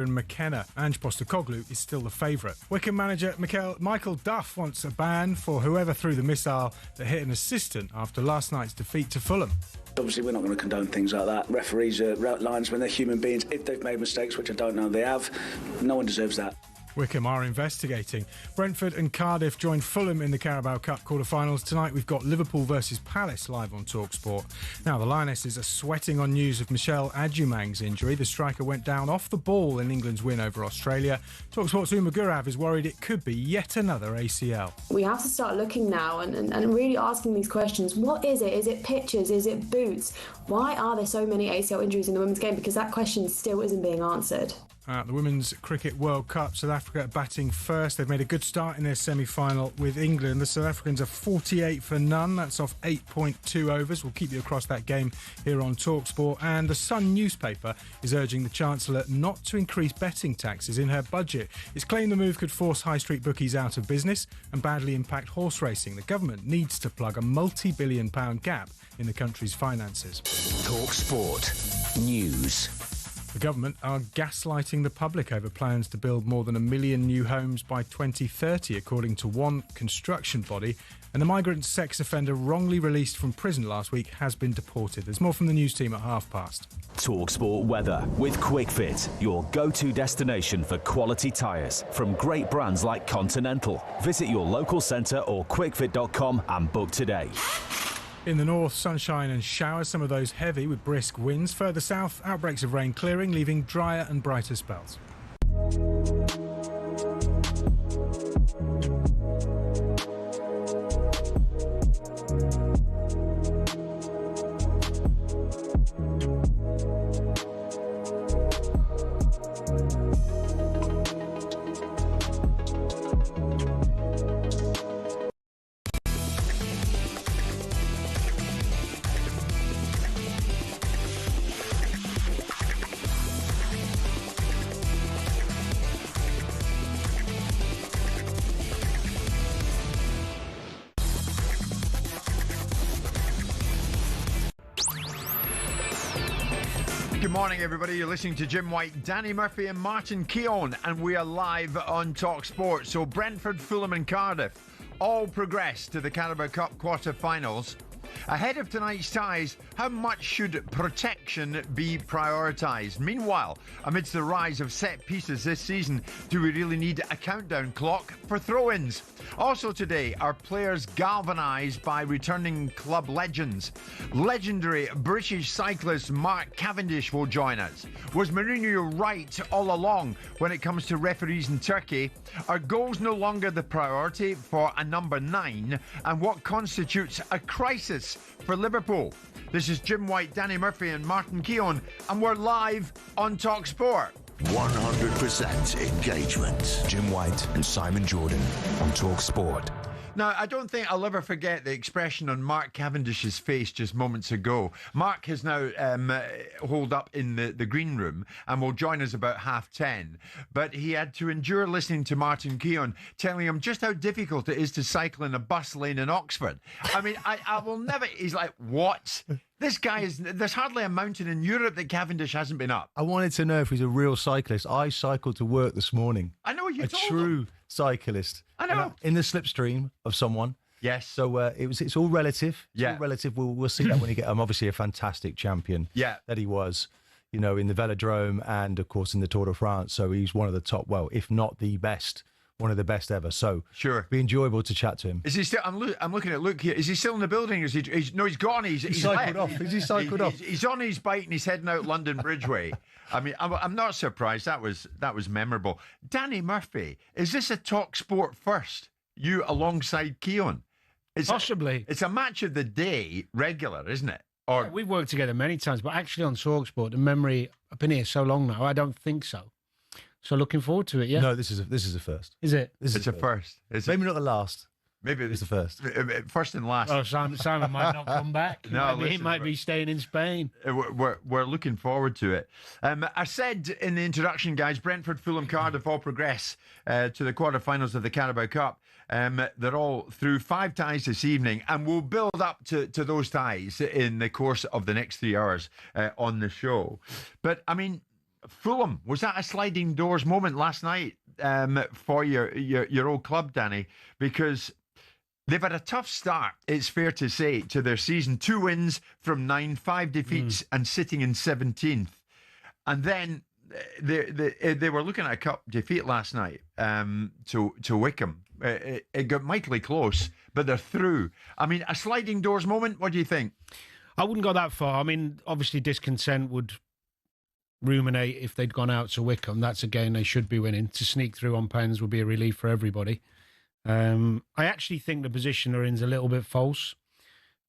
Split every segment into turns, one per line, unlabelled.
and McKenna. Ange Postecoglou is still the favourite. Wycombe manager Michael Duff wants a ban for whoever threw the missile that hit an assistant after last night's defeat to Fulham.
Obviously, we're not going to condone things like that. Referees are linesmen, they're human beings. If they've made mistakes, which I don't know they have, no one deserves that.
Wycombe are investigating. Brentford and Cardiff joined Fulham in the Carabao Cup quarter-finals. Tonight we've got Liverpool versus Palace live on talkSPORT. Now the Lionesses are sweating on news of Michel Adjumang's injury. The striker went down off the ball in England's win over Australia. talkSPORT's Uma Gurav is worried it could be yet another ACL.
We have to start looking now and really asking these questions. What is it? Is it pitches? Is it boots? Why are there so many ACL injuries in the women's game? Because that question still isn't being answered.
The Women's Cricket World Cup, South Africa batting first. They've made a good start in their semi-final with England. The South Africans are 48 for none. That's off 8.2 overs. We'll keep you across that game here on talkSPORT. And the Sun newspaper is urging the Chancellor not to increase betting taxes in her budget. It's claimed the move could force high street bookies out of business and badly impact horse racing. The government needs to plug a multi-billion-pound gap in the country's finances.
talkSPORT News.
The government are gaslighting the public over plans to build more than 1 million new homes by 2030, according to one construction body. And the migrant sex offender wrongly released from prison last week has been deported. There's more from the news team at 5:30.
talkSPORT weather with QuickFit, your go-to destination for quality tyres from great brands like Continental. Visit your local centre or quickfit.com and book today.
In the north, sunshine and showers, some of those heavy with brisk winds. Further south, outbreaks of rain clearing, leaving drier and brighter spells.
Good morning, everybody. You're listening to Jim White, Danny Murphy and Martin Keown, and we are live on talkSPORT. So Brentford, Fulham and Cardiff all progress to the Carabao Cup quarter-finals. Ahead of tonight's ties, how much should protection be prioritised? Meanwhile, amidst the rise of set pieces this season, do we really need a countdown clock for throw-ins? Also today, are players galvanised by returning club legends? Legendary British cyclist Mark Cavendish will join us. Was Mourinho right all along when it comes to referees in Turkey? Are goals no longer the priority for a number 9? And what constitutes a crisis for Liverpool? This is Jim White, Danny Murphy and Martin Keown, and we're live on talkSPORT.
100% engagement.
Jim White and Simon Jordan on talkSPORT.
Now, I don't think I'll ever forget the expression on Mark Cavendish's face just moments ago. Mark has now holed up in the green room and will join us about 10:30. But he had to endure listening to Martin Keown telling him just how difficult it is to cycle in a bus lane in Oxford. I mean, I will never... He's like, what? This guy is... There's hardly a mountain in Europe that Cavendish hasn't been up.
I wanted to know if he's a real cyclist. I cycled to work this morning.
I know you told
A true
him.
cyclist.
I know.
In the slipstream of someone.
Yes.
So it's all relative. It's
Yeah.
all relative. We'll see that when he gets... obviously a fantastic champion.
Yeah.
That he was, you know, in the Velodrome and, of course, in the Tour de France. So he's one of the top, well, if not the best, one of the best ever. So
Sure.
be enjoyable to chat to him.
Is he still? I'm looking at Luke here. Is he still in the building? Is he? No, he's gone. He's
cycled
left.
off. Is he cycled off?
He's on his bike and he's heading out London Bridgeway. I mean, I'm not surprised. That was memorable. Danny Murphy, is this a talkSPORT first? You alongside Keown?
Possibly.
It's a match of the day regular, isn't it? Or
We've worked together many times, but actually on talkSPORT, the memory, I've been here so long now, I don't think so. So looking forward to it, yeah.
No, this is a first.
Is it?
This
it's
is
a first.
Maybe not the last.
Maybe
It's the first.
First and last.
Oh, Simon might not come back.
No,
He
listen,
might be staying in Spain.
We're looking forward to it. I said in the introduction, guys, Brentford, Fulham, Cardiff all progress to the quarterfinals of the Carabao Cup. They're all through 5 ties this evening, and we'll build up to those ties in the course of the next 3 hours on the show. But, I mean, Fulham, was that a sliding doors moment last night for your old club, Danny? Because they've had a tough start, it's fair to say, to their season. 2 wins from 9, 5 defeats, and sitting in 17th. And then they were looking at a cup defeat last night to Wickham. It got mightily close, but they're through. I mean, a sliding doors moment, what do you think?
I wouldn't go that far. I mean, obviously discontent would ruminate if they'd gone out to Wickham. That's a game they should be winning. To sneak through on pens would be a relief for everybody. I actually think the position they're in is a little bit false.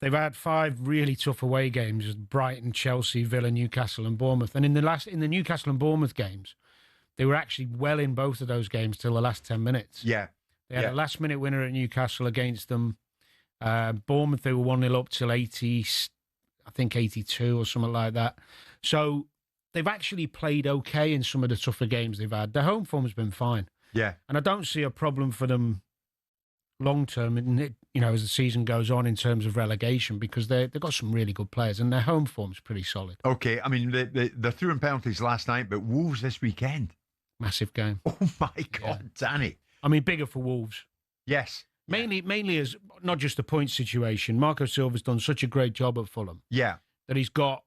They've had 5 really tough away games: Brighton, Chelsea, Villa, Newcastle and Bournemouth. And in the Newcastle and Bournemouth games, they were actually well in both of those games till the last 10 minutes.
Yeah.
They had a last-minute winner at Newcastle against them. Bournemouth, they were 1-0 up till 80, I think 82 or something like that. So they've actually played okay in some of the tougher games they've had. Their home form's been fine.
Yeah.
And I don't see a problem for them long term, as the season goes on in terms of relegation, because they've got some really good players and their home form's pretty solid.
Okay, I mean, they're through in penalties last night, but Wolves this weekend.
Massive game.
Oh my God, Danny.
I mean, bigger for Wolves.
Yes.
Mainly as not just the point situation. Marco Silva's done such a great job at Fulham.
Yeah.
That he's got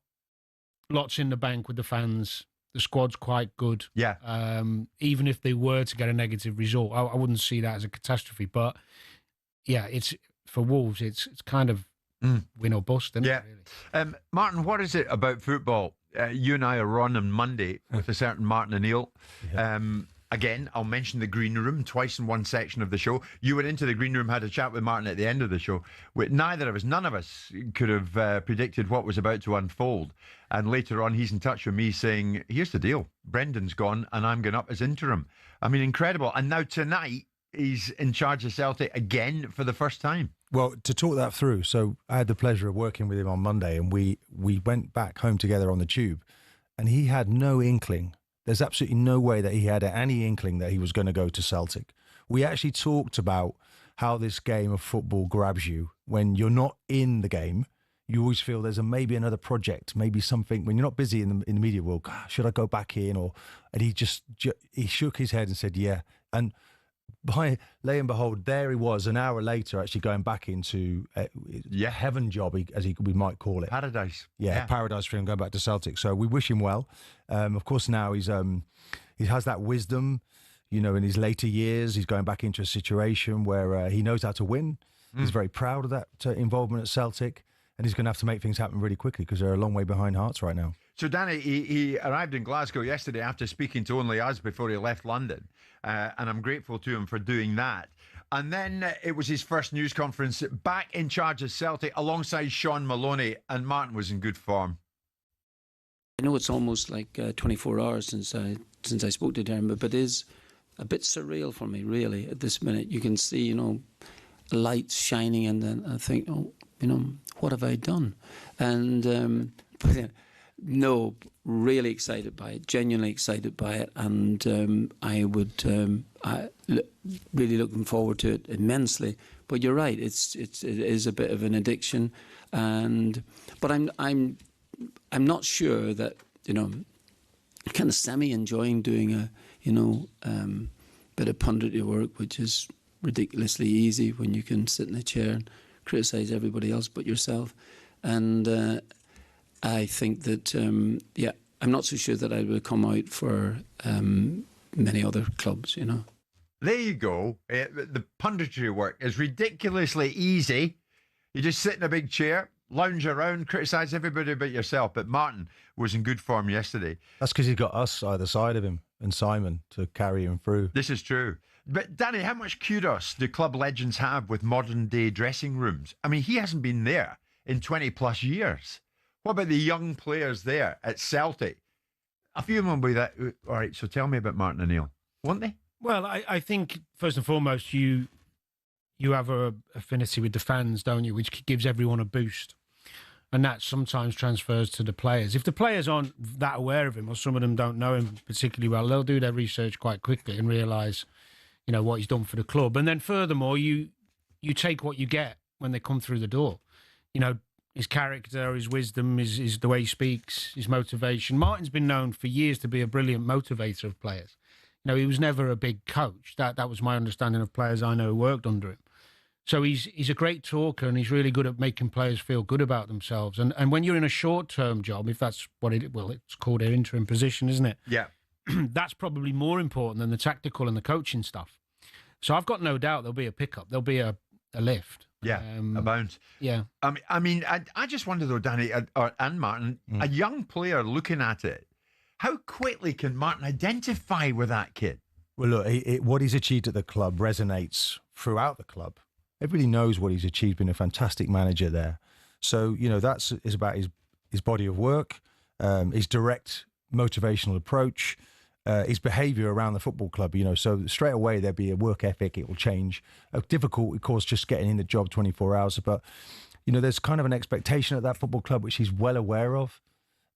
lots in the bank with the fans. The squad's quite good.
Yeah.
Even if they were to get a negative result, I wouldn't see that as a catastrophe. But yeah, it's for Wolves, it's kind of win or bust, isn't it? Really?
Martin, what is it about football? You and I are on Monday with a certain Martin O'Neill. Yeah. Again, I'll mention the green room twice in one section of the show. You went into the green room, had a chat with Martin at the end of the show. None of us could have predicted what was about to unfold. And later on, he's in touch with me saying, here's the deal. Brendan's gone and I'm going up as interim. I mean, incredible. And now tonight, he's in charge of Celtic again for the first time.
Well, to talk that through, so I had the pleasure of working with him on Monday, and we went back home together on the tube, and he had no inkling. There's absolutely no way that he had any inkling that he was going to go to Celtic. We actually talked about how this game of football grabs you when you're not in the game. You always feel there's maybe another project, maybe something. When you're not busy in the media world, God, should I go back in? And he shook his head and said, yeah. And by lay and behold, there he was an hour later, actually going back into heaven job, we might call it.
Paradise.
Yeah, paradise for him, going back to Celtic. So we wish him well. Of course, now he has that wisdom, in his later years. He's going back into a situation where he knows how to win. He's very proud of that involvement at Celtic. And he's going to have to make things happen really quickly because they're a long way behind Hearts right now.
So, Danny, he arrived in Glasgow yesterday after speaking to only us before he left London. And I'm grateful to him for doing that. And then it was his first news conference back in charge of Celtic alongside Sean Maloney. And Martin was in good form.
I know it's almost like 24 hours since I spoke to Dermot, but it is a bit surreal for me, really, at this minute. You can see, lights shining, and then I think, what have I done? And no, really excited by it, genuinely excited by it, and I would really looking forward to it immensely. But you're right, it is a bit of an addiction, but I'm not sure that kind of semi enjoying doing a bit of punditry work, which is ridiculously easy when you can sit in a chair and criticise everybody else but yourself. And I think that, I'm not so sure that I would come out for many other clubs,
There you go. The punditry work is ridiculously easy. You just sit in a big chair, lounge around, criticise everybody but yourself. But Martin was in good form yesterday.
That's because he's got us either side of him and Simon to carry him through.
This is true. But Danny, how much kudos do club legends have with modern day dressing rooms? I mean, he hasn't been there in 20 plus years. What about the young players there at Celtic? A few of them will be that. All right, so tell me about Martin O'Neill, won't they?
Well, I think first and foremost, you have a affinity with the fans, don't you, which gives everyone a boost. And that sometimes transfers to the players. If the players aren't that aware of him, or some of them don't know him particularly well, they'll do their research quite quickly and realise, what he's done for the club. And then furthermore, you take what you get when they come through the door. his character, his wisdom, his the way he speaks, his motivation. Martin's been known for years to be a brilliant motivator of players. You know, he was never a big coach. That was my understanding of players I know who worked under him. So he's a great talker, and he's really good at making players feel good about themselves. And when you're in a short-term job, if that's what it's called an interim position, isn't it?
Yeah.
That's probably more important than the tactical and the coaching stuff. So I've got no doubt there'll be a pickup. There'll be a lift.
Yeah, a bounce.
Yeah.
I mean, I just wonder though, Danny and Martin, a young player looking at it, how quickly can Martin identify with that kid?
Well, look, what he's achieved at the club resonates throughout the club. Everybody knows what he's achieved, being a fantastic manager there. So, you know, is about his body of work, his direct motivational approach, his behaviour around the football club, you know. So straight away there'll be a work ethic, it will change. Difficult, of course, just getting in the job 24 hours. But, you know, there's kind of an expectation at that football club, which he's well aware of.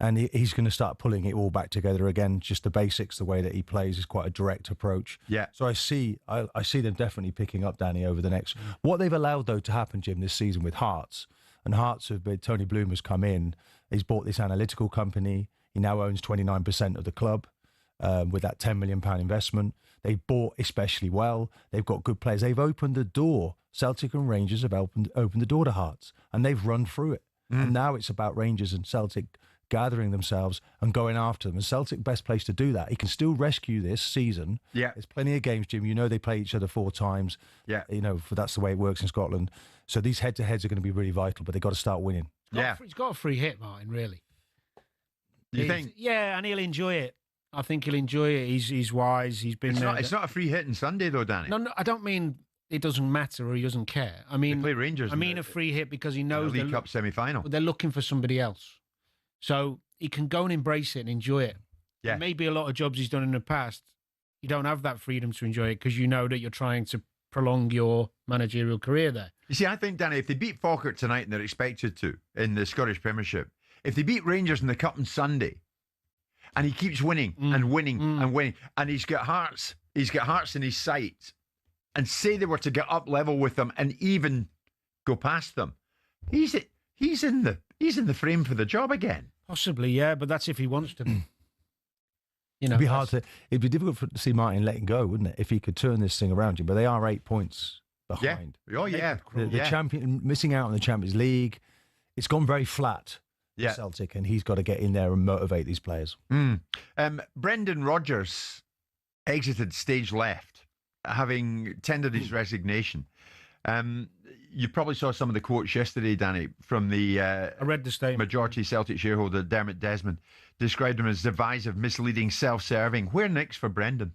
And he's going to start pulling it all back together again. Just the basics, the way that he plays is quite a direct approach.
Yeah.
So I see them definitely picking up Danny over the next. What they've allowed though to happen, Jim, this season with Hearts, and Hearts have been, Tony Bloom has come in. He's bought this analytical company. He now owns 29% of the club with that £10 million investment. They've bought especially well. They've got good players. They've opened the door. Celtic and Rangers have opened the door to Hearts, and they've run through it. And now it's about Rangers and Celtic gathering themselves and going after them. And Celtic, best place to do that. He can still rescue this season.
Yeah.
There's plenty of games, Jim. You know they play each other 4 times.
Yeah.
You know, that's the way it works in Scotland. So these head-to-heads are going to be really vital, but they've got to start winning.
He's got a free hit, Martin, really.
You think?
Yeah, and he'll enjoy it. I think he'll enjoy it. He's wise. He's been there.
It's not a free hit on Sunday, though, Danny.
No, I don't mean it doesn't matter or he doesn't care. I mean,
they play Rangers.
I mean a free hit because he knows
the League Cup semi-final.
They're looking for somebody else. So he can go and embrace it and enjoy it.
Yeah.
Maybe a lot of jobs he's done in the past, you don't have that freedom to enjoy it because you know that you're trying to prolong your managerial career there.
You see, I think, Danny, if they beat Falkirk tonight and they're expected to in the Scottish Premiership, if they beat Rangers in the Cup on Sunday, and he keeps winning and winning and winning, and he's got Hearts in his sights, and say they were to get up level with them and even go past them, he's in the frame for the job again.
Possibly, yeah, but that's if he wants to be. You know,
it'd be difficult to see Martin letting go, wouldn't it? If he could turn this thing around, but they are 8 points behind.
Yeah. Oh yeah,
the champion missing out on the Champions League. It's gone very flat.
Yeah.
Celtic, and he's got to get in there and motivate these players.
Brendan Rodgers exited stage left, having tendered his resignation. You probably saw some of the quotes yesterday, Danny, from the
I read the statement.
Majority Celtic shareholder Dermot Desmond, described him as divisive, misleading, self-serving. Where next for Brendan?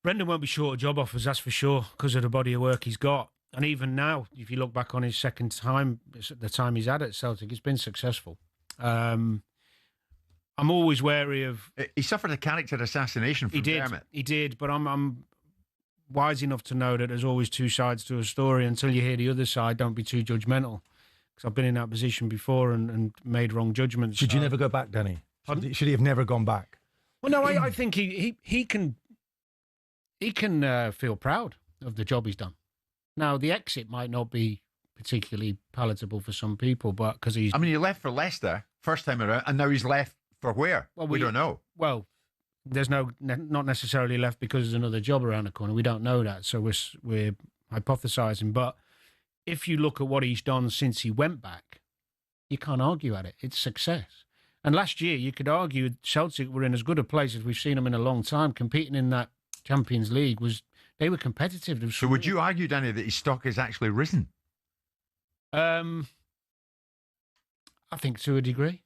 Brendan won't be short of job offers, that's for sure, because of the body of work he's got. And even now, if you look back on his second time, the time he's had at Celtic, it's been successful. I'm always wary of...
He suffered a character assassination from Dermot.
He did, but I'm wise enough to know that there's always 2 sides to a story. Until you hear the other side, don't be too judgmental. Because I've been in that position before and made wrong judgments.
Should you never go back, Danny? Should he have never gone back?
Well, no, I think he can feel proud of the job he's done. Now, the exit might not be particularly palatable for some people, but because he's...
I mean, he left for Leicester first time around, and now he's left for where? Well, we don't know.
Well, there's not necessarily left because there's another job around the corner. We don't know that, so we're hypothesising. But if you look at what he's done since he went back, you can't argue at it. It's success. And last year, you could argue Celtic were in as good a place as we've seen them in a long time. Competing in that Champions League they were competitive.
So would you argue, Danny, that his stock has actually risen?
I think to a degree,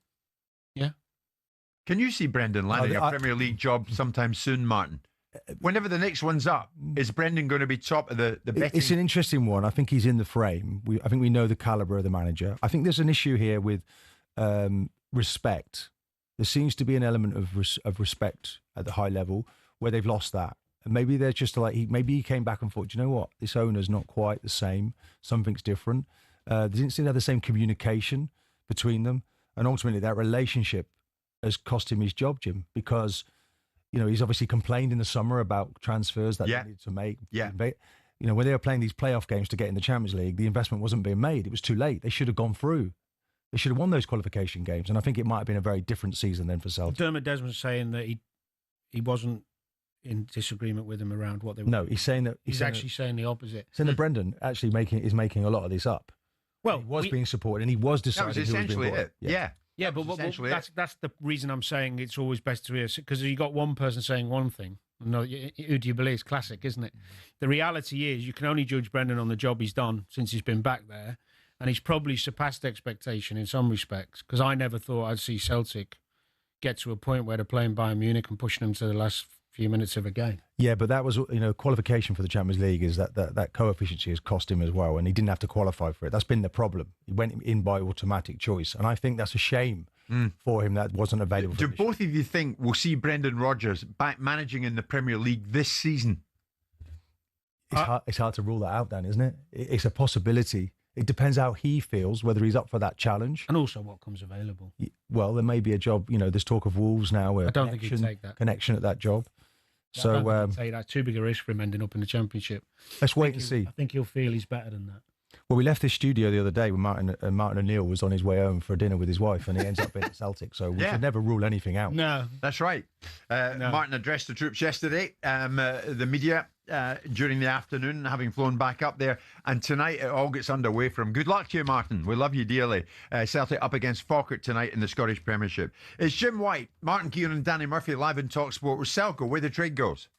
yeah.
Can you see Brendan landing a Premier League job sometime soon, Martin? Whenever the next one's up, is Brendan going to be top of the betting?
It's an interesting one. I think he's in the frame. I think we know the calibre of the manager. I think there's an issue here with respect. There seems to be an element of respect at the high level where they've lost that. And maybe they're just like, maybe he came back and thought, do you know what? This owner's not quite the same. Something's different. They didn't seem to have the same communication between them. And ultimately that relationship has cost him his job, Jim, because, you know, he's obviously complained in the summer about transfers that they needed to make.
Yeah.
You know, when they were playing these playoff games to get in the Champions League, the investment wasn't being made. It was too late. They should have gone through. They should have won those qualification games. And I think it might have been a very different season then for Celtic.
Dermot Desmond's saying that he wasn't in disagreement with him around what they were.
No, he's saying that...
He's actually saying the opposite.
Saying that Brendan actually is making a lot of this up.
Well,
he was being supported and he was deciding
that was essentially it. Yeah.
Yeah, but that's the reason I'm saying it's always best to hear, because you got one person saying one thing. No, who do you believe? It's classic, isn't it? The reality is you can only judge Brendan on the job he's done since he's been back there, and he's probably surpassed expectation in some respects, because I never thought I'd see Celtic get to a point where they're playing Bayern Munich and pushing them to the last few minutes of a game.
Yeah, but that was, qualification for the Champions League is that coefficient has cost him as well, and he didn't have to qualify for it. That's been the problem. He went in by automatic choice, and I think that's a shame for him that wasn't available.
Do both of you think we'll see Brendan Rodgers back managing in the Premier League this season?
It's hard to rule that out, Dan, isn't it? It's a possibility. It depends how he feels, whether he's up for that challenge.
And also what comes available.
Well, there may be a job, there's talk of Wolves now.
I don't think he'd take that.
Connection at that job.
So, I don't think he'd take that. Too big a risk for him ending up in the Championship.
Let's wait and see.
I think he'll feel he's better than that.
Well, we left this studio the other day when Martin O'Neill was on his way home for dinner with his wife, and he ends up being at Celtic. So we should never rule anything out.
No,
that's right. Martin addressed the troops yesterday, the media, during the afternoon, having flown back up there. And tonight it all gets underway for him. Good luck to you, Martin. We love you dearly. Celtic up against Falkirk tonight in the Scottish Premiership. It's Jim White, Martin Keown and Danny Murphy live in talkSPORT with Selco, where the trade goes.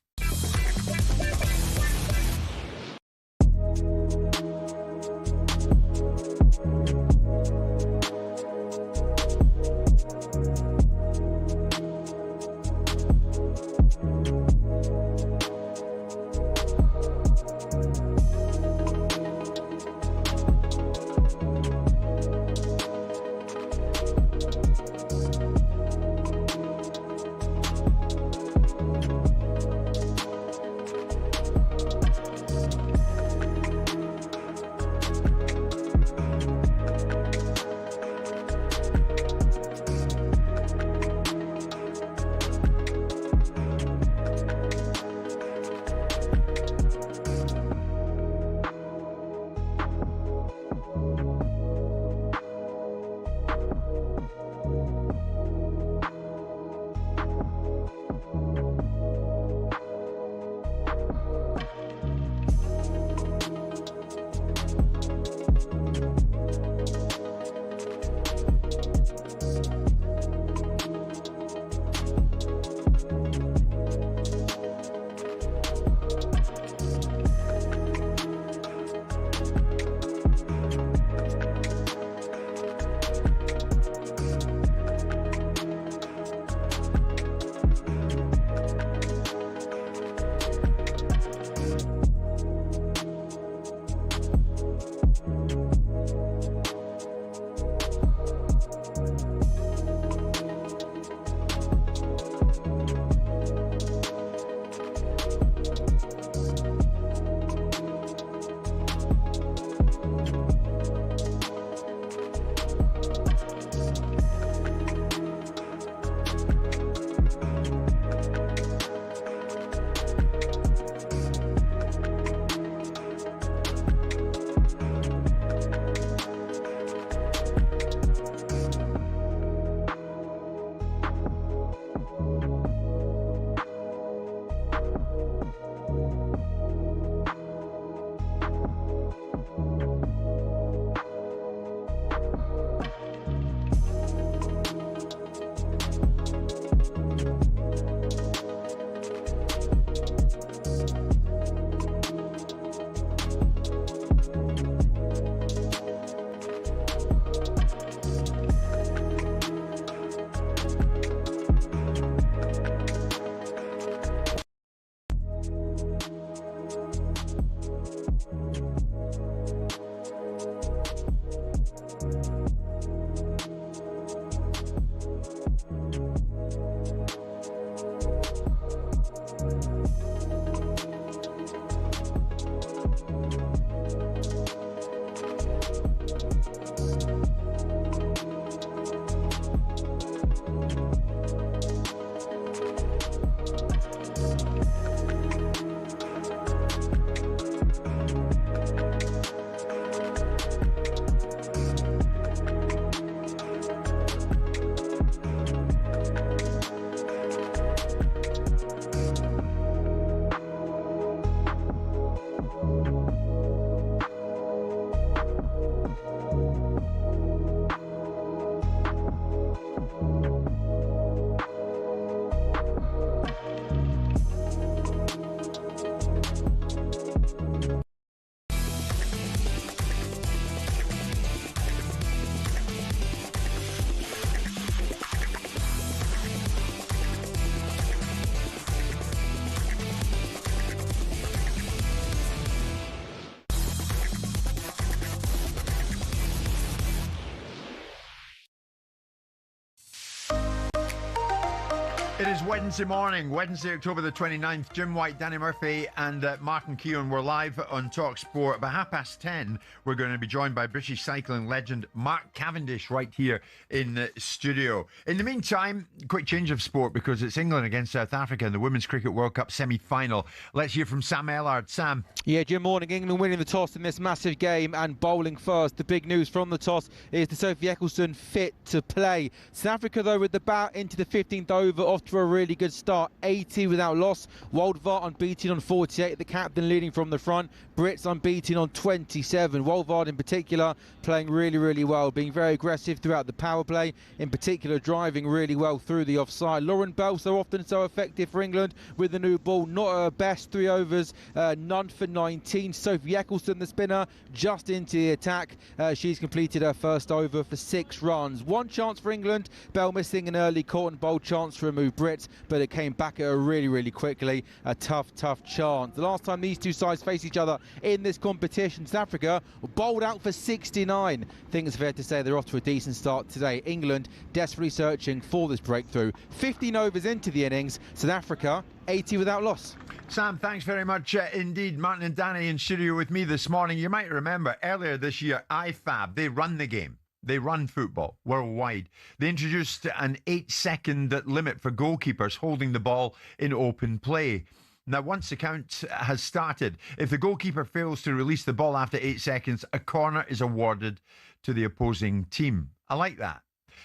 is Wednesday morning, Wednesday, October the 29th. Jim White, Danny Murphy and Mark and Keown were live on talkSPORT. By 10:30, we're going to be joined by British cycling legend Mark Cavendish right here in the studio. In the meantime, quick change of sport because it's England against South Africa in the Women's Cricket World Cup semi-final. Let's hear from Sam Ellard. Sam.
Yeah, Jim, morning. England winning the toss in this massive game and bowling first. The big news from the toss is the Sophie Ecclestone fit to play. South Africa, though, with the bat into the 15th over, off to a really good start. 80 without loss. Woldvard unbeaten on 48. The captain leading from the front. Brits unbeaten on 27. Woldvard in particular playing really, really well, being very aggressive throughout the power play, in particular driving really well through the offside. Lauren Bell, so often so effective for England with the new ball. Not her best 3 overs, none for 19. Sophie Ecclestone, the spinner, just into the attack. She's completed her first over for 6 runs. One chance for England. Bell missing an early caught and bowled chance to remove Brits, but it came back at her really, really quickly. A tough chance. The last time these two sides faced each other in this competition, South Africa bowled out for 69. I think it's fair to say they're off to a decent start today. England desperately searching for this breakthrough. 15 overs into the innings. South Africa 80 without loss.
Sam, thanks very much indeed. Martin and Danny in studio with me this morning. You might remember earlier this year, IFAB, they run the game. They run football worldwide. They introduced an 8-second limit for goalkeepers holding the ball in open play. Now, once the count has started, if the goalkeeper fails to release the ball after 8 seconds, a corner is awarded to the opposing team. I like that.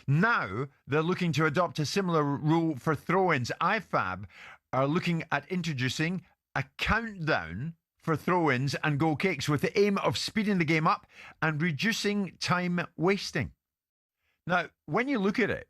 Now, they're looking to adopt a similar rule for throw-ins. IFAB are looking at introducing a countdown for throw-ins and goal kicks with the aim of speeding the game up and reducing time wasting. Now, when you look at it,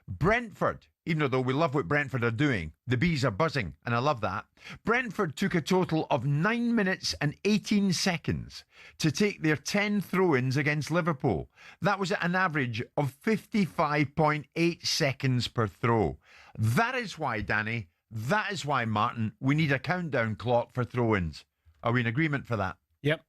Brentford, even though we love what Brentford are doing, the bees are buzzing, and I love that. Brentford took a total of 9 minutes and 18 seconds to take their 10 throw-ins against Liverpool. That was at an average of 55.8 seconds per throw. That is why, Danny, that is why, Martin, we need a countdown clock for throw-ins. Are we in agreement for that?
Yep.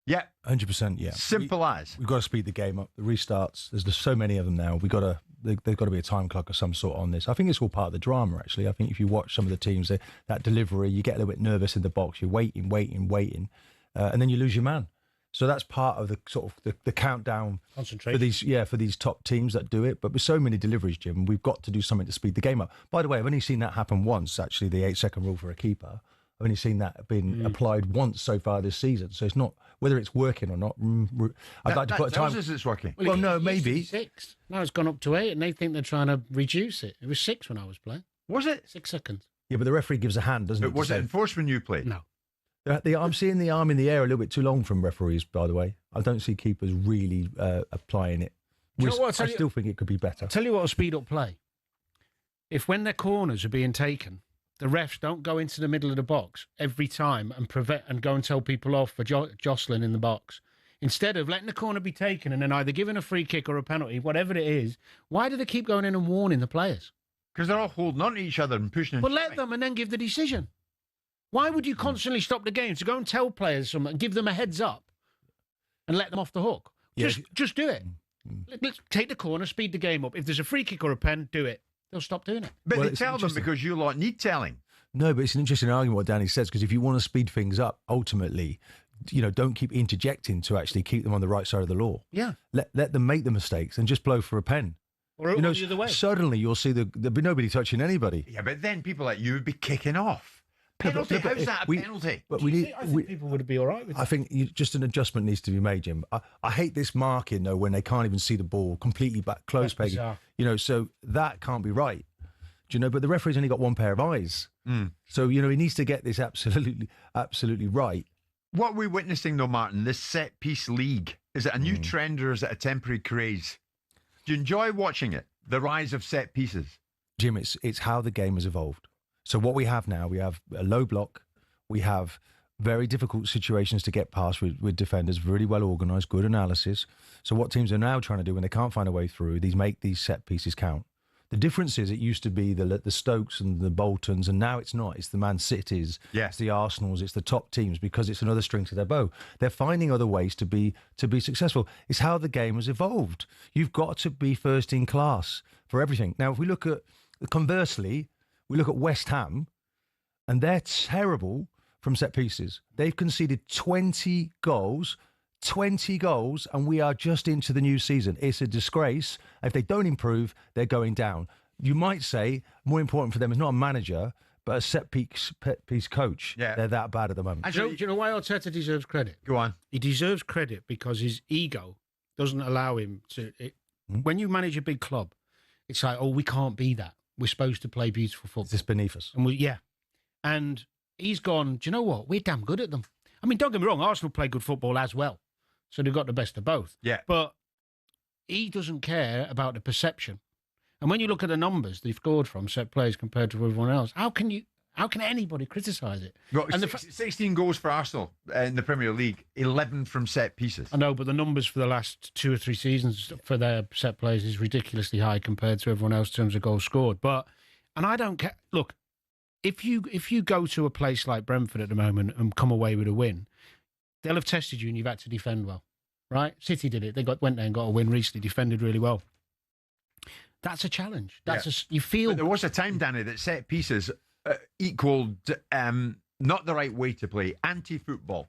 Yep.
100%, yeah.
Simple as.
We've got to speed the game up. The restarts, there's just so many of them now. There's got to be a time clock of some sort on this. I think it's all part of the drama, actually. I think if you watch some of the teams, that delivery, you get a little bit nervous in the box. You're waiting, and then you lose your man. So that's part of the sort of the countdown
concentration
for these top teams that do it. But with so many deliveries, Jim, we've got to do something to speed the game up. By the way, I've only seen that happen once, actually, the 8-second rule for a keeper. I've only seen that being applied once so far this season. So it's not whether it's working or not. I'd like to put a time.
It's working.
Well, no, maybe
6. Now it's gone up to 8, and they think they're trying to reduce it. It was 6 when I was playing.
Was it
6 seconds?
Yeah, but the referee gives a hand, doesn't it?
Was it enforced when you played?
No.
I'm seeing the arm in the air a little bit too long from referees, by the way. I don't see keepers really applying it.
You know what,
I still think it could be better.
I'll tell you what will speed up play. If when their corners are being taken, the refs don't go into the middle of the box every time and prevent and go and tell people off for jostling in the box. Instead of letting the corner be taken and then either giving a free kick or a penalty, whatever it is, why do they keep going in and warning the players?
Because they're all holding on to each other and pushing.
But let them and then give the decision. Why would you constantly stop the game to go and tell players something, give them a heads up and let them off the hook? Just do it. Let's take the corner, speed the game up. If there's a free kick or a pen, do it. They'll stop doing it.
But they tell them because you lot need telling.
No, but it's an interesting argument what Danny says, because if you want to speed things up, ultimately, don't keep interjecting to actually keep them on the right side of the law.
Yeah.
Let them make the mistakes and just blow for a pen.
Or the other way.
Suddenly you'll see there'll be nobody touching anybody.
Yeah, but then people like you would be kicking off. Penalty? How's that a penalty?
But
I think people would be all right with it.
I think just an adjustment needs to be made, Jim. I hate this marking, though, when they can't even see the ball completely back, close pegging. So that can't be right. But the referee's only got one pair of eyes. So, he needs to get this absolutely right.
What are we witnessing, though, Martin, this set-piece league? Is it a new trend or is it a temporary craze? Do you enjoy watching it, the rise of set pieces?
Jim, it's how the game has evolved. So what we have now, we have a low block. We have very difficult situations to get past with defenders, really well organised, good analysis. So what teams are now trying to do when they can't find a way through, make these set pieces count. The difference is it used to be the Stokes and the Boltons, and now it's not. It's the Man Cities, it's the Arsenals, it's the top teams, because it's another string to their bow. They're finding other ways to be successful. It's how the game has evolved. You've got to be first in class for everything. Now, if we look at, conversely, We look at West Ham, and they're terrible from set pieces. They've conceded 20 goals, and we are just into the new season. It's a disgrace. If they don't improve, they're going down. You might say more important for them is not a manager, but a set piece coach.
Yeah.
They're that bad at the moment.
Do you know why Arteta deserves credit?
Go on.
He deserves credit because his ego doesn't allow him to... When you manage a big club, it's like, oh, we can't be that. We're supposed to play beautiful football.
It's just beneath us.
And he's gone, do you know what? We're damn good at them. I mean, don't get me wrong, Arsenal play good football as well. So they've got the best of both.
Yeah.
But he doesn't care about the perception. And when you look at the numbers they've scored from set plays compared to everyone else, how can anybody criticise it?
Well, 16 goals for Arsenal in the Premier League, 11 from set pieces.
I know, but the numbers for the last 2 or 3 seasons for their set plays is ridiculously high compared to everyone else in terms of goals scored. And I don't care. Look, if you go to a place like Brentford at the moment and come away with a win, they'll have tested you and you've had to defend well, right? City did it. They went there and got a win recently, defended really well. That's a challenge. You feel.
But there was a time, Danny, that set pieces equaled not the right way to play, anti-football.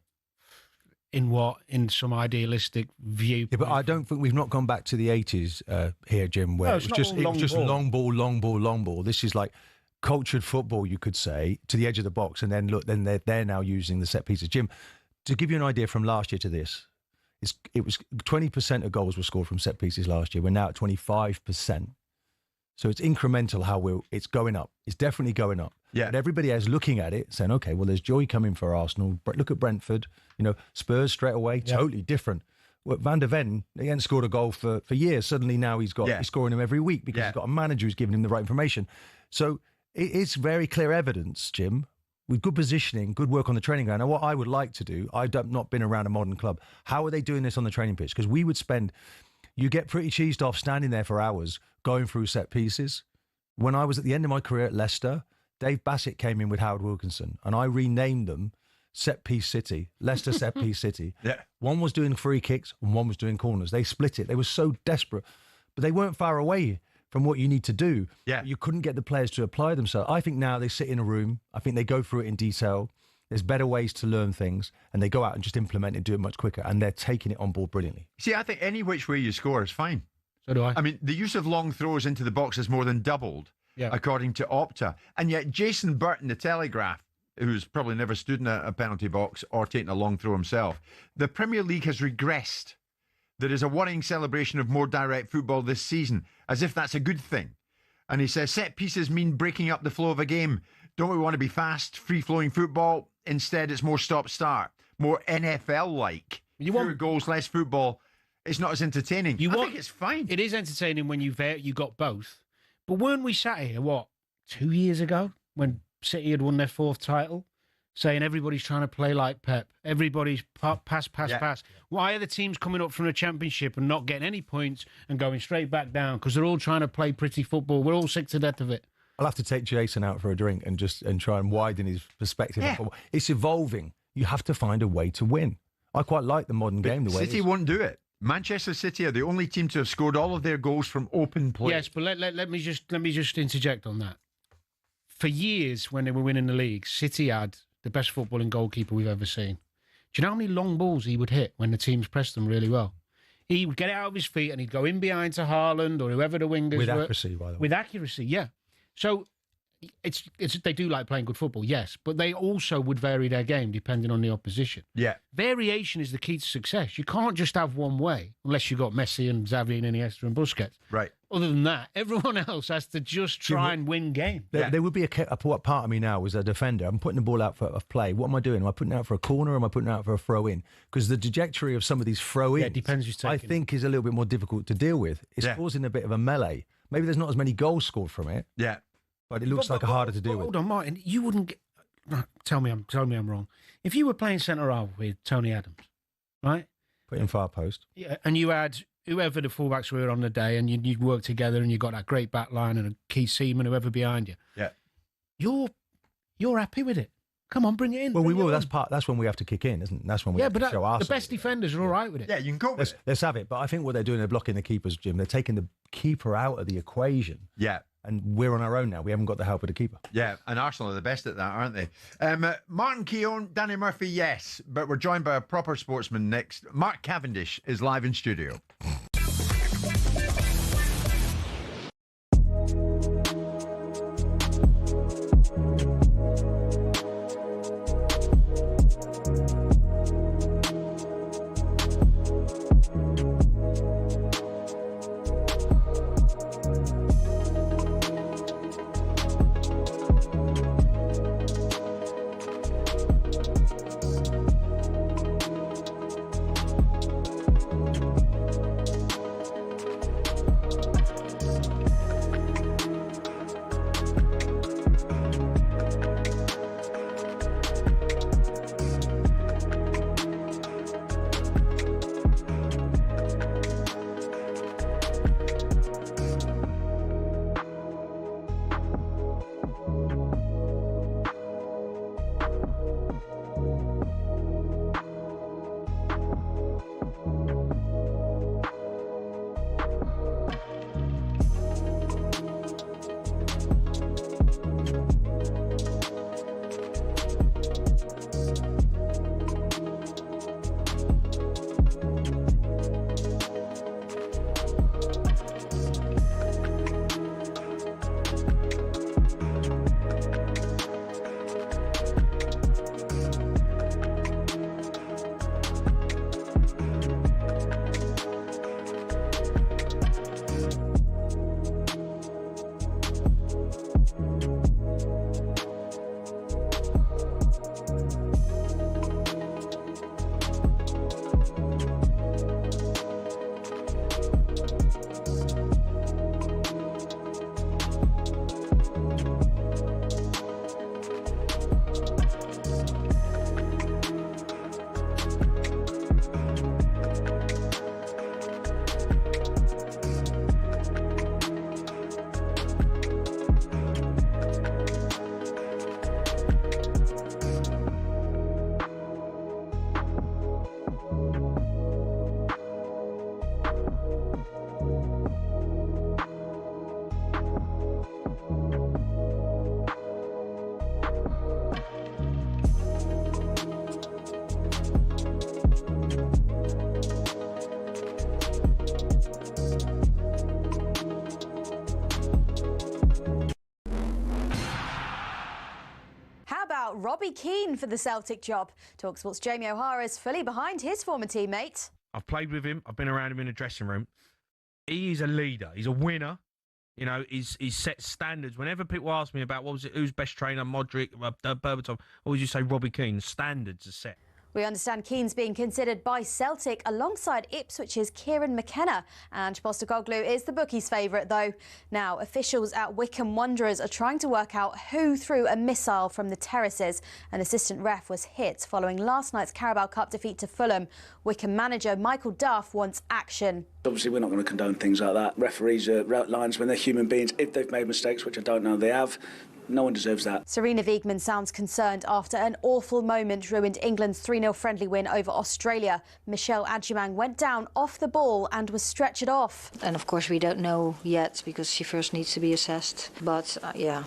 In what? In some idealistic view.
Yeah, but I don't think we've not gone back to the 80s here, Jim, where it was just long ball. This is like cultured football, you could say, to the edge of the box, and then look, then they're now using the set pieces. Jim, to give you an idea from last year to this, it was 20% of goals were scored from set pieces last year. We're now at 25%. So it's incremental how it's going up. It's definitely going up.
Yeah.
But everybody is looking at it saying, okay, well, there's joy coming for Arsenal. Look at Brentford, Spurs straight away, totally different. Well, Van der Ven, he hadn't scored a goal for years. Suddenly now he's scoring them every week because he's got a manager who's giving him the right information. So it's very clear evidence, Jim, with good positioning, good work on the training ground. Now, what I would like to do, I've not been around a modern club. How are they doing this on the training pitch? Because we would you get pretty cheesed off standing there for hours going through set pieces. When I was at the end of my career at Leicester, Dave Bassett came in with Howard Wilkinson and I renamed them Set Piece City, Leicester Set Piece City.
Yeah.
One was doing free kicks and one was doing corners. They split it. They were so desperate, but they weren't far away from what you need to do.
Yeah.
You couldn't get the players to apply themselves. I think now they sit in a room. I think they go through it in detail. There's better ways to learn things, and they go out and just implement it and do it much quicker, and they're taking it on board brilliantly.
See, I think any which way you score is fine.
So do I.
I mean, the use of long throws into the box has more than doubled, according to Opta. And yet Jason Burton, the Telegraph, who's probably never stood in a penalty box or taken a long throw himself, the Premier League has regressed. There is a worrying celebration of more direct football this season, as if that's a good thing. And he says, set pieces mean breaking up the flow of a game. Don't we want to be fast, free-flowing football? Instead, it's more stop-start, more NFL-like. Fewer goals, less football. It's not as entertaining. I think it's fine.
It is entertaining when you got both. But weren't we sat here, 2 years ago, when City had won their 4th title, saying everybody's trying to play like Pep. Everybody's pass. Why are the teams coming up from the Championship and not getting any points and going straight back down? Because they're all trying to play pretty football. We're all sick to death of it.
I'll have to take Jason out for a drink and try and widen his perspective.
Yeah.
It's evolving. You have to find a way to win. I quite like the modern game. The way
City won't do it. Manchester City are the only team to have scored all of their goals from open play.
Yes, but let me just interject on that. For years, when they were winning the league, City had the best footballing goalkeeper we've ever seen. Do you know how many long balls he would hit when the teams pressed them really well? He would get it out of his feet and he'd go in behind to Haaland or whoever the wingers were.
With accuracy, by the way.
With accuracy, yeah. So it's they do like playing good football, yes, but they also would vary their game depending on the opposition.
Yeah.
Variation is the key to success. You can't just have one way unless you've got Messi and Xavi and Iniesta and Busquets.
Right.
Other than that, everyone else has to just try and win game.
There would be a part of me now as a defender. I'm putting the ball out for play. What am I doing? Am I putting it out for a corner or am I putting it out for a throw-in? Because the trajectory of some of these throw-ins,
depends who's taking
I think, is a little bit more difficult to deal with. It's causing a bit of a melee. Maybe there's not as many goals scored from it.
Yeah.
But it looks harder to deal with.
Hold on, Martin. You wouldn't get... Tell me I'm wrong. If you were playing centre-half with Tony Adams, right?
Put in far post.
Yeah, and you had whoever the fullbacks were on the day and you'd work together and you got that great back line and a key seaman, whoever behind you.
Yeah.
You're happy with it. Come on, bring it in.
Well, we will. That's when we have to kick in, isn't it? That's when we have to show our
the best defenders are all right with it.
Yeah, you can go with it.
Let's have it. But I think what they're doing, they're blocking the keepers, Jim. They're taking the keeper out of the equation.
Yeah.
And we're on our own now. We haven't got the help of the keeper.
Yeah, and Arsenal are the best at that, aren't they? Martin Keown, Danny Murphy, yes. But we're joined by a proper sportsman next. Mark Cavendish is live in studio.
Robbie Keane for the Celtic job. talkSPORT's Jamie O'Hara's fully behind his former teammate.
I've played with him. I've been around him in the dressing room. He is a leader. He's a winner. You know, he's set standards. Whenever people ask me about who's best trainer, Modric, Berbatov, I always just say Robbie Keane. Standards are set.
We understand Keane's being considered by Celtic alongside Ipswich's Kieran McKenna. And Postecoglou is the bookies' favourite, though. Now, officials at Wycombe Wanderers are trying to work out who threw a missile from the terraces. An assistant ref was hit following last night's Carabao Cup defeat to Fulham. Wycombe manager Michael Duff wants action.
Obviously, we're not going to condone things like that. Referees are linesmen, they're human beings. If they've made mistakes, which I don't know they have, no one deserves that.
Serena Wiegman sounds concerned after an awful moment ruined England's 3-0 friendly win over Australia. Michelle Adjumang went down off the ball and was stretchered off.
And of course we don't know yet because she first needs to be assessed. But yeah,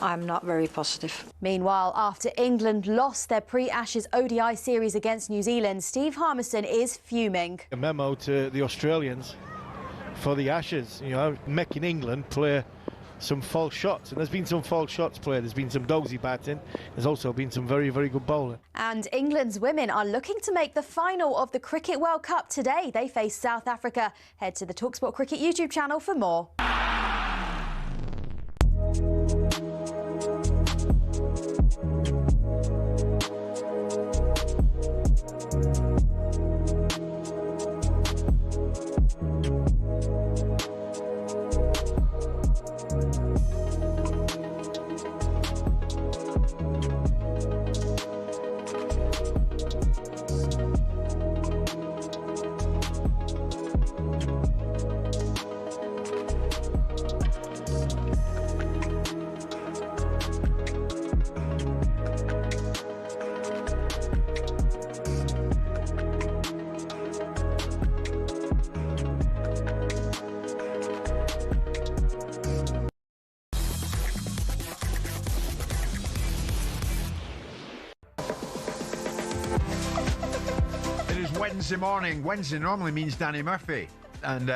I'm not very positive.
Meanwhile, after England lost their pre-Ashes ODI series against New Zealand, Steve Harmison is fuming.
A memo to the Australians for the Ashes, you know, making England play some false shots, and there's been some false shots played. There's been some dozy batting. There's also been some very, very good bowling.
And England's women are looking to make the final of the Cricket World Cup today. They face South Africa. Head to the talkSPORT Cricket YouTube channel for more.
Wednesday morning. Wednesday normally means Danny Murphy, and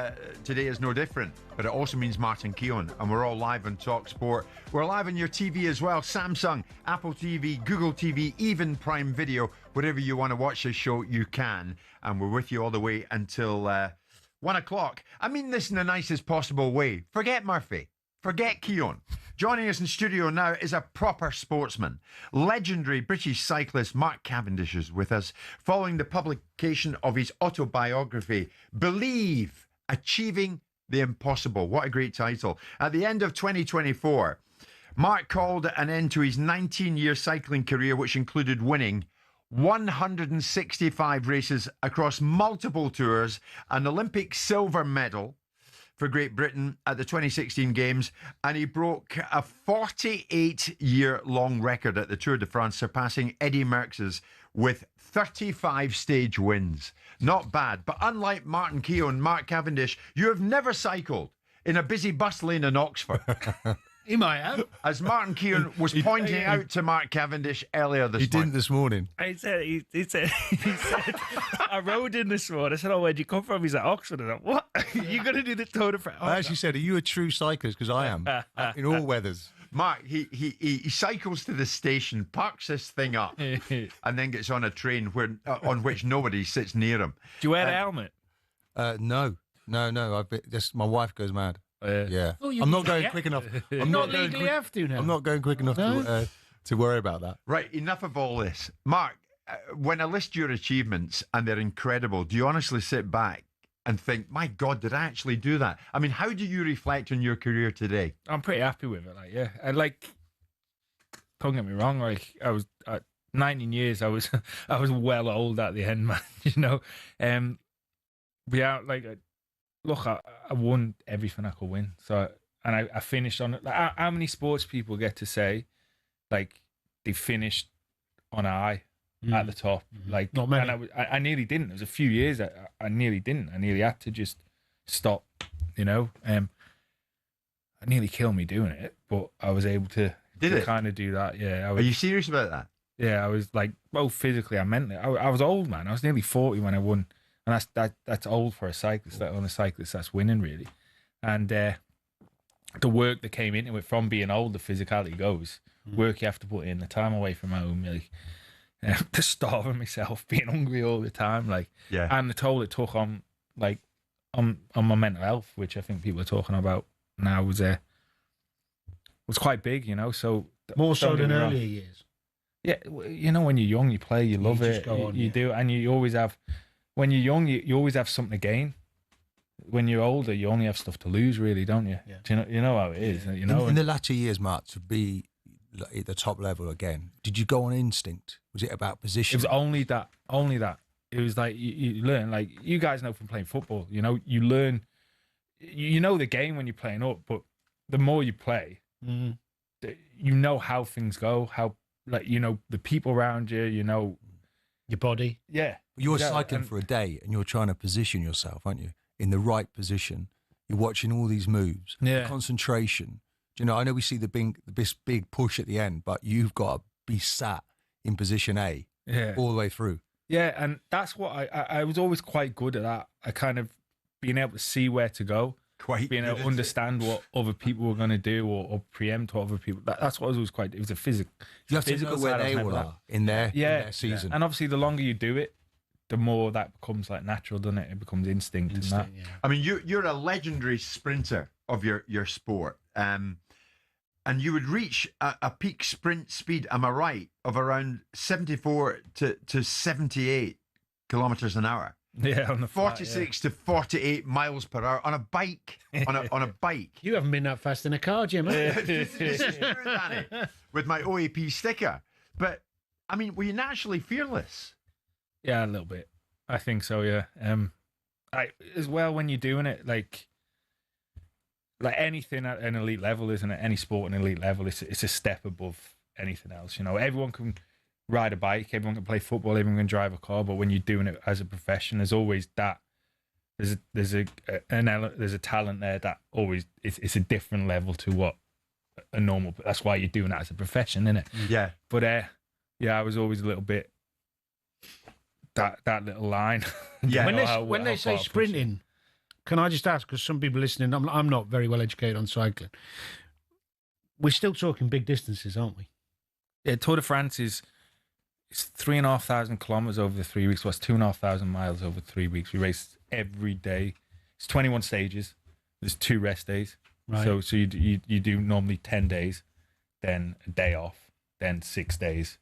today is no different. But it also means Martin Keown, and we're all live on talkSPORT. We're live on your TV as well: Samsung, Apple TV, Google TV, even Prime Video. Wherever you want to watch this show, you can. And we're with you all the way until 1 o'clock. I mean this in the nicest possible way. Forget Murphy. Forget Keown. Joining us in studio now is a proper sportsman. Legendary British cyclist Mark Cavendish is with us, following the publication of his autobiography, Believe, Achieving the Impossible. What a great title. At the end of 2024, Mark called an end to his 19-year cycling career, which included winning 165 races across multiple tours, an Olympic silver medal for Great Britain at the 2016 Games, and he broke a 48-year-long record at the Tour de France, surpassing Eddie Merckx's with 35 stage wins. Not bad, but unlike Martin Keown, Mark Cavendish, you have never cycled in a busy bus lane in Oxford.
He might have.
As Martin Keown was pointing out to Mark Cavendish earlier this morning.
He didn't this morning.
He said, I rode in this morning. I said, oh, where'd you come from? He's at Oxford. And I'm, what? You're going to do the Tour de France?
I actually said, are you a true cyclist? Because I am, in all weathers.
Mark, he cycles to the station, parks this thing up, and then gets on a train where on which nobody sits near him.
Do you wear a helmet?
No. Just my wife goes mad. Yeah.
Oh,
I'm not going quick enough.
I'm not legally have to now.
I'm not going quick enough to worry about that.
Right, enough of all this. Mark, when I list your achievements, and they're incredible, do you honestly sit back and think, my God, did I actually do that? I mean, how do you reflect on your career today?
I'm pretty happy with it. Like, yeah. And like, don't get me wrong, like, I was at 19 years, I was well old at the end, man, you know? Yeah, like, look, I won everything I could win. So, and I finished on it. Like, how many sports people get to say, like, they finished on a high at the top? Like,
not many.
And I nearly didn't. There was a few years I nearly didn't. I nearly had to just stop, you know? It nearly killed me doing it, but I was able to kind of do that. Yeah.
Are you serious about that?
Yeah, I was like, both physically and mentally. I was old, man. I was nearly 40 when I won. And that's old for a cyclist, on a cyclist that's winning, really. And the work that came into it from being old, the physicality goes. Work you have to put in, the time away from home, like, the starving myself, being hungry all the time, like, and the toll it took on my mental health, which I think people are talking about now, was quite big, you know. So
more so than earlier years.
Yeah, you know, when you're young, you play, you love it, you do, and you always have. When you're young, you always have something to gain. When you're older, you only have stuff to lose, really, don't you? Yeah. Do you know how it is? You know,
in the latter years, Mark, to be at the top level again, did you go on instinct? Was it about position?
It was only that. It was like you learn, like you guys know from playing football. You know, you learn. You know the game when you're playing up, but the more you play, you know how things go. How, like, you know, the people around you. You know
your body.
Yeah.
You're cycling for a day and you're trying to position yourself, aren't you? In the right position. You're watching all these moves.
Yeah.
Concentration. Do you know, I know we see this big push at the end, but you've got to be sat in position A all the way through.
Yeah, and that's what I was always quite good at that. I kind of being able to see where to go. Being able to understand what other people were going to do or preempt what other people. That's what I was always quite. It was a physical.
You have to know where they are in their season.
And obviously, the longer you do it, the more that becomes like natural, doesn't it? It becomes instinct and that.
Yeah. I mean, you're a legendary sprinter of your sport, and you would reach a peak sprint speed, am I right, of around 74 to 78 kilometers an hour.
Yeah, on the flat,
46 to 48 miles per hour on a bike. on a bike.
You haven't been that fast in a car, Jim.
This is true, Danny, with my OAP sticker. But I mean, were you naturally fearless?
Yeah, a little bit. I think so. Yeah. As well, when you're doing it, like anything at an elite level, isn't it? Any sport at an elite level, it's a step above anything else. You know, everyone can ride a bike, everyone can play football, everyone can drive a car, but when you're doing it as a profession, there's always that. There's a talent there that always it's a different level to what a normal. That's why you're doing that as a profession, isn't it?
Yeah.
But yeah, I was always a little bit that little line.
Yeah.
When they say sprinting, can I just ask, because some people listening, I'm not very well educated on cycling. We're still talking big distances, aren't we?
Yeah, Tour de France it's 3,500 kilometers over the 3 weeks. So it's 2,500 miles over 3 weeks. We race every day. It's 21 stages. There's 2 rest days.
Right.
So you do normally 10 days, then a day off, then 6 days,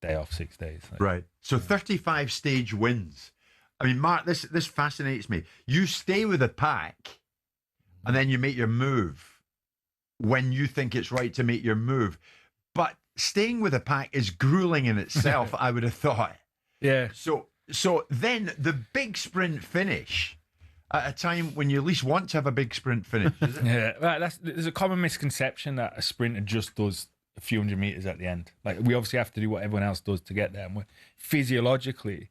day off, 6 days.
Right. So 35 stage wins. I mean, Mark, this fascinates me. You stay with the pack, and then you make your move when you think it's right to make your move. But staying with the pack is grueling in itself, I would have thought.
Yeah.
So then the big sprint finish at a time when you at least want to have a big sprint finish, is it?
Yeah. Right, there's a common misconception that a sprinter just does a few hundred meters at the end. Like, we obviously have to do what everyone else does to get there. And physiologically,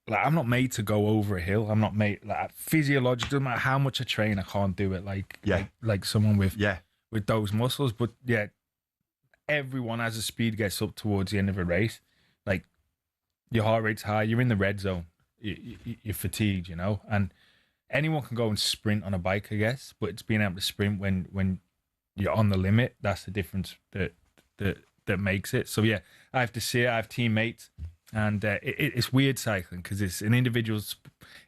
like, I'm not made to go over a hill. I'm not made, like, physiologically, doesn't matter how much I train, I can't do it like someone with those muscles. But yeah, everyone, as the speed gets up towards the end of a race, like, your heart rate's high, you're in the red zone, you're fatigued, you know. And anyone can go and sprint on a bike, I guess, but it's being able to sprint when you're on the limit. That's the difference that makes it. So yeah, I have to say, I have teammates. And it's weird cycling because it's an individual.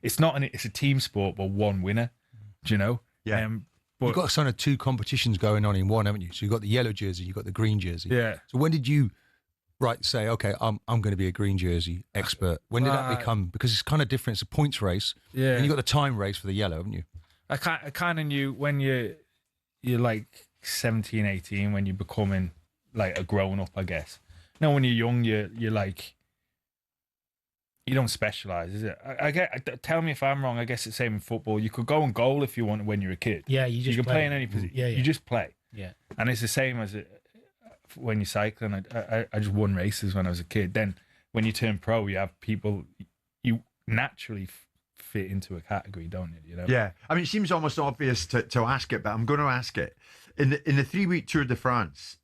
It's a team sport, but one winner. Do you know?
Yeah.
But you've got sort of 2 competitions going on in one, haven't you? So you've got the yellow jersey, you've got the green jersey.
Yeah.
So when did you say, okay, I'm going to be a green jersey expert? When did that become? Because it's kind of different. It's a points race.
Yeah.
And you got the time race for the yellow, haven't you?
I kind of knew when you're like 17, 18, when you're becoming like a grown up, I guess. Now, when you're young, you're like. You don't specialise, is it? I get. Tell me if I'm wrong. I guess it's the same in football. You could go and goal if you want when you're a kid.
Yeah, you
can play in any position.
Yeah.
You just play.
Yeah,
and it's the same as when you're cycling. I just won races when I was a kid. Then when you turn pro, you have people you naturally fit into a category, don't you? You know?
Yeah. I mean, it seems almost obvious to ask it, but I'm going to ask it. In the 3-week Tour de France,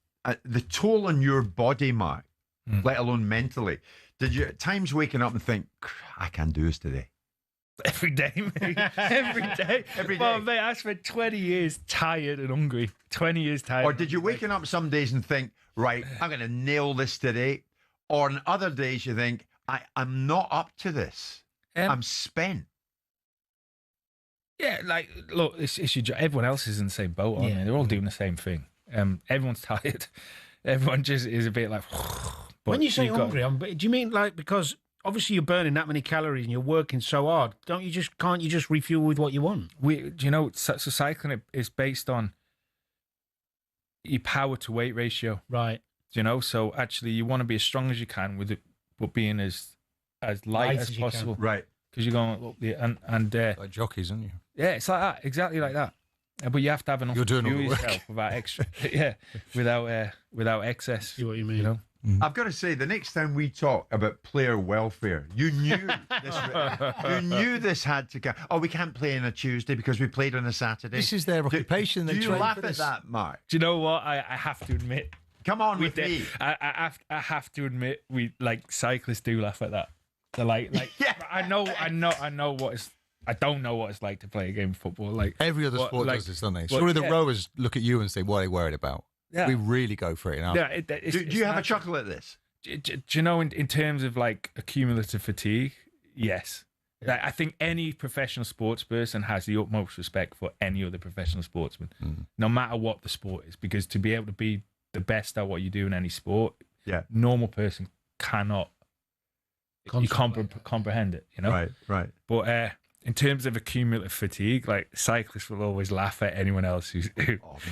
the toll on your body, Mark, let alone mentally. Did you at times waking up and think, I can't do this today?
Every day, mate. Every day.
Every day.
Well, mate, I spent 20 years tired and hungry. 20 years tired.
Or did you waking up some days and think, right, I'm going to nail this today? Or on other days you think, I'm not up to this. I'm spent.
Yeah, like, look, it's your job. Everyone else is in the same boat, aren't they? They're all doing the same thing. Everyone's tired. Everyone just is a bit like...
When you say hungry, do you mean like because obviously you're burning that many calories and you're working so hard? Can't you just refuel with what you want?
Do you know? So cycling is based on your power to weight ratio,
right?
Do you know? So actually, you want to be as strong as you can with it, but being as light as possible,
right?
Because you're going up the and
like jockeys, aren't you?
Yeah, it's like that, exactly like that. But you have to have enough to fuel yourself without extra, without excess.
See what you mean?
You know.
I've got to say, the next time we talk about player welfare, you knew this had to go. Oh, we can't play on a Tuesday because we played on a Saturday.
This is their occupation.
Do you laugh at that, Mark?
Do you know what? I have to admit.
Come on with me.
I have to admit, cyclists do laugh at that. They're like yeah. I know what it's. I don't know what it's like to play a game of football. Like
every other sport does this, don't they? Surely the rowers look at you and say, "What are they worried about?" Yeah. We really go for it now.
Yeah,
do you have a chuckle at this?
Do you know, in terms of like accumulative fatigue, yes. Like, I think any professional sports person has the utmost respect for any other professional sportsman, no matter what the sport is, because to be able to be the best at what you do in any sport, normal person cannot comprehend it, you know?
Right.
But in terms of accumulative fatigue, like cyclists will always laugh at anyone else who's.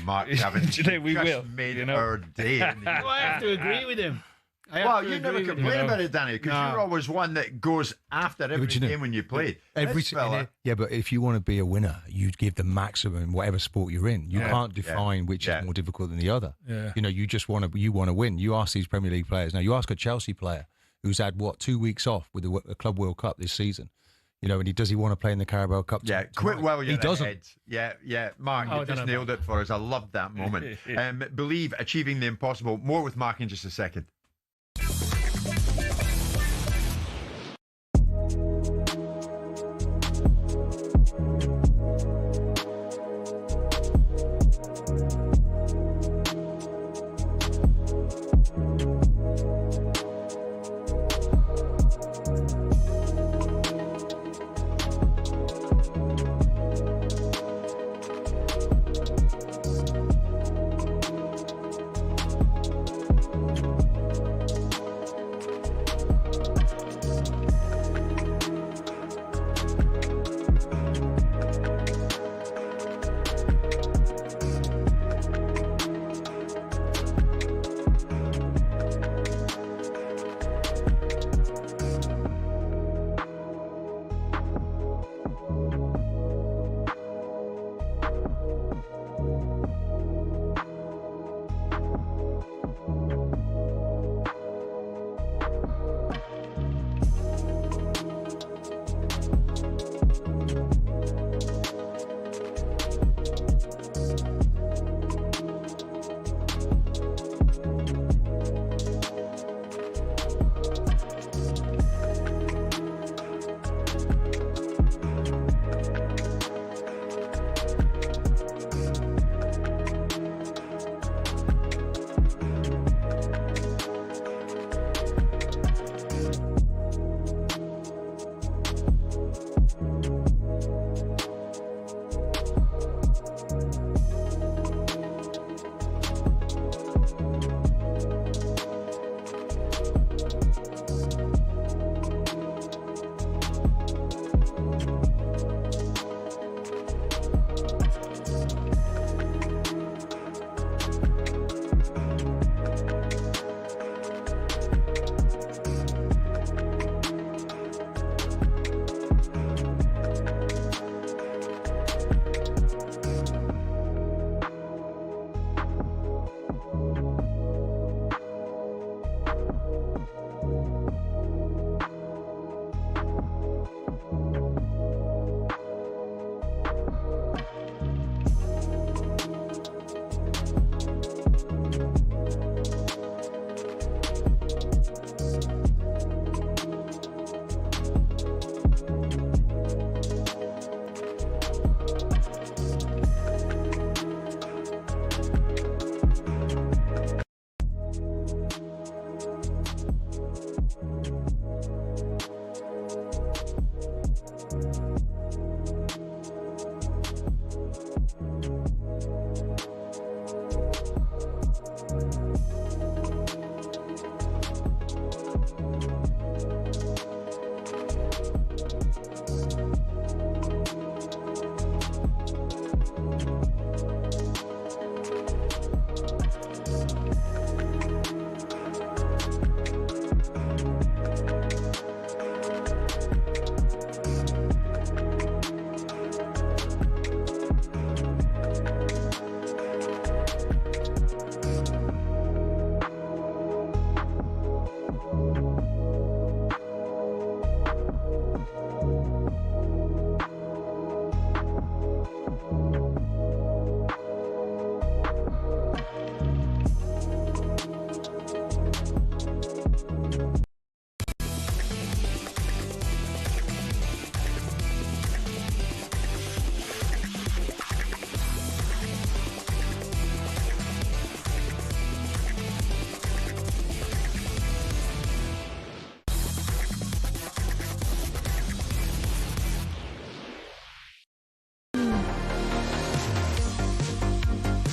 Mark Cavendish,
we will
made our day.
Well, I have to agree with him.
Well, you never complain about it, Danny, because you're always one that goes after every game when you play.
Yeah, but if you want to be a winner, you give the maximum in whatever sport you're in. You can't define which is more difficult than the other.
Yeah.
You know, you just want to win. You ask these Premier League players. Now, you ask a Chelsea player who's had, 2 weeks off with the Club World Cup this season. You know, and does he want to play in the Carabao Cup?
Yeah, quit while you're
he doesn't.
Ahead. Yeah. Mark, you just nailed it for us. I loved that moment. Believe achieving the impossible. More with Mark in just a second.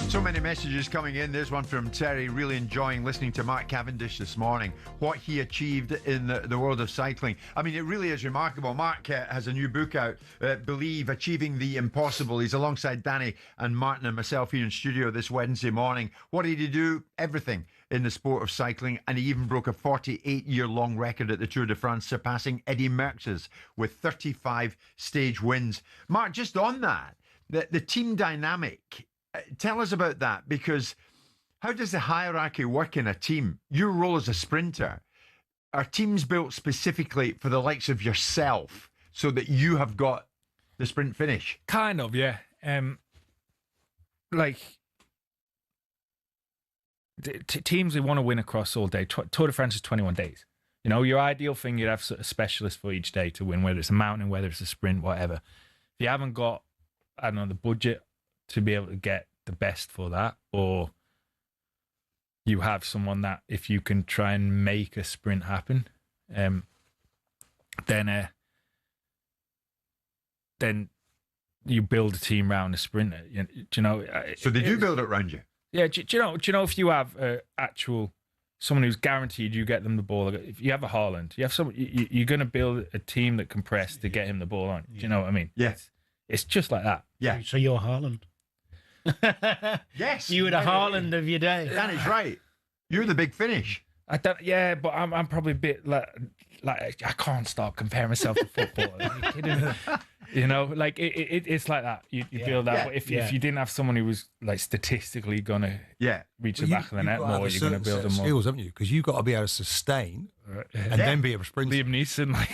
So many messages coming in. There's one from Terry, really enjoying listening to Mark Cavendish this morning, what he achieved in the world of cycling. I mean, it really is remarkable. Mark has a new book out, Believe, Achieving the Impossible. He's alongside Danny and Martin and myself here in studio this Wednesday morning. What did he do? Everything in the sport of cycling, and he even broke a 48-year-long record at the Tour de France, surpassing Eddie Merckx's with 35 stage wins. Mark, just on that, the team dynamic, tell us about that, because how does the hierarchy work in a team? Your role as a sprinter, are teams built specifically for the likes of yourself so that you have got the sprint finish?
Kind of, yeah. Teams who want to win across all day. Tour de France is 21 days. You know, your ideal thing, you'd have a specialist for each day to win, whether it's a mountain, whether it's a sprint, whatever. If you haven't got, I don't know, the budget to be able to get the best for that, or you have someone that if you can try and make a sprint happen, then you build a team around a sprinter.
So they do build it around you.
Yeah. Do you know if you have actual someone who's guaranteed you get them the ball? If you have a Haaland, you have someone, you're going to build a team that can press to get him the ball on. Do you know what I mean?
Yes.
It's just like that.
Yeah.
So you're Haaland.
Yes.
You were the Haaland of your day.
Danny's right. You're the big finish.
I don't. Yeah, but I'm probably a bit like I can't stop comparing myself to football. Are you kidding me? You know, like it's like that. You feel that. But if you didn't have someone who was like statistically gonna reach the back of the net more, you're gonna build them more
skills, haven't you? Because you've got to be able to sustain and then be a sprinter.
Liam Neeson, like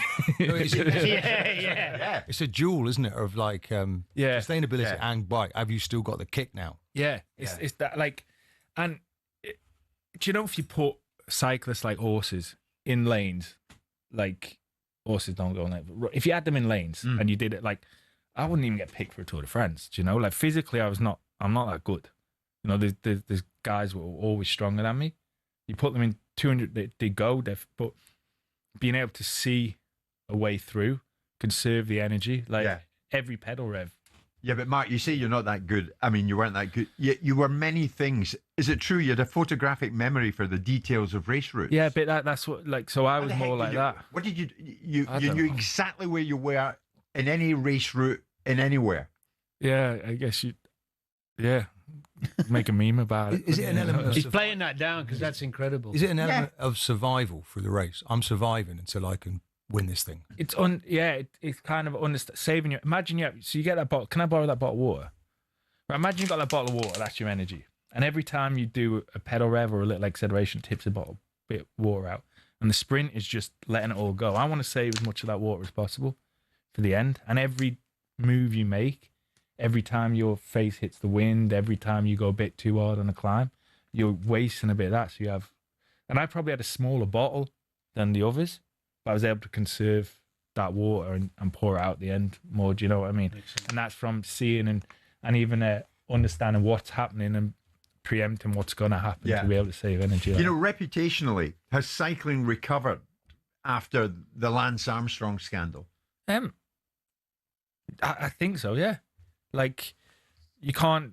it's a duel, isn't it? Of like sustainability and bike. Have you still got the kick now?
Yeah, it's that like, and do you know if you put cyclists like horses in lanes, like horses don't go in lanes. If you had them in lanes and you did it, like I wouldn't even get picked for a Tour de France. Do you know, like physically, I'm not that good. You know, there's guys who are always stronger than me. You put them in 200, they go. But being able to see a way through, conserve the energy, like every pedal rev.
Yeah, but Mark, you say you're not that good. I mean, you weren't that good. You were many things. Is it true you had a photographic memory for the details of race routes?
Yeah, but that's what, like, so I was more like that.
What did you knew exactly where you were in any race route in anywhere?
Yeah, I guess make a meme about it.
Is it an element of
He's playing that down because that's incredible.
Is it an element of survival through the race? I'm surviving until I can win this thing.
It's kind of saving you. Imagine so you get that bottle. Can I borrow that bottle of water? Right, imagine you got that bottle of water. That's your energy. And every time you do a pedal rev or a little acceleration, it tips a bit of water out. And the sprint is just letting it all go. I want to save as much of that water as possible for the end. And every move you make, every time your face hits the wind, every time you go a bit too hard on a climb, you're wasting a bit of that. So you have, and I probably had a smaller bottle than the others, but I was able to conserve that water and pour it out at the end more. Do you know what I mean? And that's from seeing and even understanding what's happening and preempting what's going to happen to be able to save energy.
You know, reputationally, has cycling recovered after the Lance Armstrong scandal?
I think so, yeah. Like,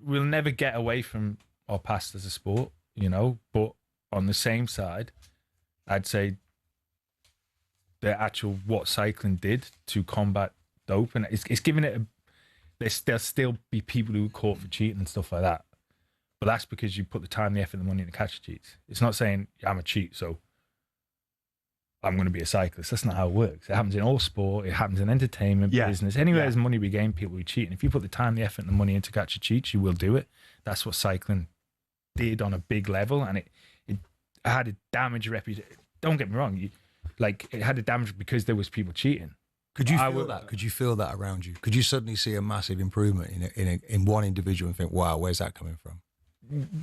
we'll never get away from our past as a sport, you know, but on the same side, I'd say the actual what cycling did to combat doping, it's giving it there'll still be people who are caught for cheating and stuff like that. But that's because you put the time, the effort, and the money to catch the cheats. It's not saying I'm a cheat, so I'm going to be a cyclist. That's not how it works. It happens in all sport. It happens in entertainment, business. Anywhere there's money, we gain people who cheat. And if you put the time, the effort, and the money in to catch a cheat, you will do it. That's what cycling did on a big level, and it had a damaged reputation. Don't get me wrong. It had a damage because there was people cheating.
Could you feel that? Could you feel that around you? Could you suddenly see a massive improvement in one individual and think, "Wow, where's that coming from?"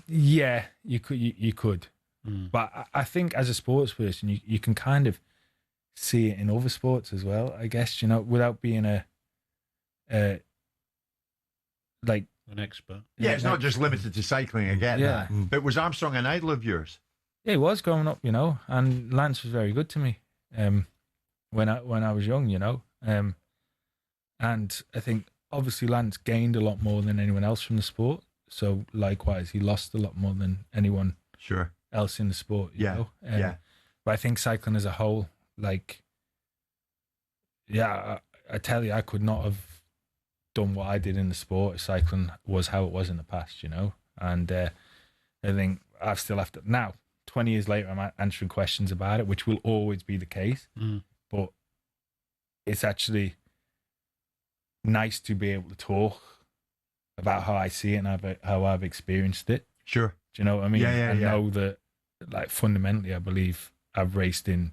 Yeah, you could. But I think as a sports person, you can kind of see it in other sports as well, I guess, you know, without being an
expert.
Yeah, it's not just limited to cycling, I get that. But was Armstrong an idol of yours?
Yeah, he was growing up, you know, and Lance was very good to me when I was young, you know. And I think obviously Lance gained a lot more than anyone else from the sport. So likewise, he lost a lot more than anyone else in the sport. You know? But I think cycling as a whole, like, I tell you, I could not have done what I did in the sport if cycling was how it was in the past, you know. And I think I've still have to now. 20 years later, I'm answering questions about it, which will always be the case. But it's actually nice to be able to talk about how I see it and how I've experienced it.
Sure.
Do you know what I mean? And know that, like, fundamentally, I believe I've raced in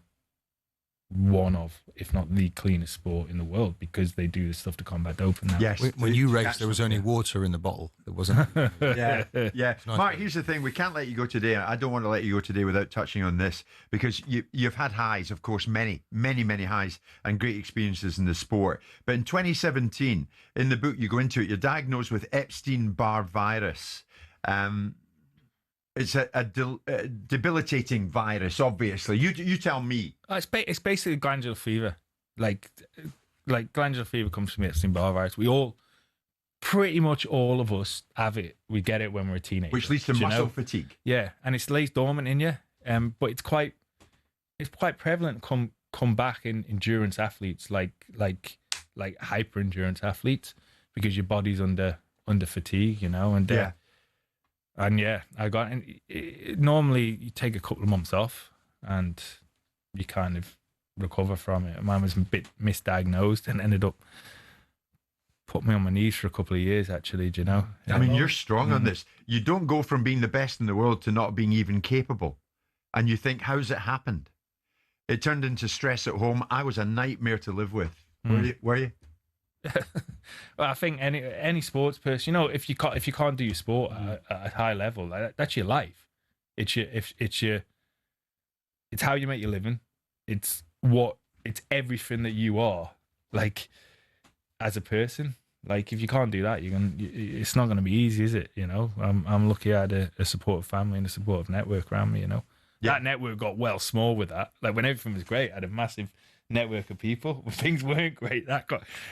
one of, if not the cleanest sport in the world, because they do this stuff to combat doping now.
Yes. When you raced, there was only water in the bottle. There wasn't.
Yeah.
Nice.
Mark, here's the thing. We can't let you go today. I don't want to let you go today without touching on this, because you've had highs, of course, many highs and great experiences in the sport. But in 2017, in the book you go into it, you're diagnosed with Epstein-Barr virus. It's a debilitating virus, obviously. You tell me.
It's basically glandular fever. Like glandular fever comes from Epstein-Barr virus. We all, pretty much all of us have it. We get it when we're a teenager.
Which leads to muscle fatigue.
Yeah, and it lays dormant in you. But it's quite prevalent to come back in endurance athletes, like hyper endurance athletes, because your body's under fatigue, you know. And I got normally you take a couple of months off and you kind of recover from it. Mine was a bit misdiagnosed and ended up put me on my knees for a couple of years, actually. Do you know?
I mean, you're strong on this. You don't go from being the best in the world to not being even capable. And you think, how's it happened? It turned into stress at home. I was a nightmare to live with. Were you?
Well, I think any sports person, you know, if you can't do your sport at a high level, that's your life. It's how you make your living. It's everything that you are, like, as a person. Like, if you can't do that, it's not going to be easy, is it? You know, I'm lucky I had a supportive family and a supportive network around me. You know, that network got well small with that. Like, when everything was great, I had a massive network of people. When things weren't great,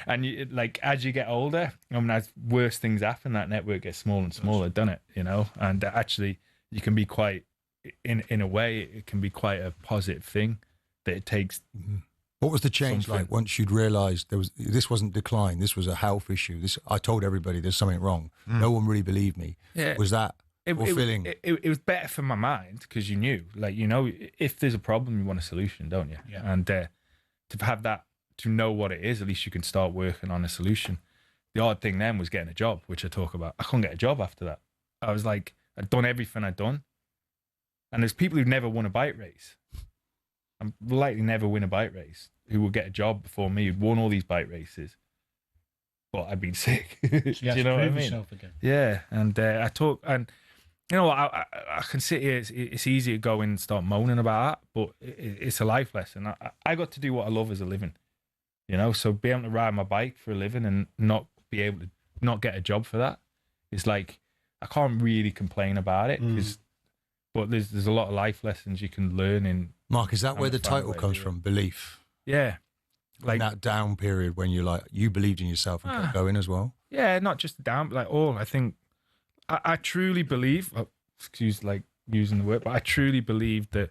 and like, as you get older, I mean, as worse things happen, that network gets smaller and smaller, doesn't it? You know, and actually, you can be quite, in a way, it can be quite a positive thing that it takes.
What was the change like once you'd realised this wasn't decline, this was a health issue? I told everybody there's something wrong. No one really believed me. Yeah. Was that feeling?
It was better for my mind, because you knew, like, you know, if there's a problem, you want a solution, don't you? Yeah. And to have that, to know what it is, at least you can start working on a solution. The odd thing then was getting a job, which I talk about. I couldn't get a job after that. I was like, I'd done everything I'd done. And there's people who've never won a bike race. I'm likely never win a bike race, who will get a job before me, who'd won all these bike races. But I'd been sick. Do you know what I mean? Yeah. And I talk, and you know, I can sit here, it's easy to go and start moaning about that, but it's a life lesson. I got to do what I love as a living, you know, so being able to ride my bike for a living and not be able to not get a job for that, it's like, I can't really complain about it, but there's a lot of life lessons you can learn in.
Mark, is that where the title comes from? Belief?
Yeah.
Like that down period when you believed in yourself and kept going as well?
Yeah, not just down, but I think, I truly believe, excuse like using the word, but I truly believe that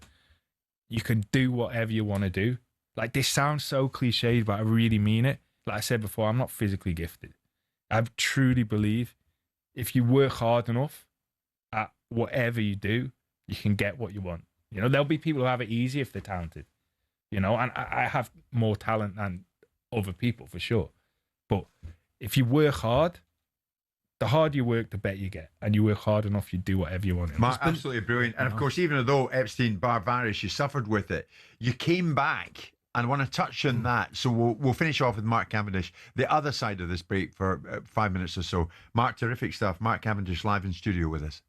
you can do whatever you want to do. Like, this sounds so cliched, but I really mean it. Like I said before, I'm not physically gifted. I truly believe if you work hard enough at whatever you do, you can get what you want. You know, there'll be people who have it easy if they're talented, you know, and I have more talent than other people for sure. But if you work hard, the harder you work, the better you get. And you work hard enough, you do whatever you want.
Mark, absolutely brilliant. And of course, even though Epstein-Barr virus, you suffered with it, you came back. And I want to touch on that. So we'll finish off with Mark Cavendish, the other side of this break, for 5 minutes or so. Mark, terrific stuff. Mark Cavendish live in studio with us.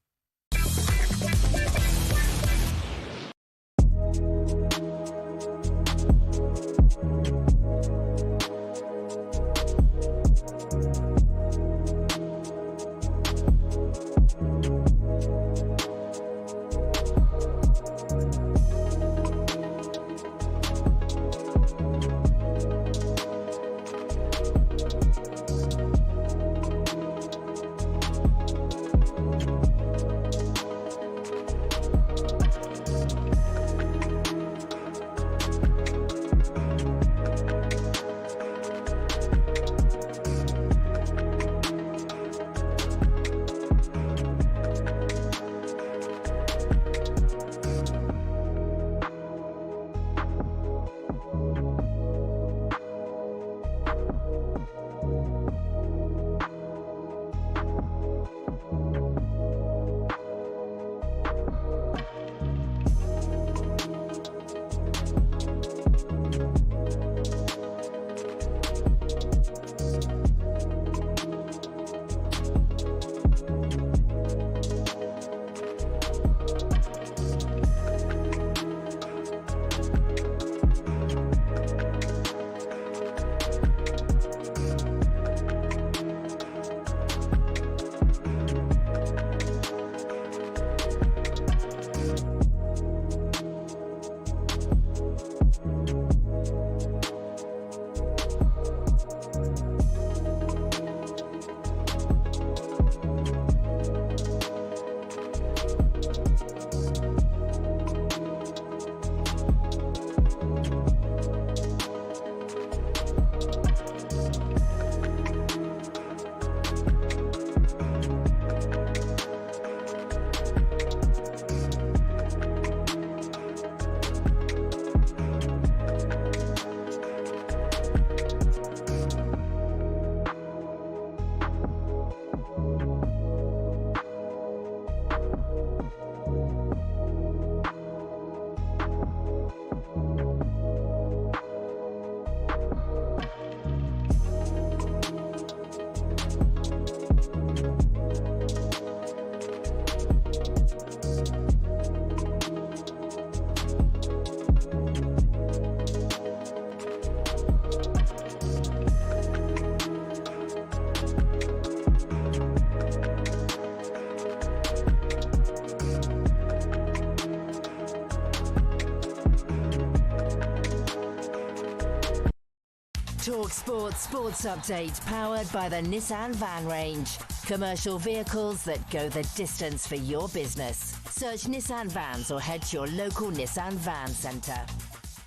talkSPORT Sports Update, powered by the Nissan Van Range. Commercial vehicles that go the distance for your business. Search Nissan Vans or head to your local Nissan Van Centre.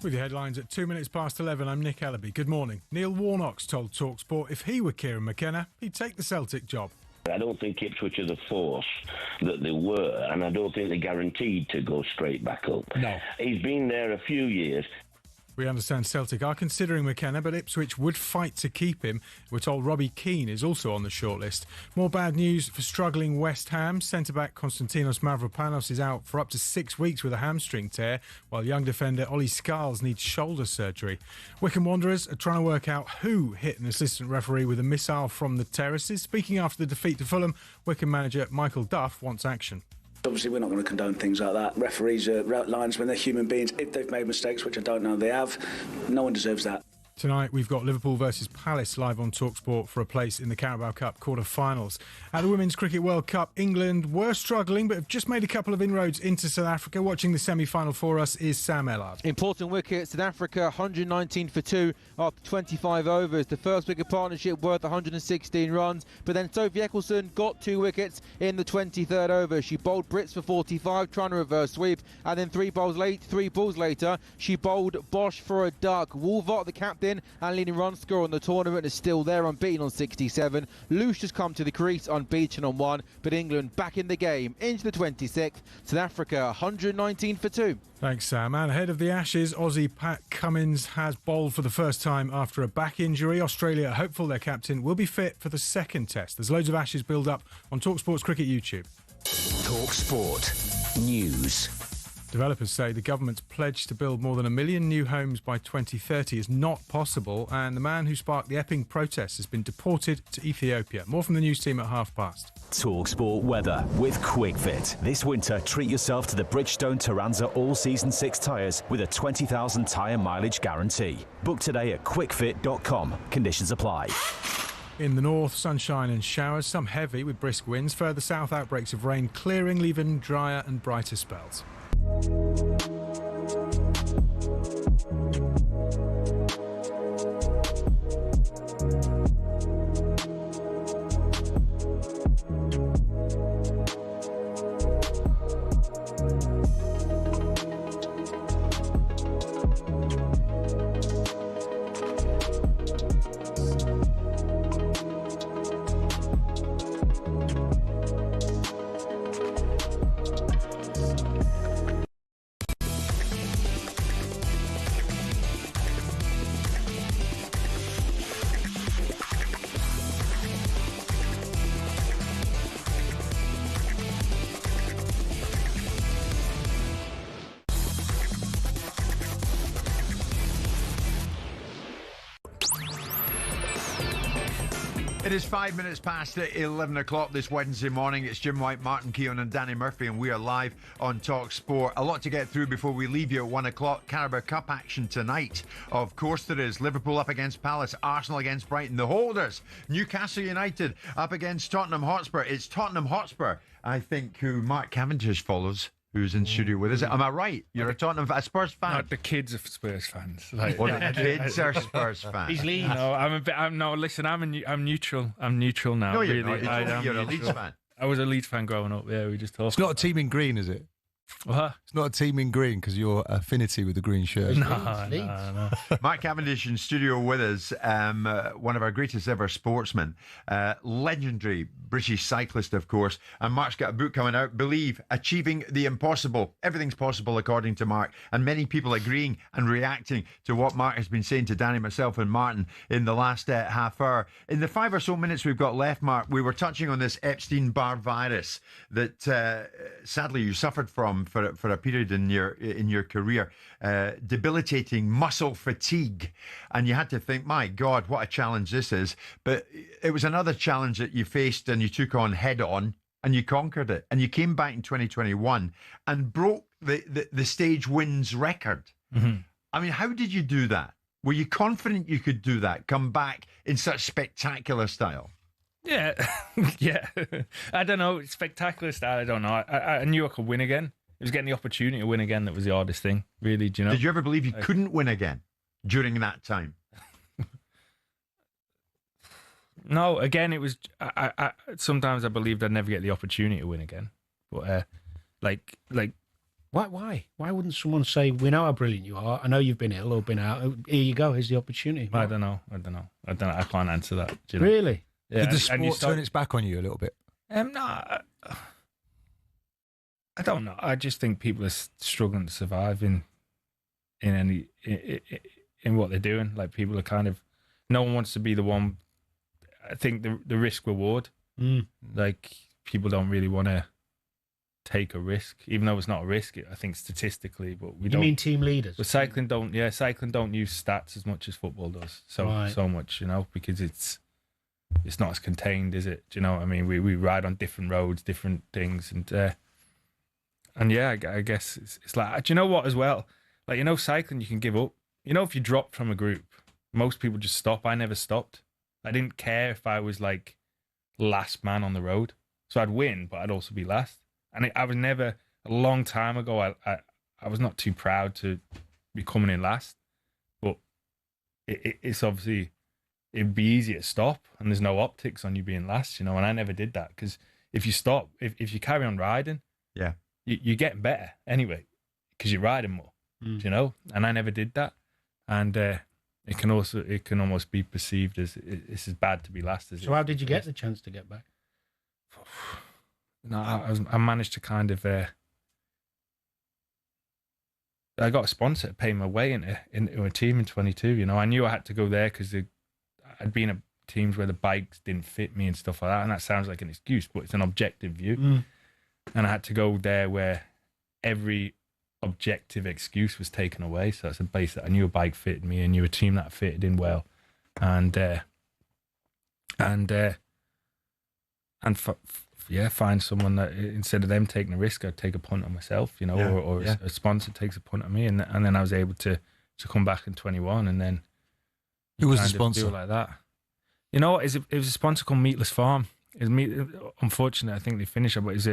With your headlines at 11:02, I'm Nick Ellaby. Good morning. Neil Warnock's told talkSPORT if he were Kieran McKenna, he'd take the Celtic job.
I don't think Ipswich are the force that they were, and I don't think they're guaranteed to go straight back up.
No.
He's been there a few years.
We understand Celtic are considering McKenna, but Ipswich would fight to keep him. We're told Robbie Keane is also on the shortlist. More bad news for struggling West Ham. Centre-back Konstantinos Mavropanos is out for up to 6 weeks with a hamstring tear, while young defender Ollie Scarles needs shoulder surgery. Wycombe Wanderers are trying to work out who hit an assistant referee with a missile from the terraces. Speaking after the defeat to Fulham, Wycombe manager Michael Duff wants action.
Obviously, we're not going to condone things like that. Referees are linesmen, they're human beings. If they've made mistakes, which I don't know they have, no one deserves that.
Tonight, we've got Liverpool versus Palace live on talkSPORT for a place in the Carabao Cup quarter-finals. At the Women's Cricket World Cup, England were struggling, but have just made a couple of inroads into South Africa. Watching the semi-final for us is Sam Ellard.
Important wicket, South Africa 119 for 2 after 25 overs. The first wicket partnership worth 116 runs, but then Sophie Ecclestone got 2 wickets in the 23rd over. She bowled Brits for 45, trying to reverse sweep, and then 3 balls later, she bowled Bosch for a duck. Wolvott, the captain and leading run scorer on the tournament, is still there, unbeaten on 67. Lush has come to the crease, unbeaten on 1, but England back in the game into the 26th. South Africa 119 for 2.
Thanks, Sam. And ahead of the Ashes, Aussie Pat Cummins has bowled for the first time after a back injury. Australia are hopeful their captain will be fit for the second test. There's loads of Ashes build up on talkSPORT's Cricket YouTube.
talkSPORT News.
Developers say the government's pledge to build more than 1 million new homes by 2030 is not possible, and the man who sparked the Epping protests has been deported to Ethiopia. More from the news team at past.
talkSPORT weather with QuickFit. This winter, treat yourself to the Bridgestone Turanza All-Season 6 tyres with a 20,000 tyre mileage guarantee. Book today at quickfit.com. Conditions apply.
In the north, sunshine and showers, some heavy with brisk winds. Further south, outbreaks of rain clearing, leaving drier and brighter spells.
It is 5 minutes past 11 o'clock this Wednesday morning. It's Jim White, Martin Keown and Danny Murphy, and we are live on talkSPORT. A lot to get through before we leave you at 1 o'clock. Carabao Cup action tonight. Of course there is. Liverpool up against Palace, Arsenal against Brighton. The holders, Newcastle United up against Tottenham Hotspur. It's Tottenham Hotspur, I think, who Mark Cavendish follows, who's in studio with us. Am I right? You're a Spurs fan?
Not the kids are Spurs fans.
The kids are Spurs fans.
He's Leeds.
No, I'm neutral. I'm neutral now.
No, you're
really.
not. You're a Leeds fan.
I was a Leeds fan growing up. Yeah, we just talked.
It's not a team in green, is it?
What?
It's not a team in green because your affinity with the green shirt.
No.
Mark Cavendish in studio with us, one of our greatest ever sportsmen, legendary British cyclist, of course. And Mark's got a book coming out, Believe, Achieving the Impossible. Everything's possible, according to Mark. And many people agreeing and reacting to what Mark has been saying to Danny, myself and Martin in the last half hour. In the 5 or so minutes we've got left, Mark, we were touching on this Epstein-Barr virus that sadly you suffered from for a period in your career, debilitating muscle fatigue, and you had to think, my God, what a challenge this is. But it was another challenge that you faced and you took on head on, and you conquered it, and you came back in 2021 and broke the stage wins record.
Mm-hmm.
I mean, how did you do that? Were you confident you could do that, come back in such spectacular style?
Yeah, yeah. I don't know, spectacular style. I don't know. I knew I could win again. It was getting the opportunity to win again that was the hardest thing, really. Do you know?
Did you ever believe you couldn't win again during that time?
No, again, it was. I sometimes I believed I'd never get the opportunity to win again. But
why wouldn't someone say, "We know how brilliant you are. I know you've been ill or been out. Here you go. Here's the opportunity."
I don't know. I can't answer that. Do you know?
Really?
Yeah.
Did the sport turn its back on you a little bit?
No, I don't know. I just think people are struggling to survive in what they're doing. Like, people are kind of, no one wants to be the one. I think the risk reward, like, people don't really want to take a risk, even though it's not a risk. I think statistically, but we don't.
You mean team leaders?
But cycling don't use stats as much as football does. So much, because it's not as contained, is it? Do you know what I mean? We ride on different roads, different things, and yeah, I guess it's like, do you know what as well? Like, cycling, you can give up. If you dropped from a group, most people just stop. I never stopped. I didn't care if I was like last man on the road. So I'd win, but I'd also be last. And I was never, a long time ago, I was not too proud to be coming in last. But it's obviously, it'd be easy to stop, and there's no optics on you being last, and I never did that. Because if you stop, if you carry on riding,
yeah,
you're getting better anyway, because you're riding more, and I never did that. And it can almost be perceived as it's as bad to be last as.
So how did you get the chance to get back?
No, I managed to kind of. I got a sponsor to pay my way into a team in 22. I knew I had to go there because I'd been at teams where the bikes didn't fit me and stuff like that. And that sounds like an excuse, but it's an objective view. And I had to go there where every objective excuse was taken away. So that's a base that I knew a bike fitted me, and knew a team that fitted in well, find someone that, instead of them taking a risk, I'd take a punt on myself, or a sponsor takes a punt on me, and then I was able to come back in 21, and then
who was the sponsor?
Do it like that. It was a sponsor called Meatless Farm. Unfortunately, I think they finished it, but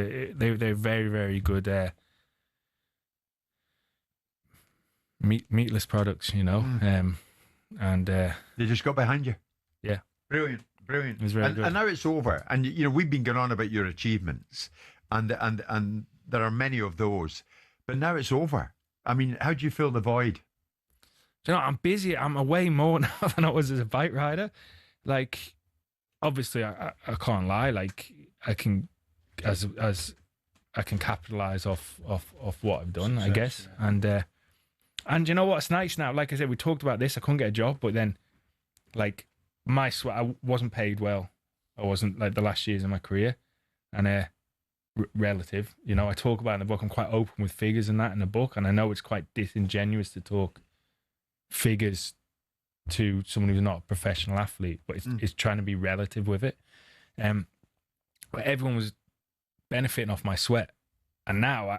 they're very, very good meatless products, and
they just got behind you.
Yeah,
brilliant.
It was very good.
And now it's over, and we've been going on about your achievements, and there are many of those, but now it's over. I mean, how do you fill the void?
I'm busy. I'm away more now than I was as a bike rider. Like, obviously, I can't lie. Like, I can, as I can capitalise off what I've done, I guess. Yeah. And you know what's nice now? Like I said, we talked about this. I couldn't get a job, but then, like, I wasn't paid well. I wasn't, like, the last years of my career, and relative. I talk about in the book. I'm quite open with figures and that in the book, and I know it's quite disingenuous to talk figures to someone who's not a professional athlete, but it's trying to be relative with it. But everyone was benefiting off my sweat, and now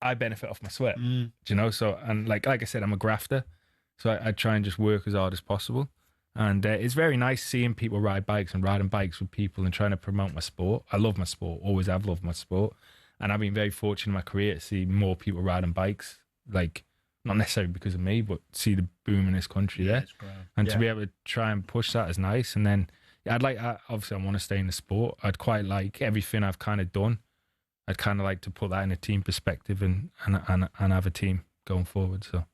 I benefit off my sweat. Do you know? So, and like I said, I'm a grafter, so I try and just work as hard as possible. And it's very nice seeing people ride bikes and riding bikes with people and trying to promote my sport. I love my sport, always have loved my sport, and I've been very fortunate in my career to see more people riding bikes, like, not necessarily because of me, but see the boom in this country there. And to be able to try and push that is nice. And then obviously I want to stay in the sport. I'd quite like everything I've kind of done. I'd kind of like to put that in a team perspective and have a team going forward. So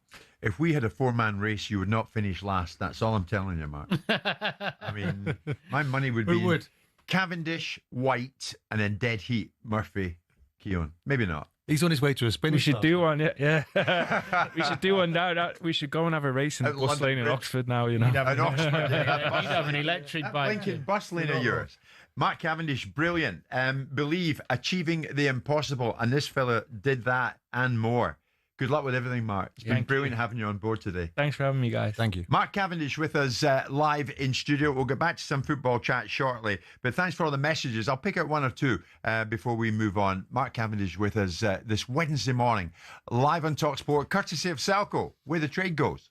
if we had a 4-man race, you would not finish last. That's all I'm telling you, Mark. I mean, my money would be Cavendish, White, and then dead heat, Murphy, Keown. Maybe not.
He's on his way to a spin.
We should do one, yeah. We should do one now. We should go and have a race in bus lane in Oxford now,
You'd have
an
electric bike.
Lincoln bus lane of yours. Mark Cavendish, brilliant. Believe, achieving the impossible, and this fella did that and more. Good luck with everything, Mark. It's been brilliant having you on board today.
Thanks for having me, guys.
Thank you.
Mark Cavendish with us live in studio. We'll get back to some football chat shortly, but thanks for all the messages. I'll pick out one or two before we move on. Mark Cavendish with us this Wednesday morning, live on talkSPORT, courtesy of Selco, where the trade goes.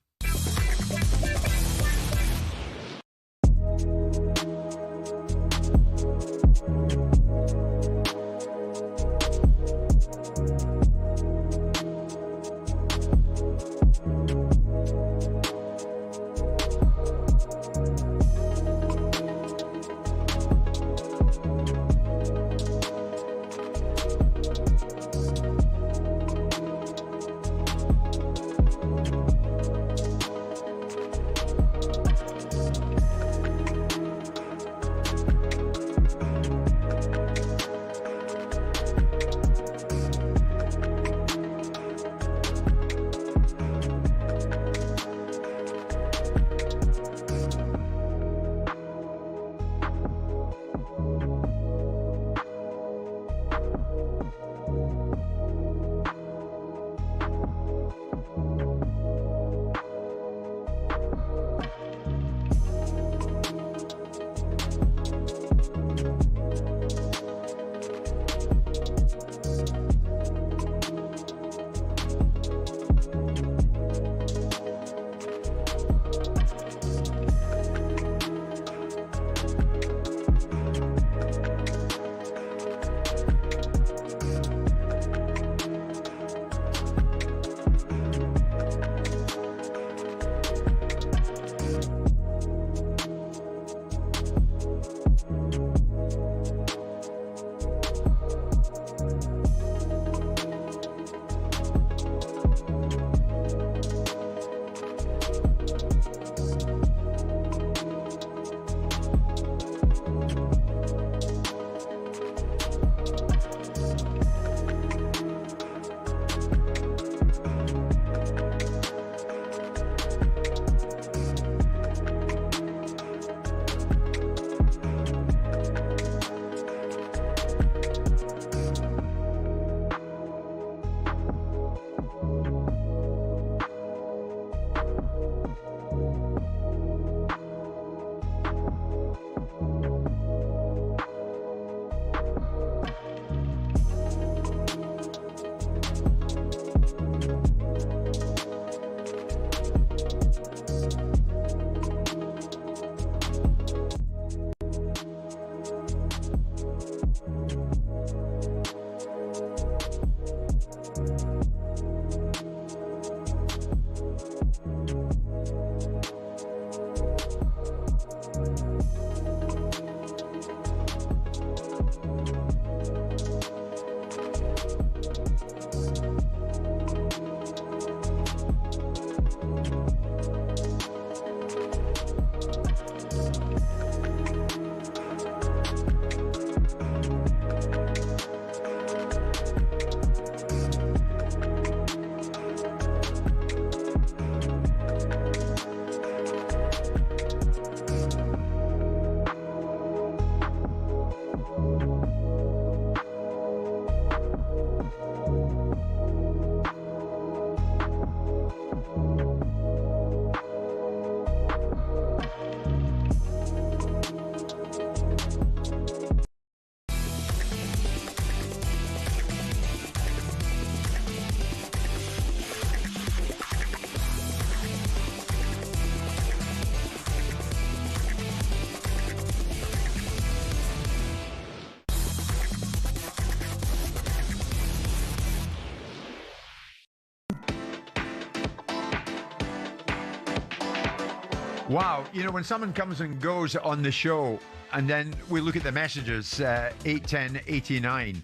Wow, you know, when someone comes and goes on the show and then we look at the messages, 81089,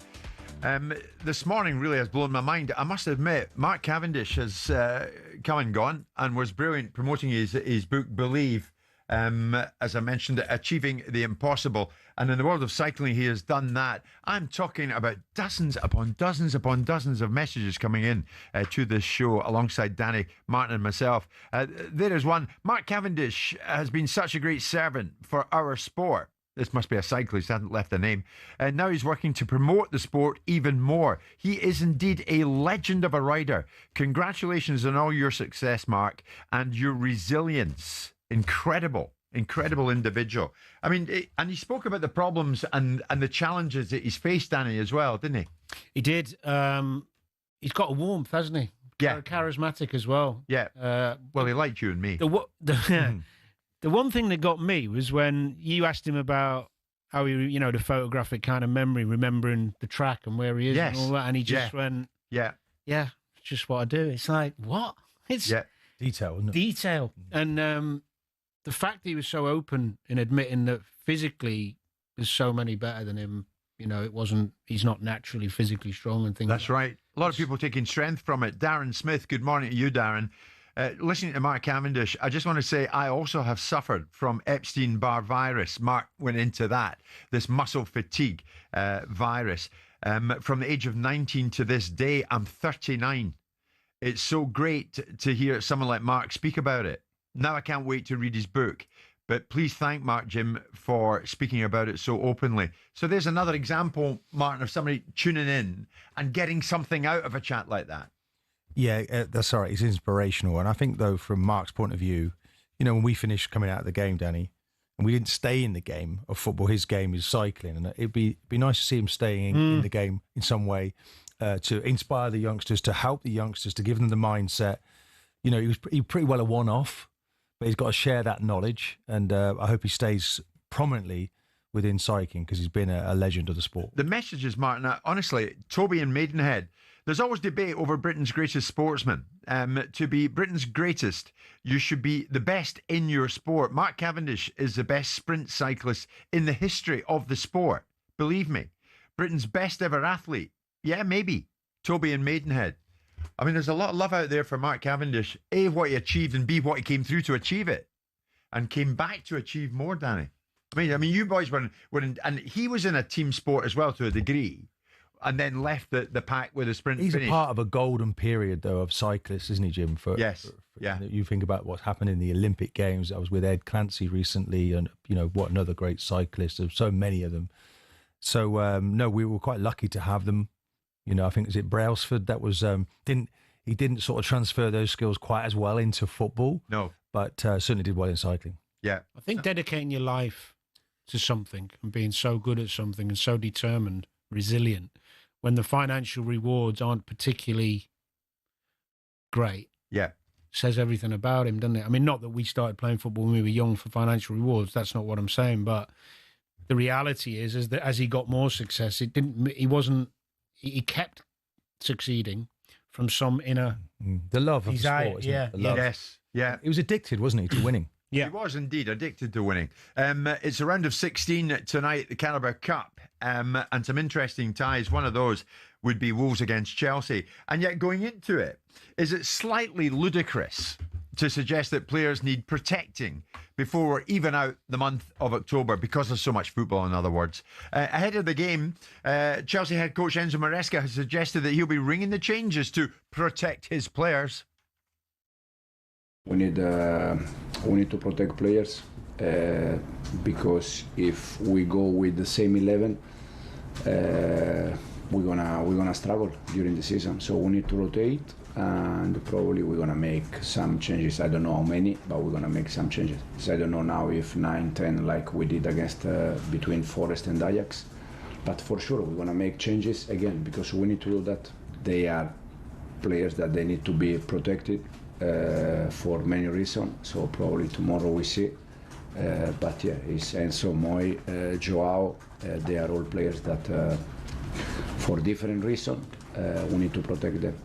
this morning really has blown my mind. I must admit, Mark Cavendish has come and gone and was brilliant promoting his book, Believe, as I mentioned, Achieving the Impossible. And in the world of cycling, he has done that. I'm talking about dozens upon dozens upon dozens of messages coming in to this show alongside Danny, Martin and myself. There is one. Mark Cavendish has been such a great servant for our sport. This must be a cyclist, hasn't left a name. And now he's working to promote the sport even more. He is indeed a legend of a rider. Congratulations on all your success, Mark, and your resilience. Incredible individual. I mean, and he spoke about the problems and the challenges that he's faced, Danny, as well, didn't he?
He did. He's got a warmth, hasn't he?
Yeah.
Charismatic as well.
Yeah. Well, he liked you and me.
The one thing that got me was when you asked him about how he, you know, the photographic kind of memory, remembering the track and where he is and all that, and he just went, yeah, it's just what I do. It's like, what? It's
detail, isn't it?
Detail. And the fact that he was so open in admitting that physically there's so many better than him, you know, he's not naturally physically strong and things.
That's right. A lot of people taking strength from it. Darren Smith, good morning to you, Darren. Listening to Mark Cavendish, I just want to say I also have suffered from Epstein-Barr virus. Mark went into that, this muscle fatigue virus. From the age of 19 to this day, I'm 39. It's so great to hear someone like Mark speak about it. Now I can't wait to read his book. But please thank Mark, Jim, for speaking about it so openly. So there's another example, Martin, of somebody tuning in and getting something out of a chat like that.
Yeah, that's all right. It's inspirational. And I think, though, from Mark's point of view, you know, when we finished coming out of the game, Danny, and we didn't stay in the game of football, his game is cycling. And it'd be nice to see him staying in the game in some way to inspire the youngsters, to help the youngsters, to give them the mindset. You know, he pretty well a one-off, but he's got to share that knowledge. And I hope he stays prominently within cycling because he's been a legend of the sport.
The messages, Martin, honestly, Toby in Maidenhead, there's always debate over Britain's greatest sportsman. To be Britain's greatest, you should be the best in your sport. Mark Cavendish is the best sprint cyclist in the history of the sport. Believe me. Britain's best ever athlete. Yeah, maybe. Toby in Maidenhead. I mean, there's a lot of love out there for Mark Cavendish. A, what he achieved, and B, what he came through to achieve it. And came back to achieve more, Danny. I mean, you boys were in, and he was in a team sport as well to a degree. And then left the pack with a sprint
He's
finish.
a part of a golden period, though, of cyclists, isn't he, Jim?
Yeah.
You think about what's happened in the Olympic Games. I was with Ed Clancy recently, and, you know, what another great cyclist. There's so many of them. So, no, we were quite lucky to have them. You know, I think, is it Brailsford that was, he didn't sort of transfer those skills quite as well into football.
No.
But certainly did well in cycling.
Yeah.
I think dedicating your life to something and being so good at something and so determined, resilient, when the financial rewards aren't particularly great, says everything about him, doesn't it? I mean, not that we started playing football when we were young for financial rewards. That's not what I'm saying. But the reality is that as he got more success, he kept succeeding from some inner
the love of the sport.
Yeah,
yes, yeah.
He was addicted, wasn't he, to winning?
Yeah. He was indeed addicted to winning. It's a round of 16 tonight, the Carabao Cup, and some interesting ties. One of those would be Wolves against Chelsea. And yet going into it, is it slightly ludicrous to suggest that players need protecting before we're even out the month of October because there's so much football, in other words? Ahead of the game, Chelsea head coach Enzo Maresca has suggested that he'll be ringing the changes to protect his players.
We need to protect players because if we go with the same 11, we're gonna struggle during the season. So we need to rotate, and probably we're gonna make some changes. I don't know how many, but we're gonna make some changes. So I don't know now if 9, 10 like we did against between Forest and Ajax, but for sure we're gonna make changes again because we need to do that. They are players that they need to be protected. For many reasons, so probably tomorrow we see. But yeah, it's Enzo, Moy, Joao, they are all players that, for different reasons, we need to protect them.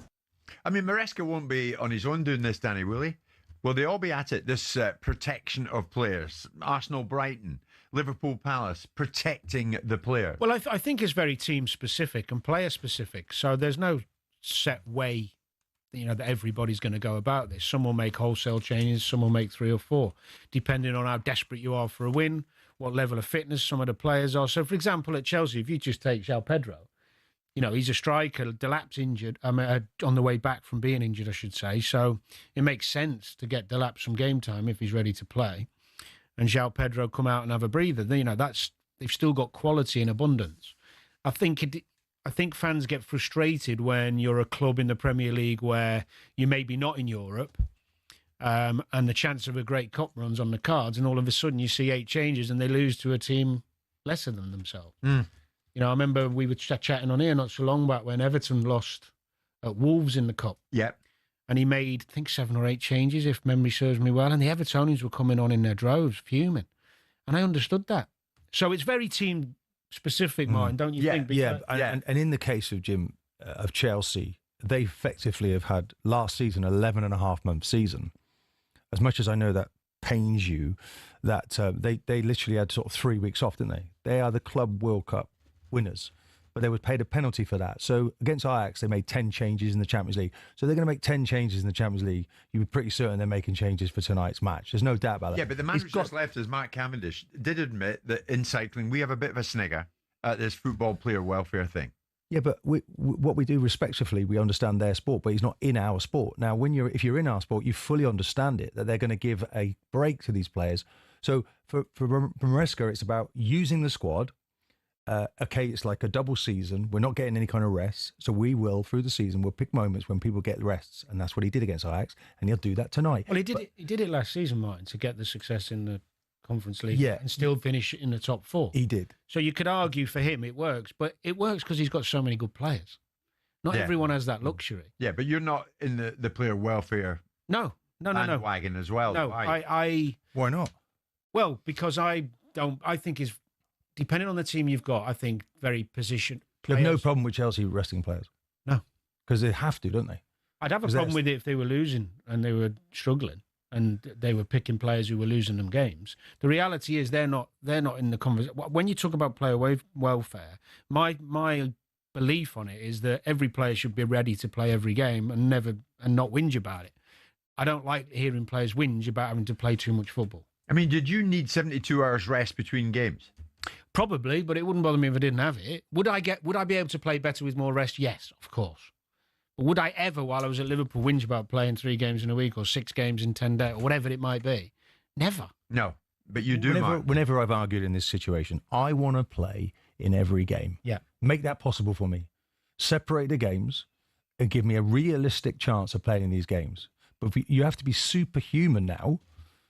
I mean, Maresca won't be on his own doing this, Danny, will he? Will they all be at it, this protection of players? Arsenal, Brighton, Liverpool, Palace, protecting the player.
Well, I think it's very team-specific and player-specific. So there's no set way, that everybody's going to go about this. Some will make wholesale changes, some will make 3 or 4, depending on how desperate you are for a win, what level of fitness some of the players are. So, for example, at Chelsea, if you just take João Pedro, he's a striker. Delap's injured, on the way back from being injured, I should say. So it makes sense to get Delap some game time if he's ready to play, and João Pedro come out and have a breather. They've still got quality in abundance. I think fans get frustrated when you're a club in the Premier League where you may be not in Europe, and the chance of a great cup run's on the cards, and all of a sudden you see 8 changes and they lose to a team lesser than themselves. I remember we were chatting on here not so long back when Everton lost at Wolves in the Cup.
Yep.
And he made, I think, 7 or 8 changes, if memory serves me well. And the Evertonians were coming on in their droves, fuming. And I understood that. So it's very team-specific, Martin, don't you think?
And in the case of Jim, of Chelsea, they effectively have had last season 11.5-month season. As much as I know that pains you, that they literally had sort of 3 weeks off, didn't they? They are the Club World Cup winners, but they were paid a penalty for that. So against Ajax, they made 10 changes in the Champions League. So they're going to make 10 changes in the Champions League. You'd be pretty certain they're making changes for tonight's match. There's no doubt about that.
Yeah, but the man who's just left is Mark Cavendish. Did admit that in cycling, we have a bit of a snigger at this football player welfare thing.
Yeah, but what we do respectfully, we understand their sport, but he's not in our sport. Now, if you're in our sport, you fully understand it, that they're going to give a break to these players. So for Maresca, it's about using the squad. Okay, it's like a double season. We're not getting any kind of rest. So we will, through the season, we'll pick moments when people get rests. And that's what he did against Ajax. And he'll do that tonight.
Well, he did it last season, Martin, to get the success in the Conference League and still finish in the top 4.
He did.
So you could argue for him it works, but it works because he's got so many good players. Not everyone has that luxury.
Yeah, but you're not in the player welfare bandwagon as well.
No, I...
Why not?
Well, because I think is... Depending on the team you've got, I think very positioned
You
players.
have no problem with Chelsea resting players?
No.
Because they have to, don't they?
I'd have a problem with it if they were losing and they were struggling and they were picking players who were losing them games. The reality is they're not in the conversation. When you talk about player welfare, my belief on it is that every player should be ready to play every game and not whinge about it. I don't like hearing players whinge about having to play too much football.
I mean, did you need 72 hours rest between games?
Probably, but it wouldn't bother me if I didn't have it. Would I be able to play better with more rest? Yes, of course. But would I ever, while I was at Liverpool, whinge about playing 3 games in a week or 6 games in 10 days or whatever it might be? Never.
No, but you do.
Whenever I've argued in this situation, I want to play in every game.
Yeah.
Make that possible for me. Separate the games and give me a realistic chance of playing in these games. But you have to be superhuman now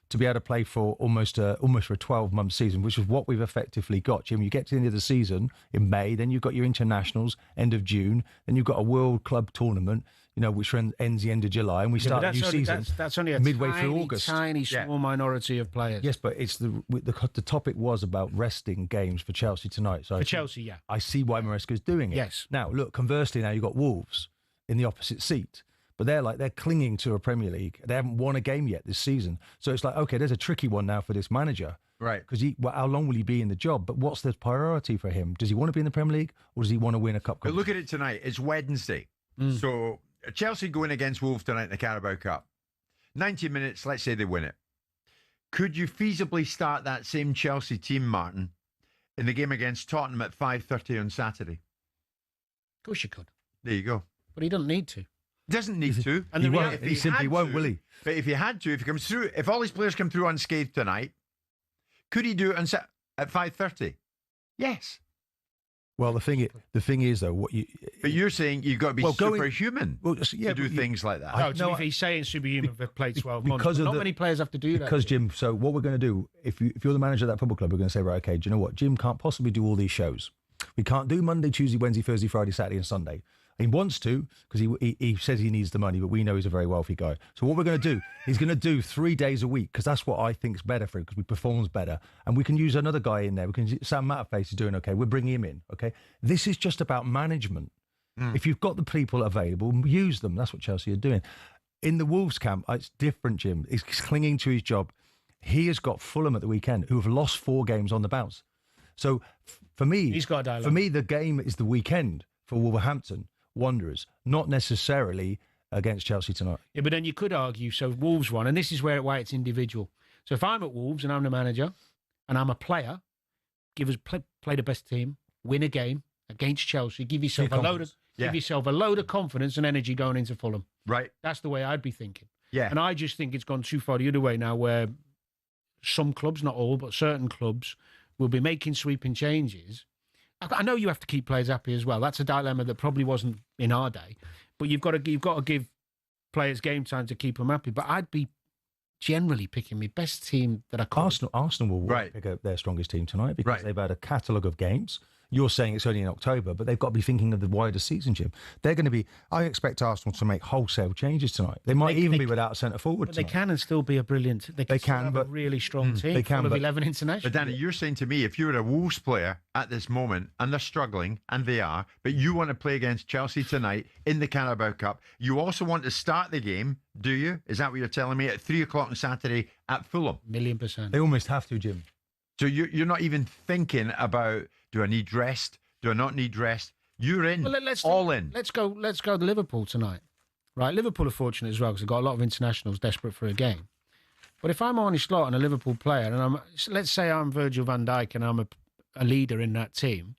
to be able to play for almost for a 12-month season, which is what we've effectively got, Jim. You get to the end of the season in May, then you've got your internationals, end of June, then you've got a World Club tournament, which ends the end of July, and we start a new season.
That's only a
midway through August.
Tiny, small minority of players.
Yes, but it's the topic was about resting games for Chelsea tonight. So
Chelsea, yeah.
I see why Maresca's doing it.
Yes.
Now, look, conversely, now you've got Wolves in the opposite seat. But they're clinging to a Premier League. They haven't won a game yet this season. So it's like, okay, there's a tricky one now for this manager.
Right.
Because how long will he be in the job? But what's the priority for him? Does he want to be in the Premier League or does he want to win a cup?
But look at it tonight. It's Wednesday. So Chelsea going against Wolves tonight in the Carabao Cup. 90 minutes, let's say they win it. Could you feasibly start that same Chelsea team, Martin, in the game against Tottenham at 5:30 on Saturday?
Of course you could.
There you go.
But he doesn't need to.
Doesn't need to.
And he simply won't, will he?
But if he had to, if he comes through, if all his players come through unscathed tonight, could he do it at 5:30? Yes.
Well, the thing is though,
But you're saying you've got to be superhuman to do things like that.
No, he's saying superhuman for play 12 months. But not many players have to do that.
Because Jim, so what we're going to do, if you're the manager of that football club, we're going to say, right, okay, do you know what? Jim can't possibly do all these shows. We can't do Monday, Tuesday, Wednesday, Thursday, Friday, Saturday, and Sunday. He wants to because he says he needs the money, but we know he's a very wealthy guy. So what we're going to do, he's going to do 3 days a week because that's what I think is better for him because he performs better. And we can use another guy in there. Sam Matterface is doing okay. We're bringing him in, okay? This is just about management. If you've got the people available, use them. That's what Chelsea are doing. in the Wolves camp, it's different, Jim. He's clinging to his job. He has got Fulham at the weekend, who have lost 4 games on the bounce. So for me,
he's got a dialogue.
For me, the game is the weekend for Wolverhampton Wanderers, not necessarily against Chelsea tonight.
Yeah, but then you could argue, so Wolves won, and this is why it's individual. So if I'm at Wolves and I'm the manager and I'm a player, play the best team, win a game against Chelsea, give yourself a load of confidence and energy going into Fulham.
Right.
That's the way I'd be thinking.
Yeah.
And I just think it's gone too far the other way now, where some clubs, not all, but certain clubs will be making sweeping changes. I know you have to keep players happy as well. That's a dilemma that probably wasn't in our day. But you've got to give players game time to keep them happy. But I'd be generally picking my best team that I could.
Arsenal will pick up their strongest team tonight because they've had a catalogue of games. You're saying it's only in October, but they've got to be thinking of the wider season, Jim. They're going to be... I expect Arsenal to make wholesale changes tonight. They might even be without a centre-forward
But they can and still be a brilliant... They can have a really strong team.
They can,
full of 11 internationals.
But Danny, you're saying to me, if you're a Wolves player at this moment, and they're struggling, and they are, but you want to play against Chelsea tonight in the Carabao Cup, you also want to start the game, do you? Is that what you're telling me? At 3 o'clock on Saturday at Fulham?
1,000,000%.
They almost have to, Jim.
So you're not even thinking about, do I need rest? Do I not need rest? You're in.
Well,
in.
Let's go to Liverpool tonight. Right, Liverpool are fortunate as well because they've got a lot of internationals desperate for a game. But if I'm Arne Slot and a Liverpool player, and let's say I'm Virgil van Dijk and I'm a leader in that team,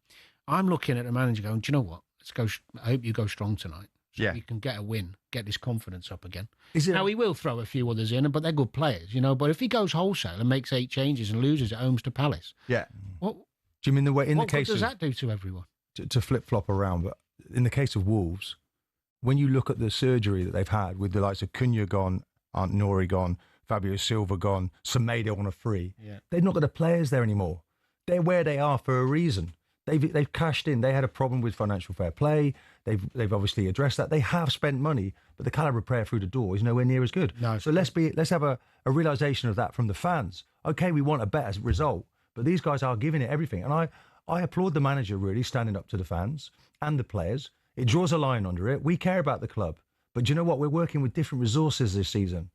I'm looking at the manager going, do you know what? Let's go. I hope you go strong tonight. So you can get a win, get this confidence up again. Now, he will throw a few others in, but they're good players, But if he goes wholesale and makes 8 changes and loses at home to Palace, what?
Jim, in the
What
case
does
of,
that do to everyone?
To flip-flop around, but in the case of Wolves, when you look at the surgery that they've had with the likes of Cunha gone, Ant Nouri gone, Fabio Silva gone, Semedo on a free, they've not got the players there anymore. They're where they are for a reason. They've cashed in. They had a problem with financial fair play. They've obviously addressed that. They have spent money, but the calibre of player through the door is nowhere near as good.
No.
So let's have a realisation of that from the fans. Okay, we want a better result, but these guys are giving it everything. And I applaud the manager really standing up to the fans and the players. It draws a line under it. We care about the club. But do you know what? We're working with different resources this season.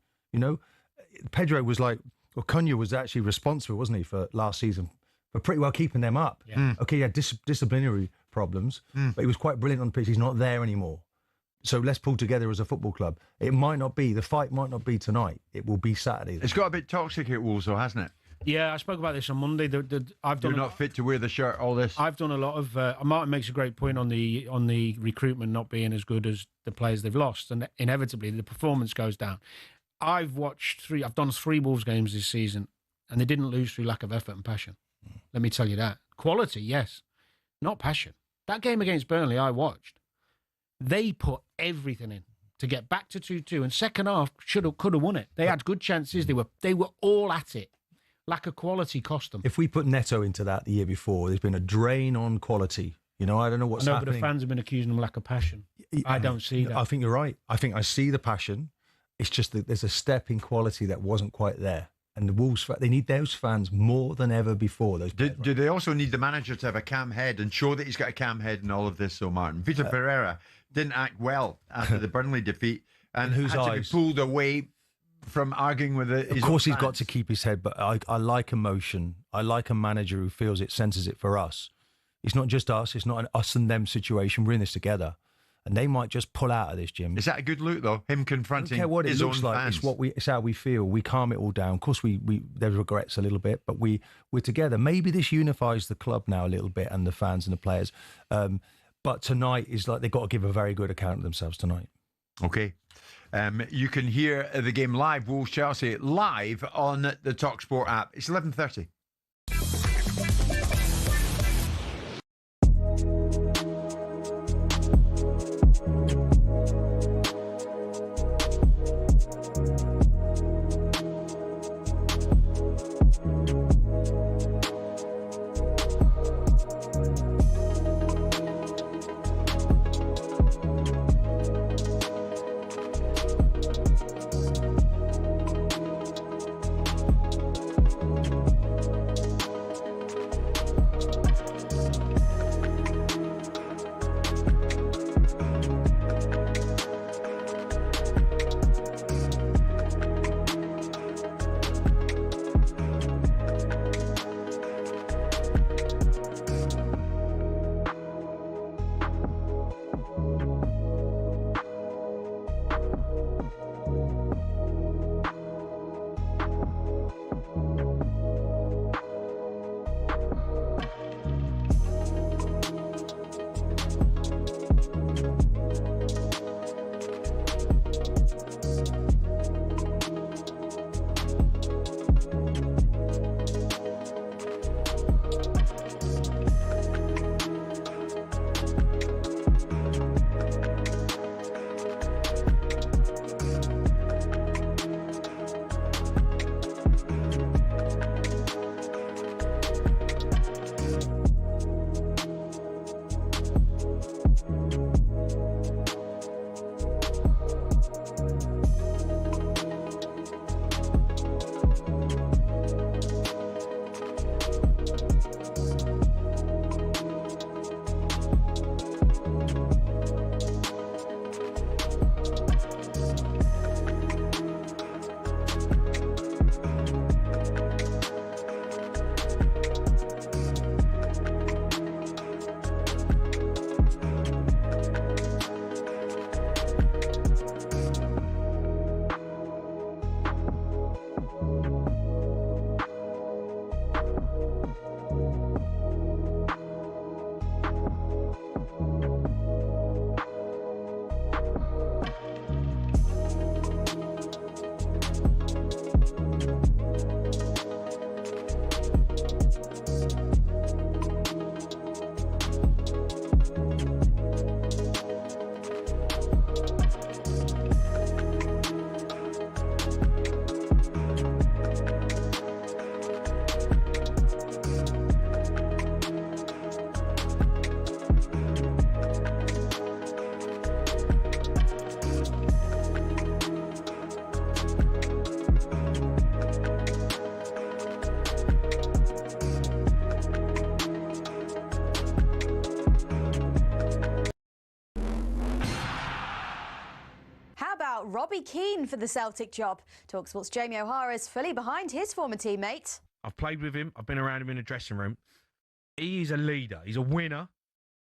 Pedro was Cunha was actually responsible, wasn't he, for last season, for pretty well keeping them up.
Yeah.
Okay, he had disciplinary problems, but he was quite brilliant on the pitch. He's not there anymore. So let's pull together as a football club. The fight might not be tonight. It will be Saturday.
It's got a bit toxic at Wolves, though, hasn't it?
Yeah, I spoke about this on Monday.
You're not fit to wear the shirt, all this.
I've done a lot of... Martin makes a great point on the recruitment not being as good as the players they've lost, and inevitably the performance goes down. I've done 3 Wolves games this season, and they didn't lose through lack of effort and passion. Let me tell you that. Quality, yes, not passion. That game against Burnley I watched, they put everything in to get back to 2-2, and second half could have won it. They had good chances. They were all at it. Lack of quality cost them.
If we put Neto into that the year before, there's been a drain on quality. I don't know what's happening.
But the fans have been accusing them of lack of passion. I don't see that.
I think you're right. I think I see the passion. It's just that there's a step in quality that wasn't quite there. And the Wolves, they need those fans more than ever before.
Do they also need the manager to have a calm head and show that he's got a calm head in all of this, though, Martin? Vitor Pereira didn't act well after the Burnley defeat and had to be pulled away from arguing with it.
Of course, he's got to keep his head, but I like emotion. I like a manager who feels it senses it for us. It's not just us. It's not an us and them situation. We're in this together. And they might just pull out of this, Jim.
Is that a good look, though? Him confronting
I don't care what
his
it looks
own
like.
fans?
It's how we feel. We calm it all down. Of course, there's regrets a little bit, but we're together. Maybe this unifies the club now a little bit and the fans and the players. But tonight is like they've got to give a very good account of themselves tonight.
Okay. You can hear the game live, Wolves Chelsea, live on the talkSPORT app. It's 11:30.
Robbie Keown for the Celtic job. talkSPORT's Jamie O'Hara is fully behind his former teammate.
I've played with him. I've been around him in the dressing room. He's a leader. He's a winner.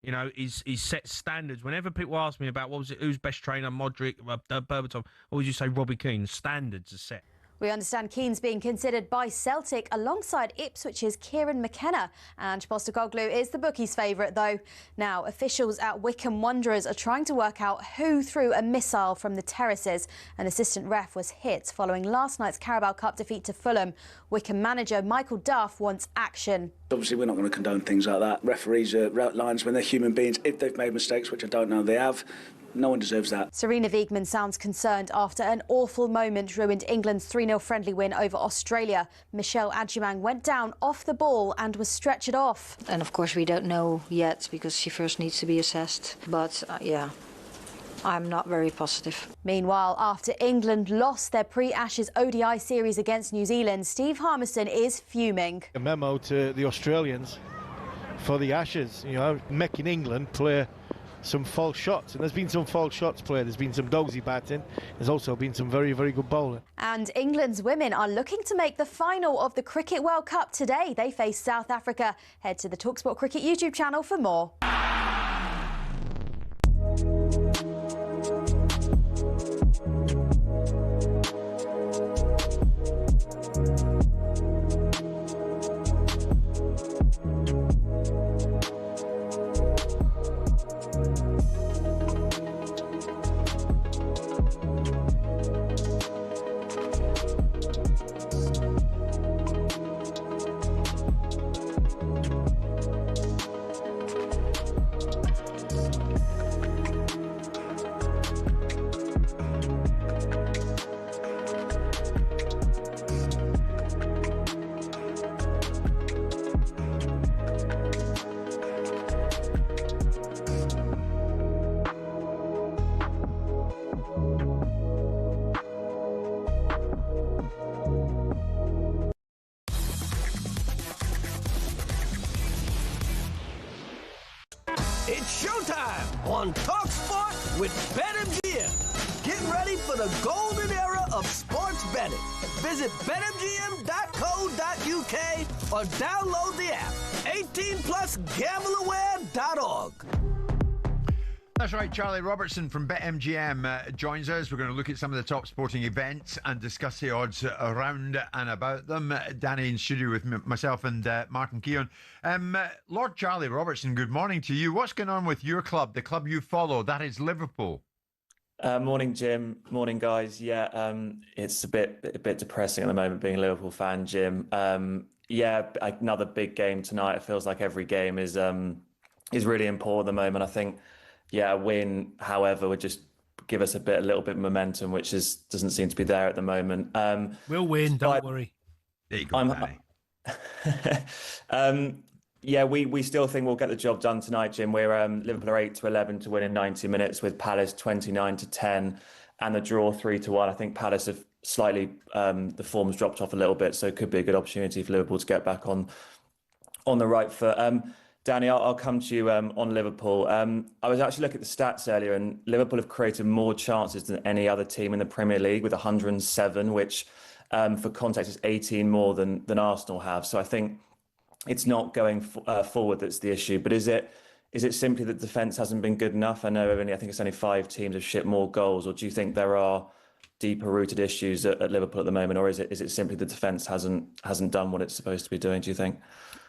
You know, he's set standards. Whenever people ask me about who's best trainer, Modric, Berbatov, I always just say Robbie Keown. Standards are set.
We understand Keown's being considered by Celtic alongside Ipswich's Kieran McKenna. And Postecoglou is the bookies' favourite, though. Now, officials at Wycombe Wanderers are trying to work out who threw a missile from the terraces. An assistant ref was hit following last night's Carabao Cup defeat to Fulham. Wycombe manager Michael Duff wants action.
Obviously, we're not going to condone things like that. Referees are linesmen, they're human beings. If they've made mistakes, which I don't know they have, no one deserves that.
Serena Wiegman sounds concerned after an awful moment ruined England's 3-0 friendly win over Australia. Michelle Adjumang went down off the ball and was stretchered off.
And of course we don't know yet because she first needs to be assessed. But yeah, I'm not very positive.
Meanwhile, after England lost their pre-Ashes ODI series against New Zealand, Steve Harmison is fuming.
A memo to the Australians for the Ashes, you know, making England play some false shots, and there's been some false shots played. There's been some dozy batting. There's also been some very, very good bowling.
And England's women are looking to make the final of the Cricket World Cup today. They face South Africa. Head to the talkSPORT Cricket YouTube channel for more.
It's showtime on talkSPORT with BetMGM. Get ready for the golden era of sports betting. Visit betmgm.co.uk or download the app. 18+gambleaware.org.
That's right, Charlie Robertson from BetMGM joins us. We're going to look at some of the top sporting events and discuss the odds around and about them. Danny in studio with myself and Mark and Keown. Lord Charlie Robertson, good morning to you. What's going on with your club, the club you follow? That is Liverpool.
Morning, Jim. Morning, guys. Yeah, it's a bit depressing at the moment being a Liverpool fan, Jim. Yeah, another big game tonight. It feels like every game is really important at the moment. I think. Yeah, a win, however, would just give us a little bit of momentum, which doesn't seem to be there at the moment.
We'll win, don't worry.
There you go,
Danny. Yeah, we still think we'll get the job done tonight, Jim. We're Liverpool are 8-11 to win in 90 minutes, with Palace 29-10, and the draw 3-1. I think Palace have slightly the form's dropped off a little bit, so it could be a good opportunity for Liverpool to get back on the right foot. Danny, I'll come to you on Liverpool. I was actually looking at the stats earlier, and Liverpool have created more chances than any other team in the Premier League with 107, which, for context, is 18 more than Arsenal have. So I think it's not going forward that's the issue. But is it simply that defence hasn't been good enough? I think it's only 5 teams have shipped more goals, or do you think there are deeper rooted issues at Liverpool at the moment, or is it simply the defence hasn't done what it's supposed to be doing, do you think?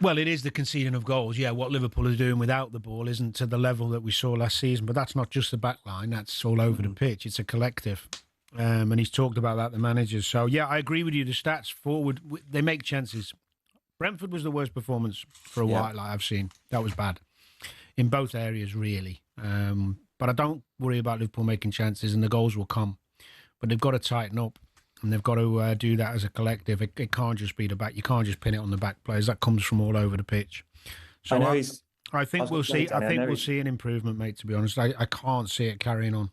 Well, it is the conceding of goals. Yeah, what Liverpool are doing without the ball isn't to the level that we saw last season, but that's not just the back line, that's all over the pitch. It's a collective. And he's talked about that, the managers. So, yeah, I agree with you. The stats forward, they make chances. Brentford was the worst performance for a while I've seen. That was bad in both areas, really. But I don't worry about Liverpool making chances, and the goals will come. But they've got to tighten up, and they've got to do that as a collective. It can't just be the back. You can't just pin it on the back players. That comes from all over the pitch. So I think we'll see. I think we'll see an improvement, mate. To be honest, I can't see it carrying on.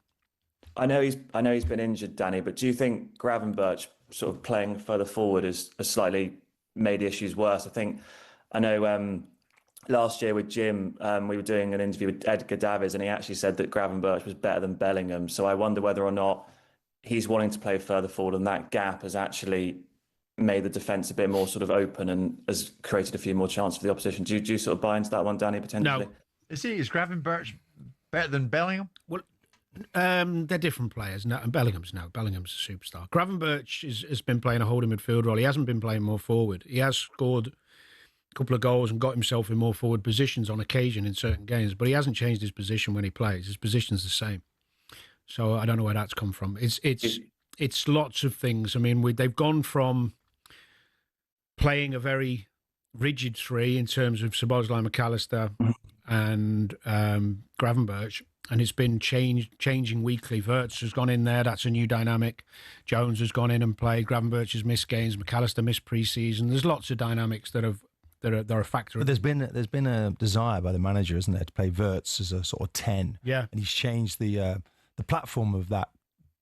I know he's been injured, Danny. But do you think Gravenberch sort of playing further forward has slightly made the issues worse? I know last year with Jim, we were doing an interview with Edgar Davies, and he actually said that Gravenberch was better than Bellingham. So I wonder whether or not he's wanting to play further forward, and that gap has actually made the defence a bit more sort of open and has created a few more chances for the opposition. Do you sort of buy into that one, Danny, potentially?
No. Is Gravenberch better than Bellingham?
Well, they're different players. No, Bellingham's a superstar. Gravenberch has been playing a holding midfield role. He hasn't been playing more forward. He has scored a couple of goals and got himself in more forward positions on occasion in certain games, but he hasn't changed his position when he plays. His position's the same. So I don't know where that's come from. It's lots of things. I mean, they've gone from playing a very rigid three in terms of Szoboszlai, McAllister and Gravenberch, and it's been changing weekly. Wirtz has gone in there. That's a new dynamic. Jones has gone in and played. Gravenberch has missed games. McAllister missed pre-season. There's lots of dynamics that are a factor.
But there's been a desire by the manager, isn't there, to play Wirtz as a sort of 10.
Yeah.
And he's changed the platform of that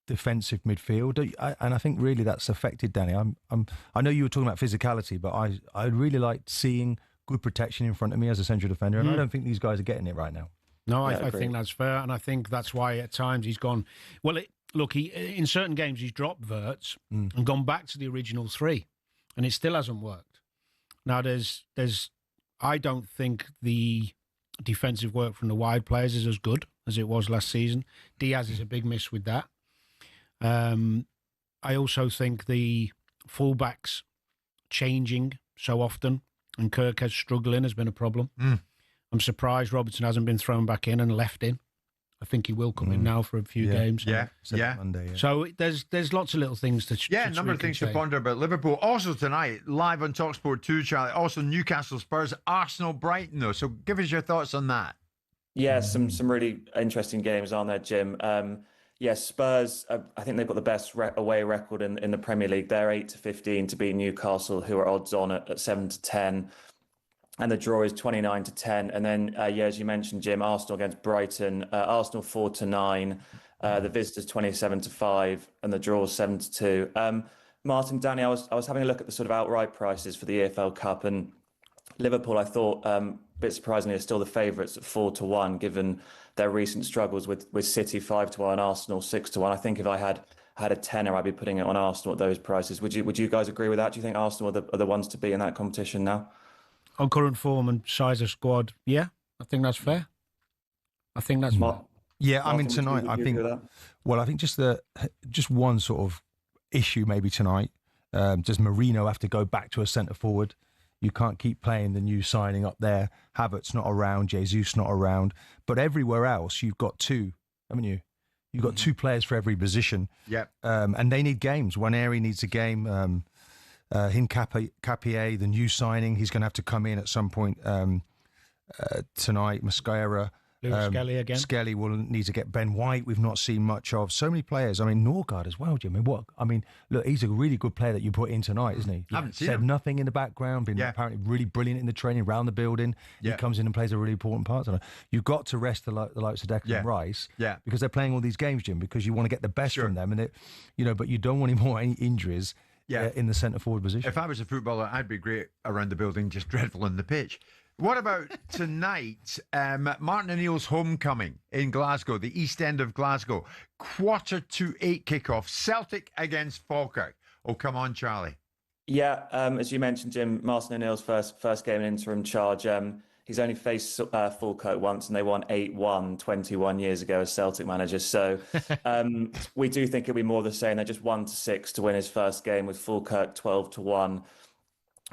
defensive midfield, and I think really that's affected Danny. I know you were talking about physicality, but I really liked seeing good protection in front of me as a central defender, and I don't think these guys are getting it right now.
No, I think that's fair, and I think that's why at times he's gone. Well, in certain games he's dropped Wirtz and gone back to the original three, and it still hasn't worked. Now I don't think the defensive work from the wide players is as good as it was last season. Diaz is a big miss with that. I also think the fullbacks changing so often and Kirkhead struggling has been a problem. I'm surprised Robertson hasn't been thrown back in and left in. I think he will come in now for a few games.
Monday,
So there's lots of little things to
a number of things to ponder about Liverpool. Also tonight, live on talkSPORT 2, Charlie. Also Newcastle, Spurs, Arsenal, Brighton, though. So give us your thoughts on that.
Yeah, some really interesting games, aren't there, Jim? Spurs, I think they've got the best away record in the Premier League. They're 8-15 to beat Newcastle, who are odds on at 7-10. And the draw is 29-10. And then, as you mentioned, Jim, Arsenal against Brighton. Arsenal 4-9. The visitors 27-5, and the draw 7-2. Martin, Danny, I was having a look at the sort of outright prices for the EFL Cup, and Liverpool, I thought, a bit surprisingly, are still the favourites at 4-1, given their recent struggles with City 5-1, Arsenal 6-1. I think if I had a tenner, I'd be putting it on Arsenal at those prices. Would you guys agree with that? Do you think Arsenal are the ones to be in that competition now?
On current form and size of squad, yeah, I think that's fair. I think that's fair.
Yeah, I mean tonight, I think. Well, I think just one sort of issue maybe tonight. Does Mourinho have to go back to a centre forward? You can't keep playing the new signing up there. Havertz not around, Jesus not around, but everywhere else you've got two, haven't you? You've got two players for every position.
Yeah.
And they need games. Waneri needs a game. Capier, the new signing, he's going to have to come in at some point tonight. Mosquera.
Skelly again.
Skelly will need to get Ben White. We've not seen much of. So many players. I mean, Norgard as well, Jim. Look, he's a really good player that you put in tonight, isn't he?
I haven't seen
Said
him.
nothing in the background, been apparently really brilliant in the training, around the building. He comes in and plays a really important part tonight. You've got to rest the likes of Declan Rice because they're playing all these games, Jim, because you want to get the best from them. And but you don't want any injuries in the centre forward position.
If I was a footballer, I'd be great around the building, just dreadful on the pitch. What about tonight? Martin O'Neill's homecoming in Glasgow, the East End of Glasgow. 7:45 kickoff. Celtic against Falkirk. Oh, come on, Charlie.
Yeah, as you mentioned, Jim, Martin O'Neill's first game in interim charge. He's only faced Falkirk once, and they won 8-1 21 years ago as Celtic manager. So we do think it'll be more of the same. They're just 1-6 to win his first game, with Falkirk 12-1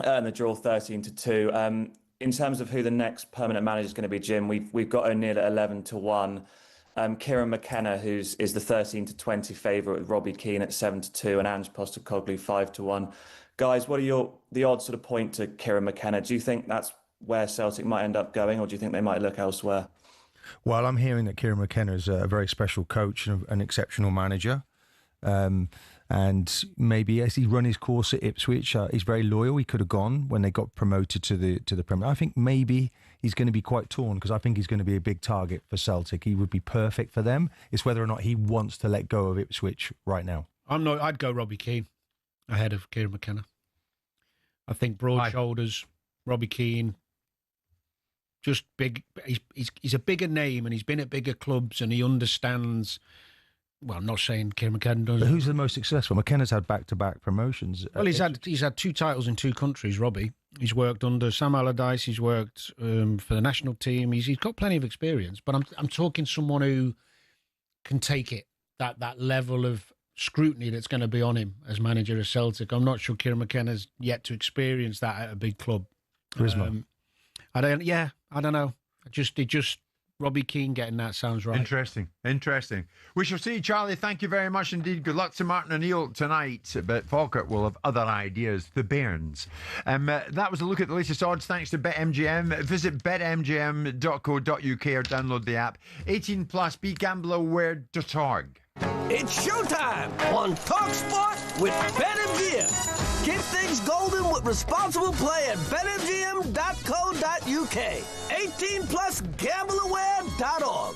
and the draw 13-2. In terms of who the next permanent manager is going to be, Jim, we've got O'Neill at 11-1. Kieran McKenna, is the 13-20 favourite, with Robbie Keane at 7-2 and Ange Postecoglou 5-1. Guys, what are the odds sort of point to Kieran McKenna? Do you think that's where Celtic might end up going, or do you think they might look elsewhere?
Well, I'm hearing that Kieran McKenna is a very special coach and an exceptional manager. And maybe as he run his course at Ipswich, he's very loyal. He could have gone when they got promoted to the Premier. I think maybe he's going to be quite torn, because I think he's going to be a big target for Celtic. He would be perfect for them. It's whether or not he wants to let go of Ipswich right now.
I'd go Robbie Keane ahead of Kieran McKenna. I think broad shoulders, Robbie Keane, just big. He's a bigger name, and he's been at bigger clubs, and he understands well, I'm not saying Kieran McKenna does.
But who's the most successful? McKenna's had back-to-back promotions.
Well, he's had 2 titles in 2 countries, Robbie. He's worked under Sam Allardyce. He's worked for the national team. He's got plenty of experience. But I'm talking someone who can take it, that level of scrutiny that's going to be on him as manager of Celtic. I'm not sure Kieran McKenna's yet to experience that at a big club.
Charisma.
I don't know. Robbie Keane getting that sounds right.
Interesting. We shall see, Charlie. Thank you very much indeed. Good luck to Martin O'Neill tonight, but Falkirk will have other ideas. The Bairns. That was a look at the latest odds thanks to BetMGM. Visit betmgm.co.uk or download the app. 18 plus, begambleaware.org.
It's showtime on talkSPORT with BetMGM. Keep things golden with responsible play at betmgm.co.uk. 18 plus, gambleaware.org.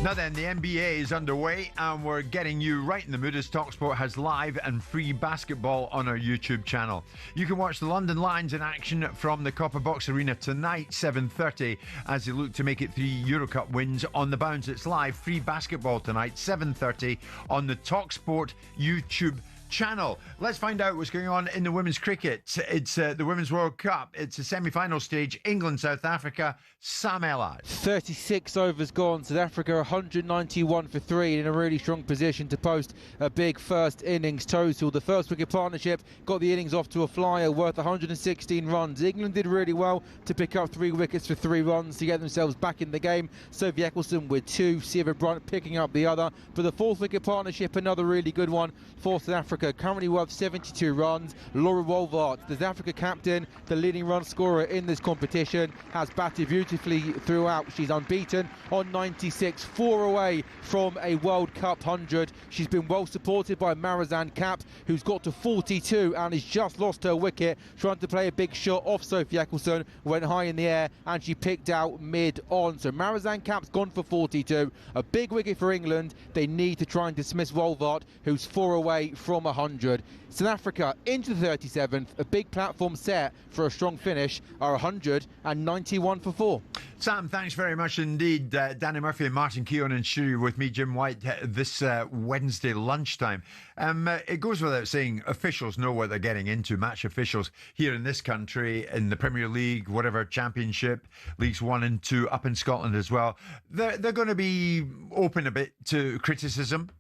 Now then, the NBA is underway and we're getting you right in the mood as talkSPORT has live and free basketball on our YouTube channel. You can watch the London Lions in action from the Copper Box Arena tonight, 7:30, as they look to make it 3 Euro Cup wins on the bounce. It's live, free basketball tonight, 7:30 on the talkSPORT YouTube channel. Let's find out what's going on in the women's cricket. It's the Women's World Cup. It's a semi-final stage. England, South Africa. Sam Ellard.
36 overs gone. South Africa 191 for 3 in a really strong position to post a big first innings total. The first wicket partnership got the innings off to a flyer worth 116 runs. England did really well to pick up 3 wickets for 3 runs to get themselves back in the game. Sophie Ecclestone with 2, Siva Brunt picking up the other. For the fourth wicket partnership, another really good one for South Africa, currently worth 72 runs. Laura Wolvaert, the South Africa captain, the leading run scorer in this competition, has batted beautifully throughout. She's unbeaten on 96, 4 away from a World Cup 100. She's been well supported by Marizanne Kapp, who's got to 42 and has just lost her wicket, trying to play a big shot off Sophie Ecclestone, went high in the air and she picked out mid-on. So Marizanne Kapp's gone for 42, a big wicket for England. They need to try and dismiss Wolvaert, who's 4 away from 100. South Africa into the 37th, a big platform set for a strong finish, are 191 for 4.
Sam, thanks very much indeed. Danny Murphy and Martin Keown in studio with me, Jim White, this Wednesday lunchtime. It goes without saying, officials know what they're getting into, match officials here in this country, in the Premier League, whatever championship, Leagues 1 and 2, up in Scotland as well. They're going to be open a bit to criticism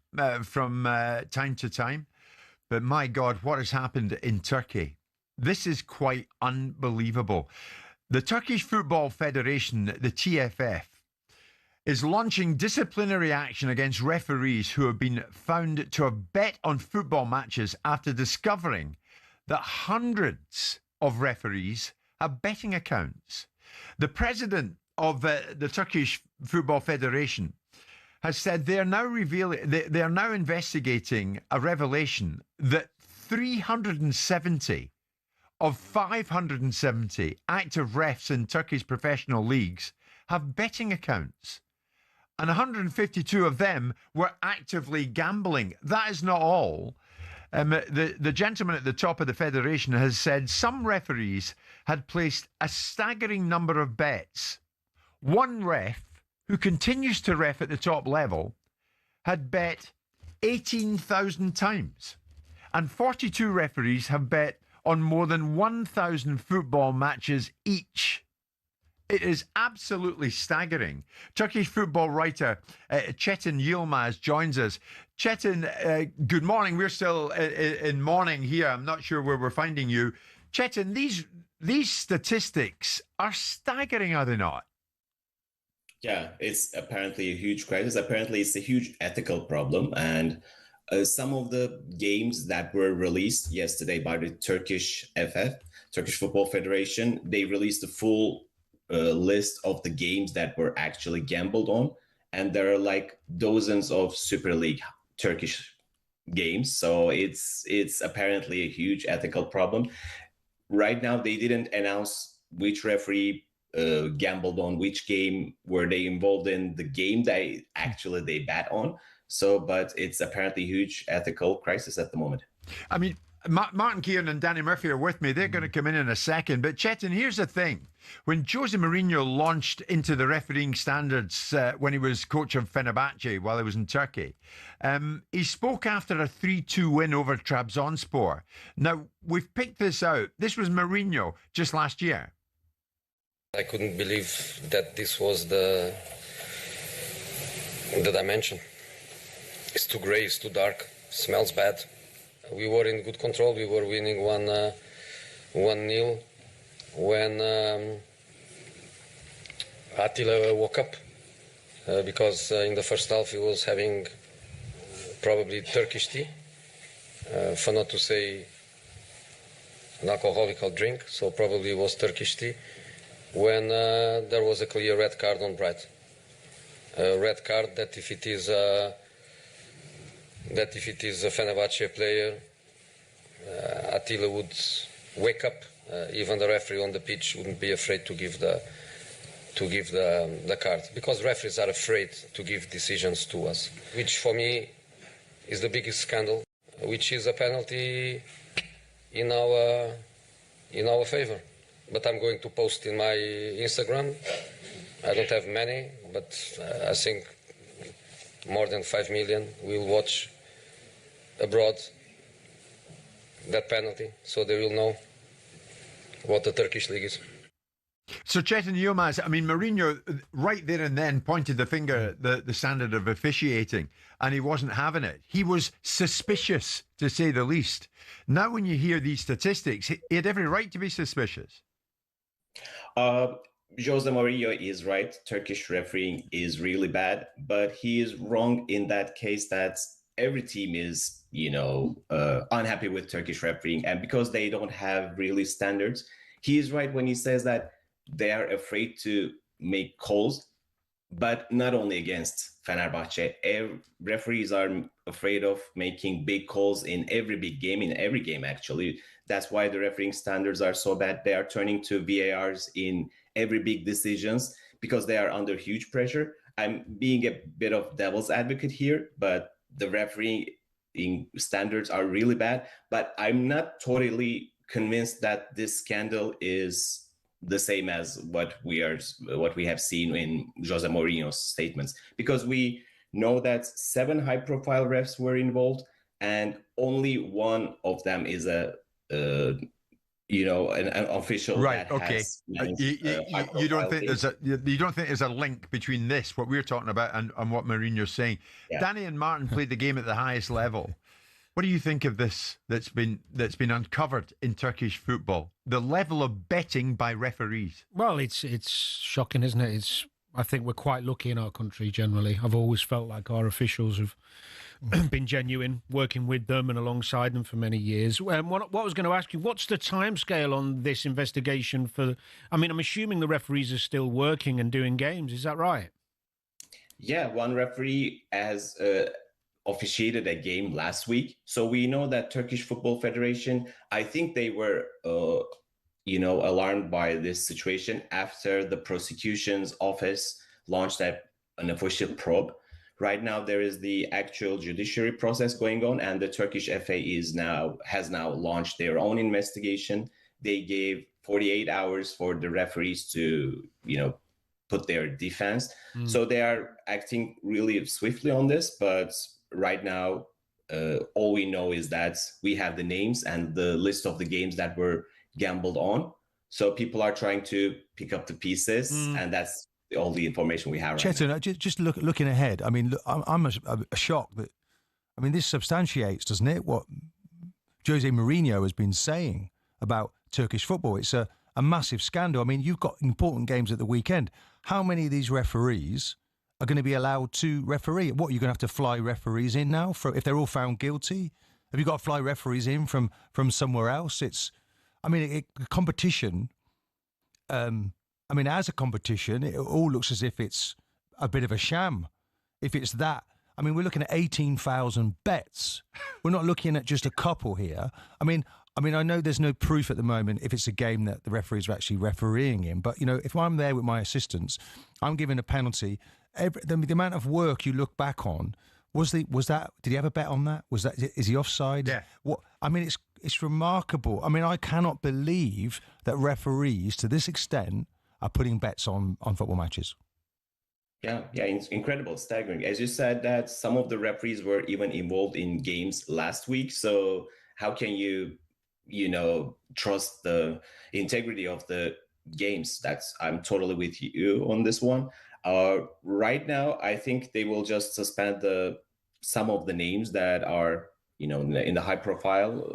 from time to time. But my God, what has happened in Turkey? This is quite unbelievable. The Turkish Football Federation, the TFF, is launching disciplinary action against referees who have been found to have bet on football matches after discovering that hundreds of referees have betting accounts. The president of the Turkish Football Federation has said they are now investigating a revelation that 370 of 570 active refs in Turkey's professional leagues have betting accounts, and 152 of them were actively gambling. That is not all. The gentleman at the top of the federation has said some referees had placed a staggering number of bets. One ref, who continues to ref at the top level, had bet 18,000 times. And 42 referees have bet on more than 1,000 football matches each. It is absolutely staggering. Turkish football writer Çetin Yilmaz joins us. Çetin, good morning. We're still in morning here. I'm not sure where we're finding you. Çetin, these statistics are staggering, are they not?
Yeah, it's apparently a huge crisis. Apparently, it's a huge ethical problem. And some of the games that were released yesterday by the Turkish FF, Turkish Football Federation, they released the full list of the games that were actually gambled on. And there are like dozens of Super League Turkish games. So it's apparently a huge ethical problem. Right now, they didn't announce which referee gambled on which game were they involved in, the game they bet on. So, but it's apparently a huge ethical crisis at the moment.
I mean, Martin Keown and Danny Murphy are with me. They're going to come in a second. But Çetin, here's the thing. When Jose Mourinho launched into the refereeing standards when he was coach of Fenerbahce while he was in Turkey, he spoke after a 3-2 win over Trabzonspor. Now, we've picked this out. This was Mourinho just last year.
I couldn't believe that this was the dimension. It's too grey, it's too dark, smells bad. We were in good control, we were winning 1-0 when Attila woke up because in the first half he was having probably Turkish tea, for not to say an alcoholic drink, so probably it was Turkish tea. When there was a clear red card on Bright. A red card that if it is a Fenerbahce player, Attila would wake up. Even the referee on the pitch wouldn't be afraid to give the to give the card, because referees are afraid to give decisions to us, which for me is the biggest scandal, which is a penalty in our favor. But I'm going to post in my Instagram. I don't have many, but I think more than 5 million will watch abroad that penalty, so they will know what the Turkish league is.
So, Chetan Yilmaz, I mean, Mourinho right there and then pointed the finger at the standard of officiating, and he wasn't having it. He was suspicious, to say the least. Now, when you hear these statistics, he had every right to be suspicious.
Jose Mourinho is right. Turkish refereeing is really bad, but he is wrong in that case that every team is, unhappy with Turkish refereeing, and because they don't have really standards. He is right when he says that they are afraid to make calls, but not only against Fenerbahce. Referees are afraid of making big calls in every big game, actually. That's why the refereeing standards are so bad. They are turning to VARs in every big decisions because they are under huge pressure. I'm being a bit of devil's advocate here, but the refereeing standards are really bad. But I'm not totally convinced that this scandal is the same as what we have seen in Jose Mourinho's statements, because we know that 7 high-profile refs were involved, and only one of them is an official.
Right.
That
Okay.
has managed,
You don't think there's a link between this, what we're talking about, and what Mourinho's saying?
Yeah.
Danny and Martin played the game at the highest level. What do you think of this that's been uncovered in Turkish football? The level of betting by referees.
Well, it's shocking, isn't it? I think we're quite lucky in our country generally. I've always felt like our officials have been genuine, working with them and alongside them for many years. What I was going to ask you, what's the timescale on this investigation I'm assuming the referees are still working and doing games. Is that right?
Yeah, one referee has officiated a game last week. So we know that Turkish Football Federation, I think they were, alarmed by this situation after the prosecution's office launched an official probe. Right now, there is the actual judiciary process going on, and the Turkish FA has now launched their own investigation. They gave 48 hours for the referees to, put their defense. So they are acting really swiftly on this, but right now, all we know is that we have the names and the list of the games that were gambled on. So people are trying to pick up the pieces, and that's all the information we have.
Chetan, right, just looking ahead. I mean, I'm shocked that. I mean, this substantiates, doesn't it, what Jose Mourinho has been saying about Turkish football? It's a massive scandal. I mean, you've got important games at the weekend. How many of these referees are going to be allowed to referee? What, you're going to have to fly referees in now if they're all found guilty? Have you got to fly referees in from somewhere else? Competition. As a competition, it all looks as if it's a bit of a sham. If it's that, we're looking at 18,000 bets. We're not looking at just a couple here. I know there's no proof at the moment if it's a game that the referees are actually refereeing in. But, if I'm there with my assistants, I'm given a penalty. The amount of work you look back on, did he have a bet on that? Is he offside?
Yeah.
It's remarkable. I cannot believe that referees to this extent are putting bets on football matches.
Yeah, it's incredible, staggering. As you said, that some of the referees were even involved in games last week. So how can you, trust the integrity of the games? I'm totally with you on this one. Right now, I think they will just suspend some of the names that are, in the high profile,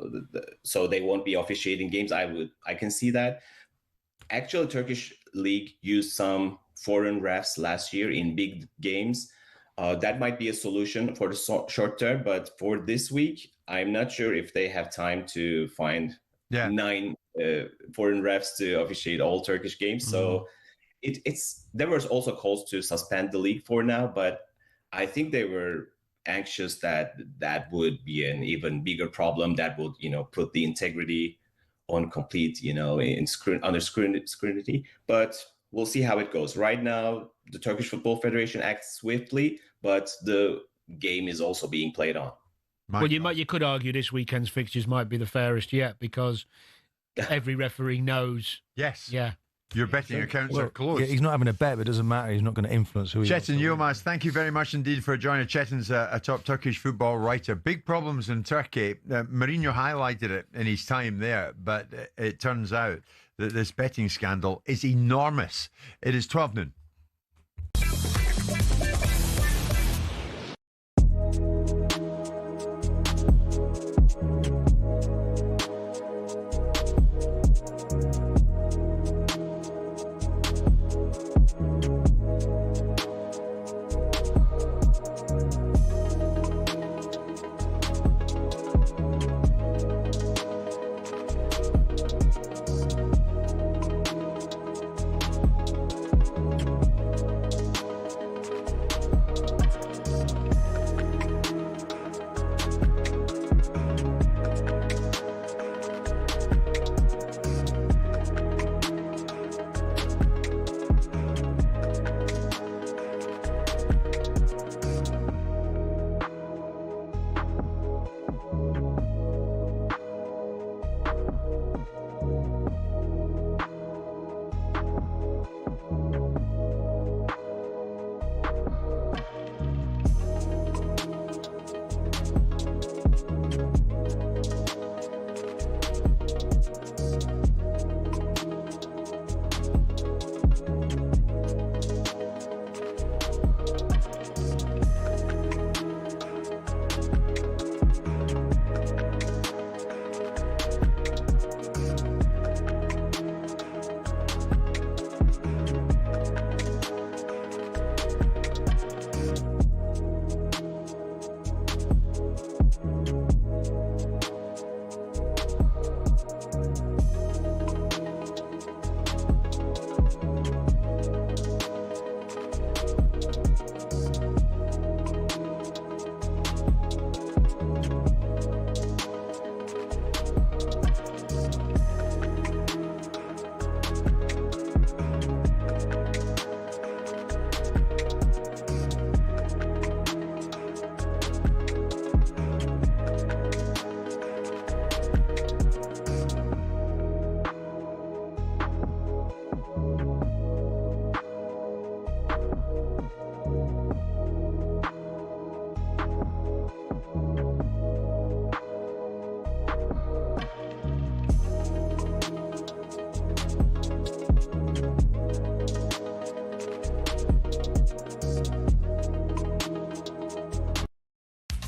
so they won't be officiating games. I can see that. Actually, Turkish league used some foreign refs last year in big games. That might be a solution for the short term, but for this week, I'm not sure if they have time to find 9 foreign refs to officiate all Turkish games. So there was also calls to suspend the league for now, but I think they were anxious that would be an even bigger problem that would, put the integrity on complete, under scrutiny. But we'll see how it goes. Right now, the Turkish Football Federation acts swiftly, but the game is also being played on.
Well, you could argue this weekend's fixtures might be the fairest yet because every referee knows.
Yes.
Yeah.
Your betting accounts are closed.
Yeah, he's not having a bet, but it doesn't matter. He's not going to influence who he wants.
Chetan Yilmaz, thank you very much indeed for joining. Chetan's a top Turkish football writer. Big problems in Turkey. Mourinho highlighted it in his time there, but it turns out that this betting scandal is enormous. It is 12 noon.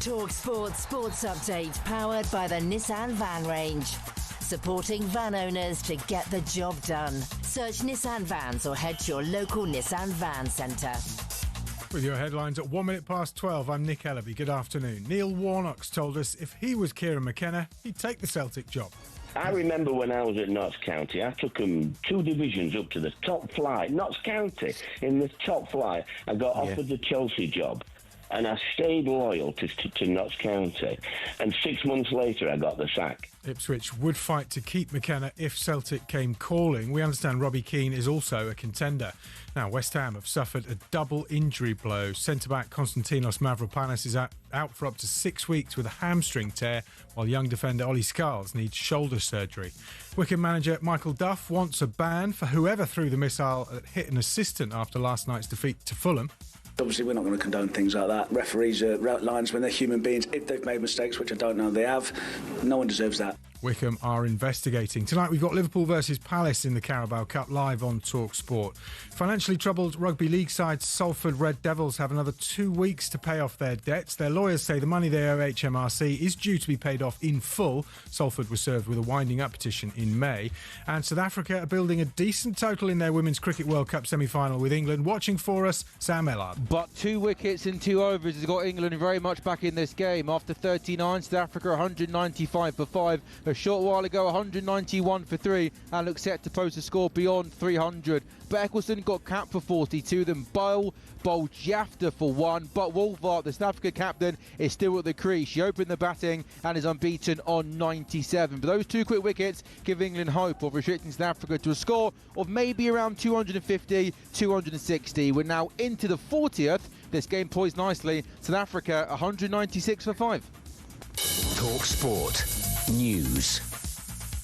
talkSPORT Sports Update, powered by the Nissan Van Range. Supporting van owners to get the job done. Search Nissan Vans or head to your local Nissan Van Centre.
With your headlines at 1 minute past 12, I'm Nick Ellaby. Good afternoon. Neil Warnock's told us if he was Kieran McKenna, he'd take the Celtic job.
I remember when I was at Notts County, I took them 2 divisions up to the top flight. Notts County, in the top flight, I got offered the Chelsea job. And I stayed loyal to Notts County. And 6 months later, I got the sack.
Ipswich would fight to keep McKenna if Celtic came calling. We understand Robbie Keane is also a contender. Now, West Ham have suffered a double injury blow. Centre-back Konstantinos Mavropanos is out for up to 6 weeks with a hamstring tear, while young defender Ollie Scarles needs shoulder surgery. Wycombe manager Michael Duff wants a ban for whoever threw the missile that hit an assistant after last night's defeat to Fulham.
Obviously, we're not going to condone things like that. Referees are linesmen, they're human beings. If they've made mistakes, which I don't know they have, no one deserves that.
Wycombe are investigating. Tonight we've got Liverpool versus Palace in the Carabao Cup live on talkSPORT. Financially troubled rugby league side Salford Red Devils have another 2 weeks to pay off their debts. Their lawyers say the money they owe HMRC is due to be paid off in full. Salford was served with a winding up petition in May. And South Africa are building a decent total in their Women's Cricket World Cup semi-final with England. Watching for us, Sam Ellard.
But 2 wickets in 2 overs has got England very much back in this game. After 39, South Africa 195 for 5. a short while ago, 191 for 3, and looks set to post a score beyond 300. But Eccleston got capped for 42, then bowled Jafta for 1, but Wolvaart, the South Africa captain, is still at the crease. She opened the batting and is unbeaten on 97. But those 2 quick wickets give England hope of restricting South Africa to a score of maybe around 250, 260. We're now into the 40th. This game poised nicely. South Africa 196 for 5.
talkSPORT News.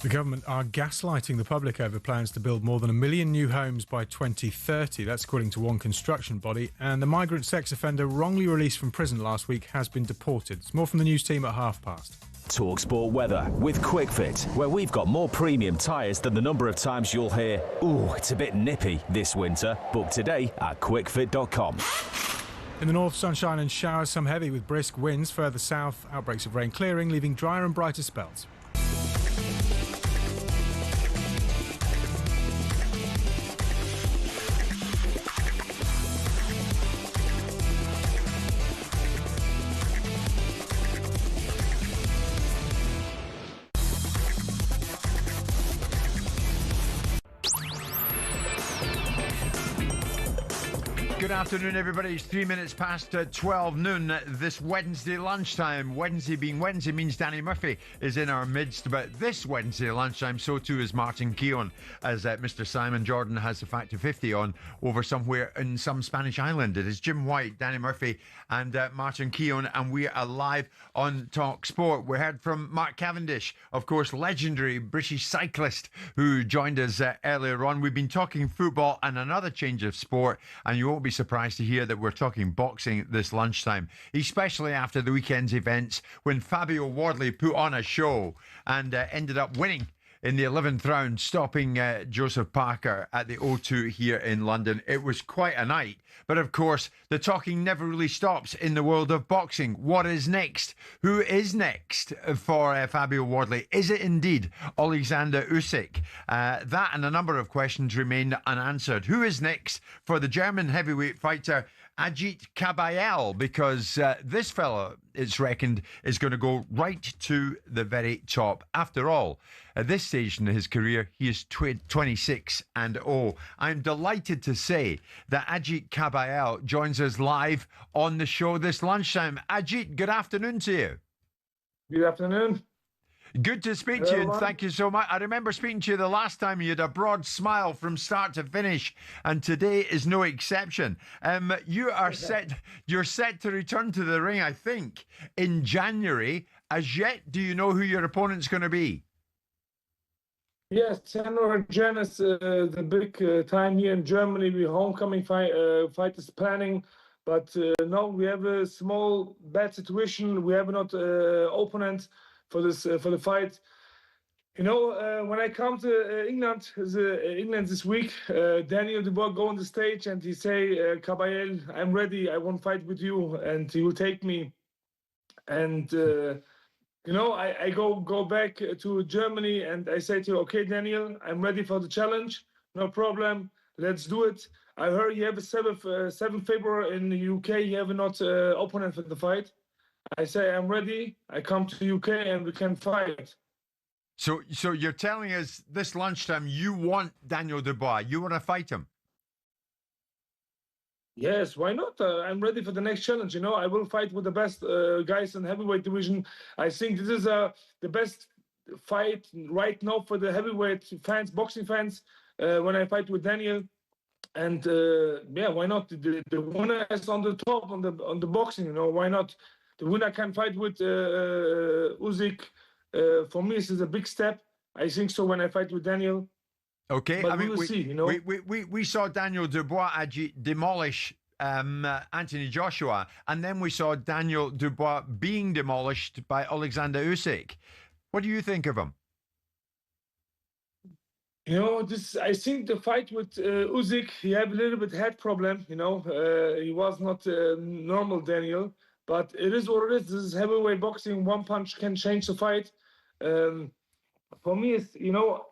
The government are gaslighting the public over plans to build more than 1 million new homes by 2030. That's according to one construction body. And the migrant sex offender wrongly released from prison last week has been deported. It's more from the news team at past.
talkSPORT weather with QuickFit, where we've got more premium tyres than the number of times you'll hear, "Ooh, it's a bit nippy this winter." Book today at quickfit.com.
In the north, sunshine and showers, some heavy with brisk winds. Further south, outbreaks of rain clearing, leaving drier and brighter spells.
Good afternoon, everybody. It's 3 minutes past 12 noon this Wednesday lunchtime. Wednesday being Wednesday means Danny Murphy is in our midst, but this Wednesday lunchtime, so too is Martin Keown, as Mr. Simon Jordan has the Factor 50 on over somewhere in some Spanish island. It is Jim White, Danny Murphy and Martin Keown, and we are live on talkSPORT. We heard from Mark Cavendish, of course, legendary British cyclist who joined us earlier on. We've been talking football and another change of sport, and you won't be surprised to hear that we're talking boxing this lunchtime, especially after the weekend's events when Fabio Wardley put on a show and ended up winning in the 11th round, stopping Joseph Parker at the O2 here in London. It was quite a night. But of course, the talking never really stops in the world of boxing. What is next? Who is next for Fabio Wardley? Is it indeed Alexander Usyk? That and a number of questions remain unanswered. Who is next for the German heavyweight fighter Ajit Kabayel? Because this fellow, it's reckoned, is going to go right to the very top. After all, at this stage in his career, he is 26 and 0. I'm delighted to say that Ajit Kabayel joins us live on the show this lunchtime. Ajit, good afternoon to you.
Good afternoon.
Good to speak to you, and thank you so much. I remember speaking to you the last time. You had a broad smile from start to finish, and today is no exception. You're set to return to the ring, I think, in January. As yet, do you know who your opponent's going to be?
Yes, Tenor Janus, the big time here in Germany. We homecoming fight is planning, but no, we have a small bad situation. We have not opponent for the fight. You know, when I come to England this week, Daniel Dubois go on the stage and he say, Kabayel, I'm ready. I want to fight with you, and he will take me. And you know, I go back to Germany and I say to you, okay, Daniel, I'm ready for the challenge. No problem. Let's do it. I heard you have a 7 February in the UK. You have not opponent for the fight. I say, I'm ready. I come to UK and we can fight.
So you're telling us this lunchtime you want Daniel Dubois. You want to fight him?
Yes, why not? I'm ready for the next challenge. You know, I will fight with the best guys in heavyweight division. I think this is the best fight right now for the heavyweight fans, boxing fans, when I fight with Daniel. And yeah, why not? The winner is on the top on the boxing. You know, why not? The winner can fight with Usyk. For me, this is a big step. I think so when I fight with Daniel.
Okay,
but we will see, you know.
We saw Daniel Dubois demolish Anthony Joshua, and then we saw Daniel Dubois being demolished by Alexander Usyk. What do you think of him?
You know, I think the fight with Usyk, he had a little bit head problem. You know, he was not normal Daniel, but it is what it is. This is heavyweight boxing. One punch can change the fight. For me, it's, you know,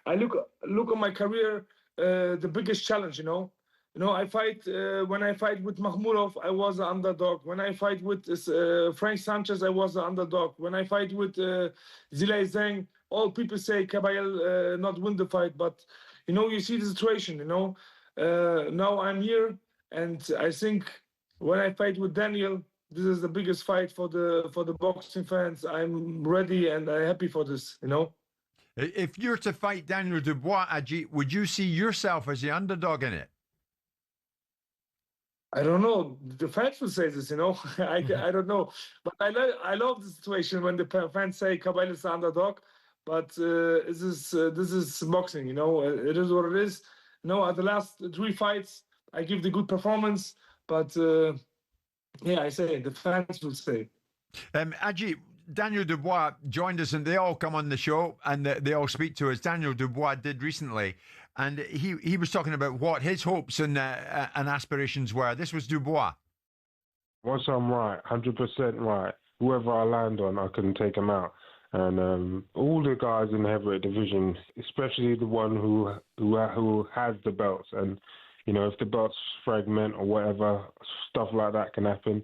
I look at my career, the biggest challenge, you know. You know, when I fight with Makhmurov, I was an underdog. When I fight with Frank Sanchez, I was an underdog. When I fight with Zilay Zhang, all people say Kabayel not win the fight. But, you know, you see the situation, you know. Now I'm here, and I think when I fight with Daniel, this is the biggest fight for the boxing fans. I'm ready and I'm happy for this, you know.
If you're to fight Daniel Dubois, Ajit, would you see yourself as the underdog in it?
I don't know. The fans will say this, you know. I don't know, but I love the situation when the fans say Kabayel is the underdog. But this is boxing, you know. It is what it is. You know, at the last 3 fights, I give the good performance, but yeah, I say the fans will say.
Ajit, Daniel Dubois joined us, and they all come on the show and they all speak to us. Daniel Dubois did recently, and he was talking about what his hopes and aspirations were. This was Dubois.
Once I'm right, 100% right, whoever I land on, I can take him out. And all the guys in the heavyweight division, especially the one who has the belts, and you know, if the belts fragment or whatever, stuff like that can happen.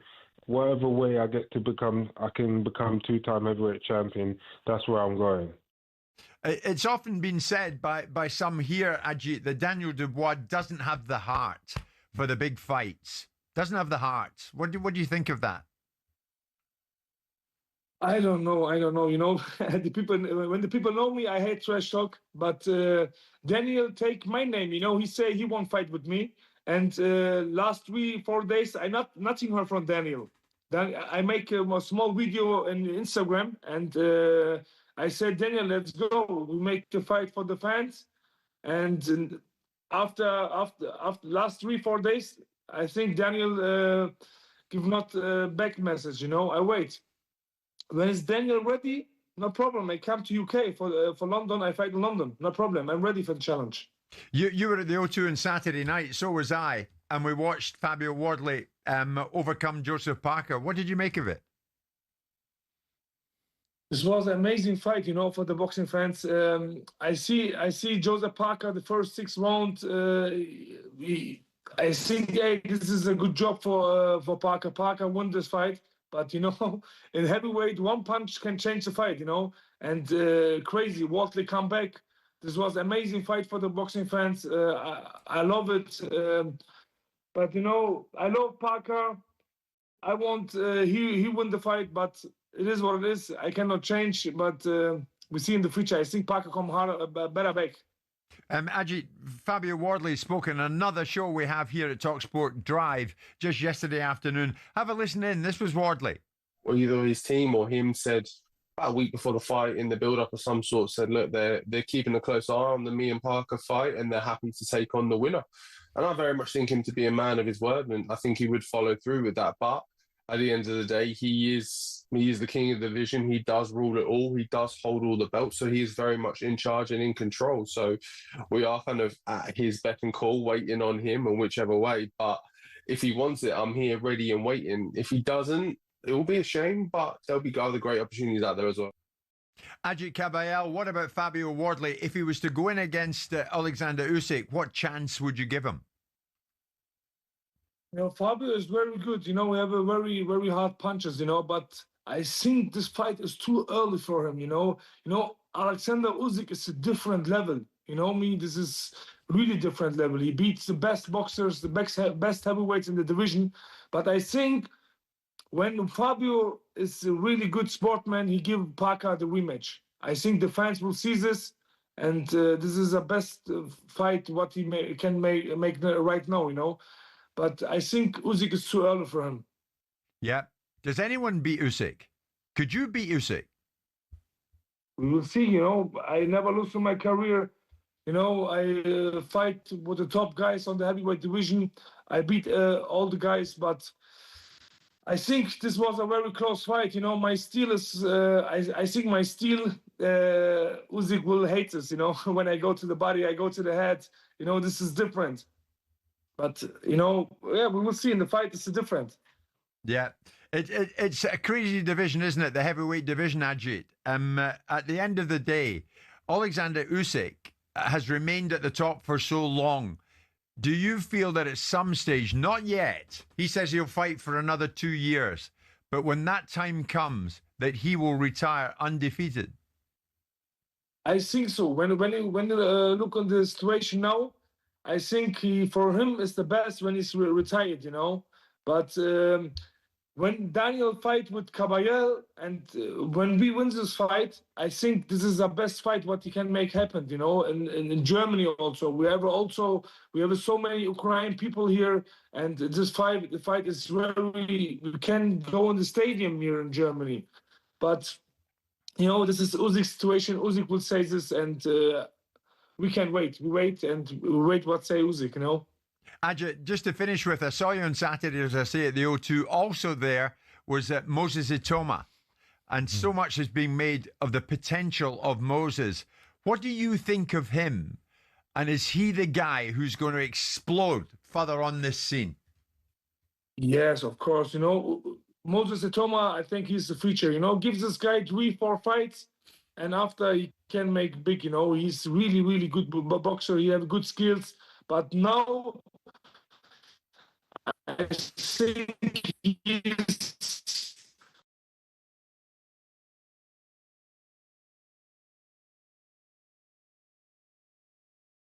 Whatever way I can become 2-time heavyweight champion. That's where I'm going.
It's often been said by some here, Ajit, that Daniel Dubois doesn't have the heart for the big fights. Doesn't have the heart. What do you think of that?
I don't know. You know, when the people know me, I hate trash talk. But Daniel take my name. You know, he say he won't fight with me. And last 3-4 days, I nothing heard from Daniel. Then I make a small video on Instagram, and I said, Daniel, let's go. We make the fight for the fans. And after last 3-4 days, I think Daniel give not back message. You know, I wait. When is Daniel ready? No problem. I come to UK for London. I fight in London. No problem. I'm ready for the challenge.
You were at the O2 on Saturday night. So was I. And we watched Fabio Wardley overcome Joseph Parker. What did you make of it?
This was an amazing fight, you know, for the boxing fans. I see Joseph Parker the first 6 rounds. I think this is a good job for Parker. Parker won this fight. But, you know, in heavyweight, one punch can change the fight, you know. And crazy, Wardley come back. This was an amazing fight for the boxing fans. I love it. But, you know, I love Parker. I want he win the fight, but it is what it is. I cannot change, but we see in the future. I think Parker come harder, better back.
Ajit, Fabio Wardley spoke in another show we have here at talkSPORT Drive just yesterday afternoon. Have a listen in. This was Wardley.
Well, either his team or him said about a week before the fight in the build-up of some sort, said, look, they're keeping a close eye on the me and Parker fight, and they're happy to take on the winner. And I very much think him to be a man of his word, and I think he would follow through with that. But at the end of the day, he is the king of the division. He does rule it all. He does hold all the belts. So he is very much in charge and in control. So we are kind of at his beck and call, waiting on him in whichever way. But if he wants it, I'm here ready and waiting. If he doesn't, it will be a shame, but there'll be other great opportunities out there as well.
Ajit Kabayel, what about Fabio Wardley? If he was to go in against Alexander Usyk, what chance would you give him?
You know, Fabio is very good. You know, we have a very, very hard punches, you know, but I think this fight is too early for him, you know. Alexander Usyk is a different level. You know me, this is really different level. He beats the best boxers, the best heavyweights in the division. But I think when Fabio is a really good sportsman, he give Parker the rematch. I think the fans will see this, and this is the best fight what he can make right now, you know. But I think Usyk is too early for him.
Yeah. Does anyone beat Usyk? Could you beat Usyk?
We will see, you know. I never lose in my career. You know, I fight with the top guys on the heavyweight division. I beat all the guys, but I think this was a very close fight. You know, my steel is, I think my steel, Usyk will hate this, you know. When I go to the body, I go to the head. You know, this is different. But, you know, yeah, we will see in the fight. It's different.
Yeah. It's a crazy division, isn't it? The heavyweight division, Ajit. At the end of the day, Alexander Usyk has remained at the top for so long. Do you feel that at some stage, not yet, he says he'll fight for another 2 years, but when that time comes, that he will retire undefeated?
I think so. When you look on the situation now, I think for him it's the best when he's retired, you know. But when Daniel fight with Caballel and when we win this fight, I think this is the best fight what he can make happen, you know. And in Germany also, we have so many Ukrainian people here, and the fight is very. We can go in the stadium here in Germany, but you know this is Usyk's situation. Usyk will say this, and we can wait. We wait what say Usyk, you know.
Ajit, just to finish with, I saw you on Saturday, as I say, at the O2. Also there was Moses Itoma. And so much has been made of the potential of Moses. What do you think of him? And is he the guy who's going to explode further on this scene?
Yes, of course. You know, Moses Itoma, I think he's the future. You know, gives this guy 3-4 fights. And after he can make big, you know, he's really, really good boxer. He has good skills. But now I think he's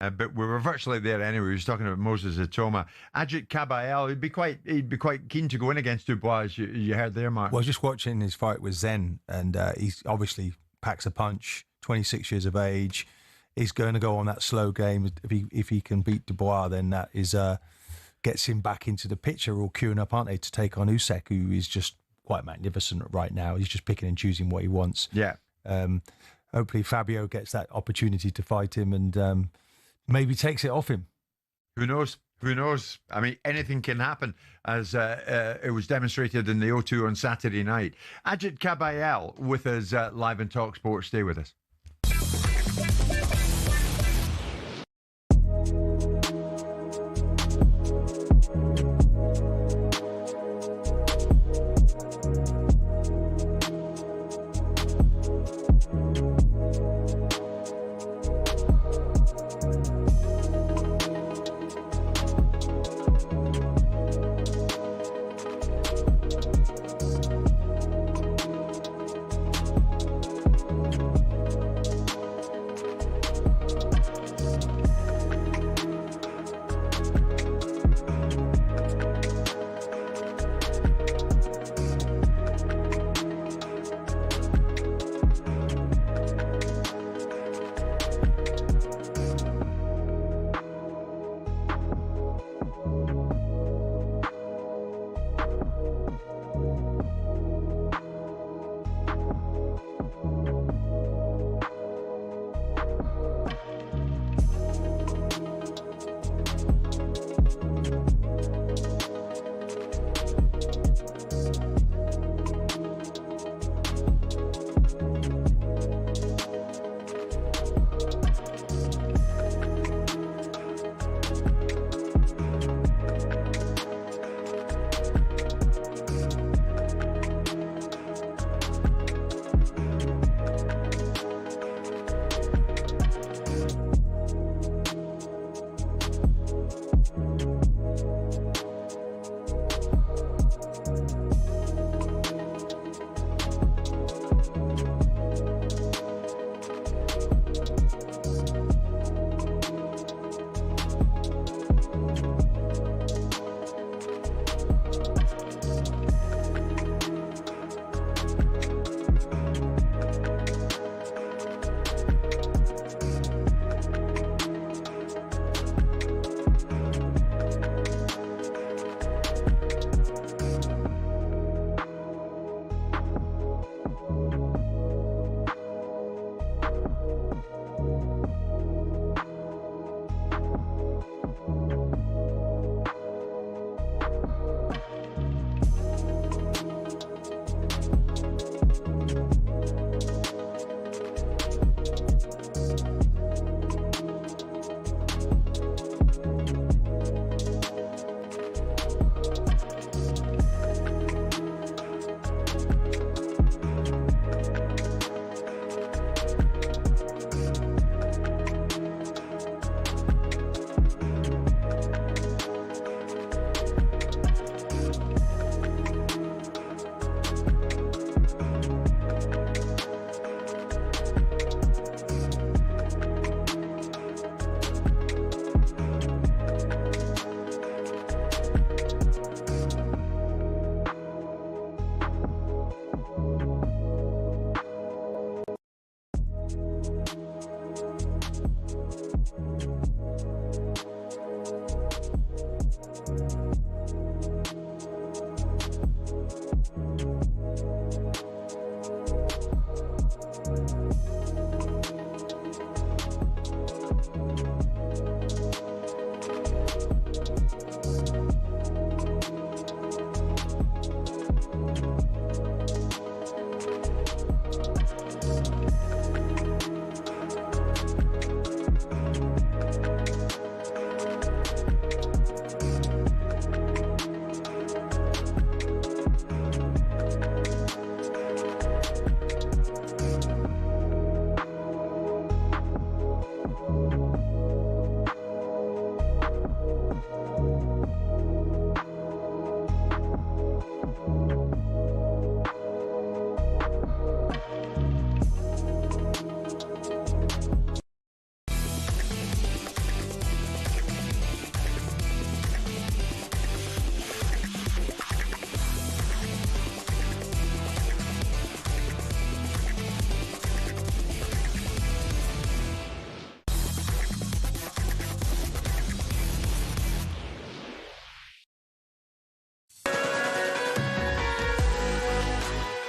but we were virtually there anyway. He was talking about Moses Itoma. Ajit Caballel, he'd be quite keen to go in against Dubois, as you heard there, Mark.
Well, just watching his fight with Zen, and he's obviously packs a punch. 26 years of age. He's going to go on that slow game. If he can beat Dubois, then that is gets him back into the picture. All queuing up, aren't they, to take on Usyk, who is just quite magnificent right now. He's just picking and choosing what he wants.
Yeah.
Hopefully Fabio gets that opportunity to fight him and maybe takes it off him.
Who knows? Who knows? I mean, anything can happen, as it was demonstrated in the O2 on Saturday night. Ajit Caballel with us live on talkSPORT. Stay with us.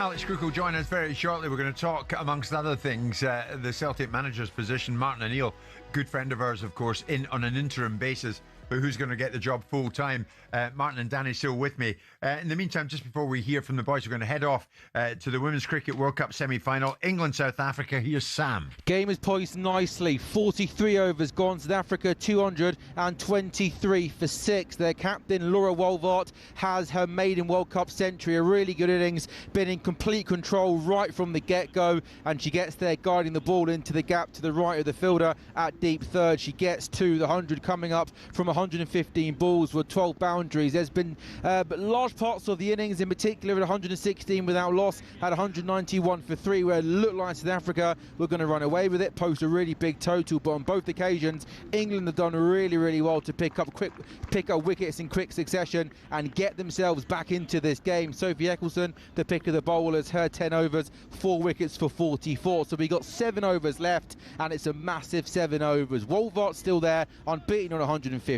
Alex Crook will join us very shortly. We're going to talk, amongst other things, the Celtic manager's position. Martin O'Neill, good friend of ours, of course, in on an interim basis, but who's going to get the job full time? Martin and Danny still with me. In the meantime, just before we hear from the boys, we're going to head off to the Women's Cricket World Cup semi-final. England, South Africa. Here's Sam.
Game is poised nicely. 43 overs gone. South Africa 223 for 6. Their captain, Laura Wolvaert, has her maiden World Cup century. A really good innings. Been in complete control right from the get-go. And she gets there guiding the ball into the gap to the right of the fielder at deep third. She gets to the 100 coming up from 115 balls with 12 boundaries. There's been but large parts of the innings, in particular at 116 without loss, had 191 for 3, where it looked like South Africa were going to run away with it, post a really big total. But on both occasions, England have done really, really well to pick up wickets in quick succession and get themselves back into this game. Sophie Ecclestone, the pick of the bowlers, her 10 overs, 4 wickets for 44. So we got 7 overs left, and it's a massive 7 overs. Wolvaert still there, unbeaten on 115.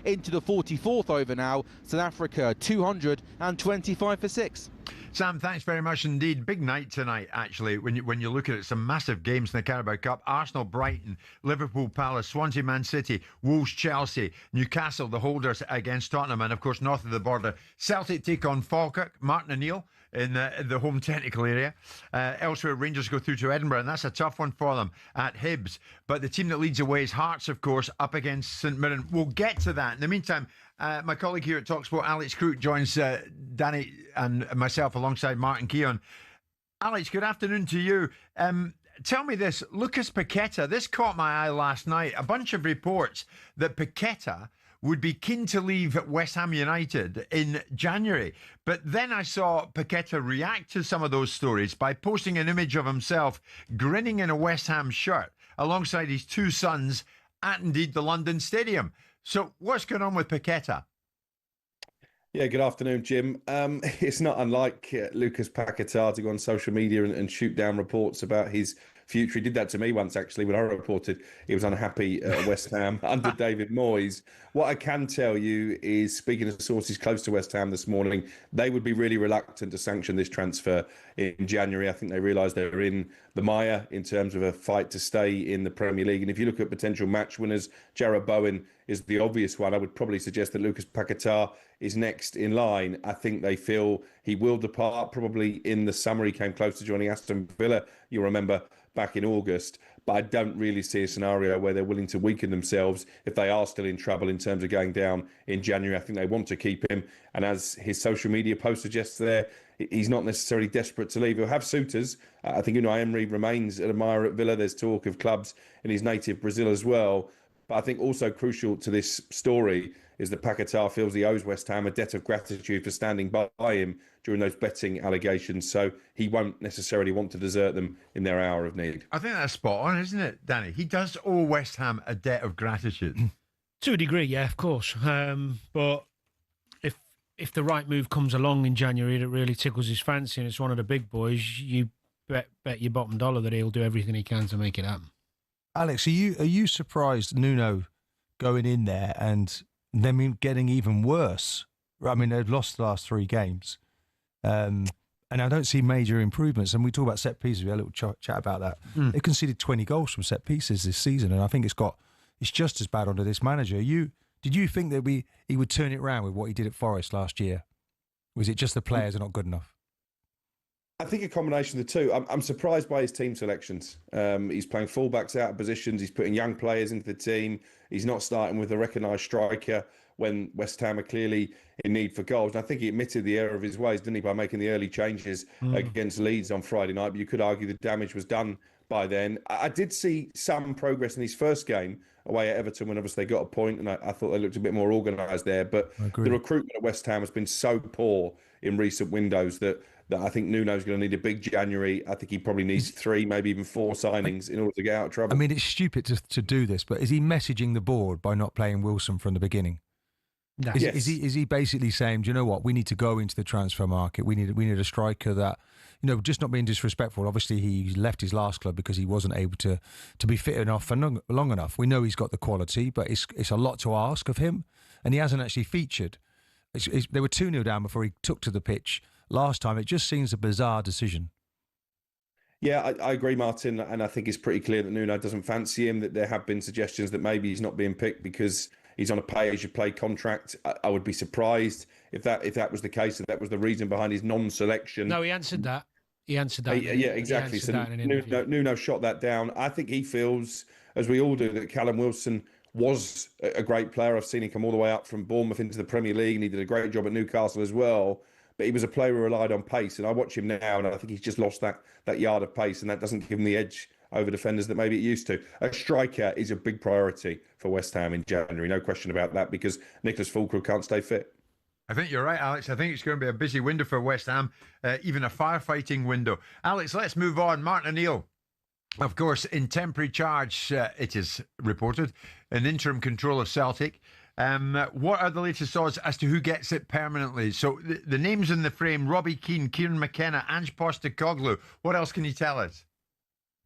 Into the 44th over now. South Africa 225 for 6.
Sam, thanks very much indeed. Big night tonight, actually, when you look at it. Some massive games in the Carabao Cup. Arsenal, Brighton, Liverpool, Palace, Swansea, Man City, Wolves, Chelsea, Newcastle, the holders against Tottenham, and of course north of the border, Celtic take on Falkirk. Martin O'Neill in the home technical area. Elsewhere, Rangers go through to Edinburgh, and that's a tough one for them at Hibs. But the team that leads away is Hearts, of course, up against St Mirren. We'll get to that. In the meantime, my colleague here at talkSPORT, Alex Crook, joins Danny and myself alongside Martin Keown. Alex, good afternoon to you. Tell me this, Lucas Paqueta, this caught my eye last night. A bunch of reports that Paqueta would be keen to leave West Ham United in January. But then I saw Paqueta react to some of those stories by posting an image of himself grinning in a West Ham shirt alongside his 2 sons at indeed the London Stadium. So what's going on with Paqueta?
Yeah, good afternoon, Jim. It's not unlike Lucas Paqueta to go on social media and shoot down reports about his future. He did that to me once, actually, when I reported he was unhappy at West Ham under David Moyes. What I can tell you is, speaking to sources close to West Ham this morning, they would be really reluctant to sanction this transfer in January. I think they realise they're in the mire in terms of a fight to stay in the Premier League. And if you look at potential match winners, Jarrod Bowen is the obvious one. I would probably suggest that Lucas Paqueta is next in line. I think they feel he will depart probably in the summer. He came close to joining Aston Villa, you'll remember, back in August. But I don't really see a scenario where they're willing to weaken themselves if they are still in trouble in terms of going down in January. I think they want to keep him. And as his social media post suggests there, he's not necessarily desperate to leave. He'll have suitors. I think Unai Emery remains an admirer at Villa. There's talk of clubs in his native Brazil as well. But I think also crucial to this story is that Paqueta feels he owes West Ham a debt of gratitude for standing by him during those betting allegations. So he won't necessarily want to desert them in their hour of need.
I think that's spot on, isn't it, Danny? He does owe West Ham a debt of gratitude.
To a degree, yeah, of course. But if the right move comes along in January that really tickles his fancy and it's one of the big boys, you bet your bottom dollar that he'll do everything he can to make it happen.
Alex, are you surprised Nuno going in there and them getting even worse? I mean, they've lost the last 3 games. And I don't see major improvements. And we talk about set pieces. We had a little chat about that. They conceded 20 goals from set pieces this season, and I think it's just as bad under this manager. Did you think that he would turn it around with what he did at Forest last year? Was it just the players are not good enough?
I think a combination of the two. I'm surprised by his team selections. He's playing fullbacks out of positions. He's putting young players into the team. He's not starting with a recognised striker when West Ham are clearly in need for goals. And I think he admitted the error of his ways, didn't he, by making the early changes against Leeds on Friday night. But you could argue the damage was done by then. I did see some progress in his first game away at Everton when obviously they got a point, and I thought they looked a bit more organised there. But the recruitment at West Ham has been so poor in recent windows that I think Nuno's going to need a big January. I think he probably needs 3, maybe even 4 signings in order to get out of trouble.
I mean, it's stupid to do this, but is he messaging the board by not playing Wilson from the beginning? No. Is he basically saying, do you know what, we need to go into the transfer market, we need a striker that, just not being disrespectful. Obviously he left his last club because he wasn't able to be fit enough for long enough. We know he's got the quality, but it's a lot to ask of him, and he hasn't actually featured. They were 2-0 down before he took to the pitch last time. It just seems a bizarre decision.
Yeah, I agree, Martin, and I think it's pretty clear that Nuno doesn't fancy him, that there have been suggestions that maybe he's not being picked because he's on a pay-as-you-play contract. I would be surprised if that was the case, and that was the reason behind his non-selection.
No, he answered that. He answered that.
Yeah, exactly. So Nuno shot that down. I think he feels, as we all do, that Callum Wilson was a great player. I've seen him come all the way up from Bournemouth into the Premier League, and he did a great job at Newcastle as well. But he was a player who relied on pace, and I watch him now, and I think he's just lost that yard of pace, and that doesn't give him the edge over defenders that maybe it used to. A striker is a big priority for West Ham in January, no question about that, because Nicholas Fulkrug can't stay fit.
I think you're right, Alex. I think it's going to be a busy window for West Ham, even a firefighting window. Alex, let's move on. Martin O'Neill, of course, in temporary charge, it is reported, an interim control of Celtic. What are the latest thoughts as to who gets it permanently? So the names in the frame: Robbie Keane, Kieran McKenna, Ange Postecoglou. What else can you tell us?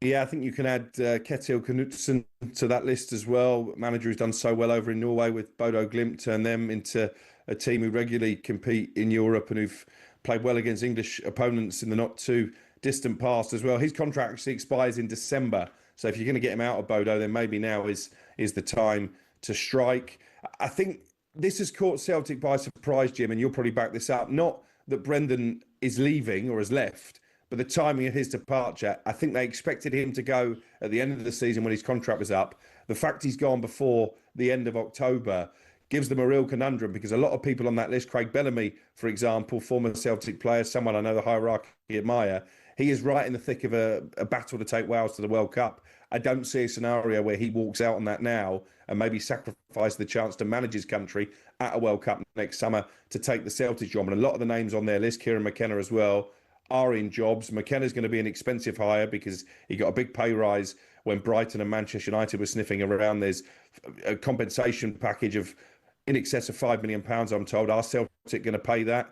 Yeah, I think you can add Ketil Knutsen to that list as well. Manager who's done so well over in Norway with Bodo Glimt, turned them into a team who regularly compete in Europe and who've played well against English opponents in the not too distant past as well. His contract actually expires in December, so if you're going to get him out of Bodo, then maybe now is the time to strike. I think this has caught Celtic by surprise, Jim, and you'll probably back this up. Not that Brendan is leaving or has left, but the timing of his departure. I think they expected him to go at the end of the season when his contract was up. The fact he's gone before the end of October gives them a real conundrum, because a lot of people on that list, Craig Bellamy, for example, former Celtic player, someone I know the hierarchy admire, he is right in the thick of a battle to take Wales to the World Cup. I don't see a scenario where he walks out on that now and maybe sacrifice the chance to manage his country at a World Cup next summer to take the Celtic job. And a lot of the names on their list, Kieran McKenna as well, are in jobs. McKenna's going to be an expensive hire because he got a big pay rise when Brighton and Manchester United were sniffing around. There's a compensation package of in excess of £5 million, I'm told. Are Celtic going to pay that?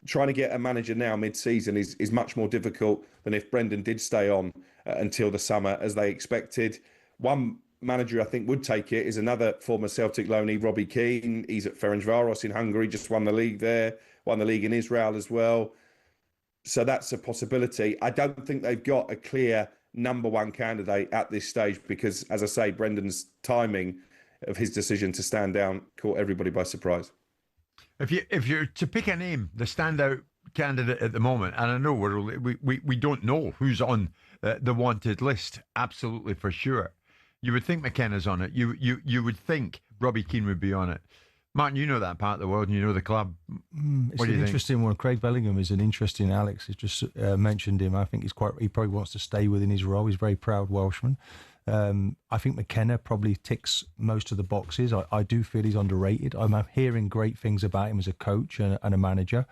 Trying to get a manager now mid-season is much more difficult than if Brendan did stay on until the summer, as they expected. One manager I think would take it is another former Celtic loanee, Robbie Keane. He's at Ferencváros in Hungary, just won the league there, won the league in Israel as well. So that's a possibility. I don't think they've got a clear number one candidate at this stage because, as I say, Brendan's timing of his decision to stand down caught everybody by surprise.
If you're to pick a name, the standout candidate at the moment, and I know we don't know who's on the wanted list, absolutely for sure. You would think McKenna's on it. You would think Robbie Keane would be on it. Martin, you know that part of the world and you know the club.
It's an interesting one. Craig Bellingham is an interesting. Alex has just mentioned him. I think he probably wants to stay within his role. He's a very proud Welshman. I think McKenna probably ticks most of the boxes. I do feel he's underrated. I'm hearing great things about him as a coach and a manager.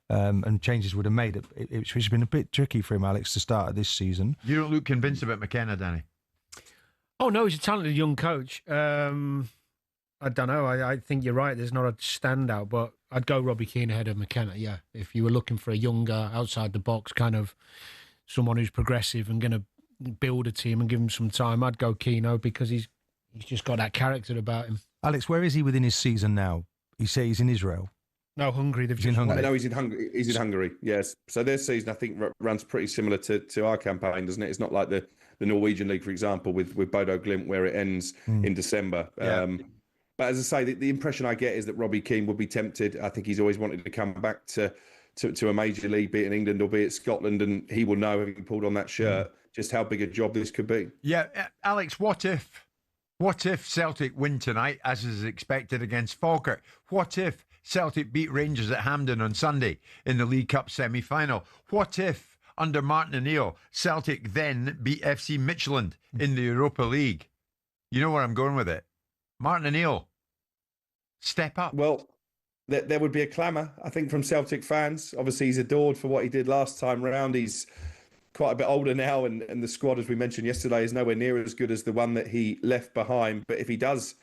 And changes would have made it. It's been a bit tricky for him, Alex, to start at this season.
You don't look convinced about McKenna, Danny.
Oh no, he's a talented young coach. I don't know. I think you're right. There's not a standout, but I'd go Robbie Keane ahead of McKenna. Yeah, if you were looking for a younger, outside the box kind of someone who's progressive and going to build a team and give him some time, I'd go Keano because he's just got that character about him.
Alex, where is he within his season now? You say he's in Israel.
No, Hungary.
He's in Hungary. No, he's in Hungary. He's in Hungary. Yes. So their season, I think, runs pretty similar to our campaign, doesn't it? It's not like the Norwegian league, for example, with Bodo Glimt, where it ends in December.
Yeah.
But as I say, the impression I get is that Robbie Keane would be tempted. I think he's always wanted to come back to a major league, be it in England or be it Scotland, and he will know, having pulled on that shirt, just how big a job this could be.
Yeah, Alex, what if Celtic win tonight, as is expected against Falkirk? What if Celtic beat Rangers at Hampden on Sunday in the League Cup semi-final? What if, under Martin O'Neill, Celtic then beat FC Midtjylland in the Europa League? You know where I'm going with it. Martin O'Neill, step up.
Well, there would be a clamour, I think, from Celtic fans. Obviously, he's adored for what he did last time round. He's quite a bit older now, and the squad, as we mentioned yesterday, is nowhere near as good as the one that he left behind. But if he does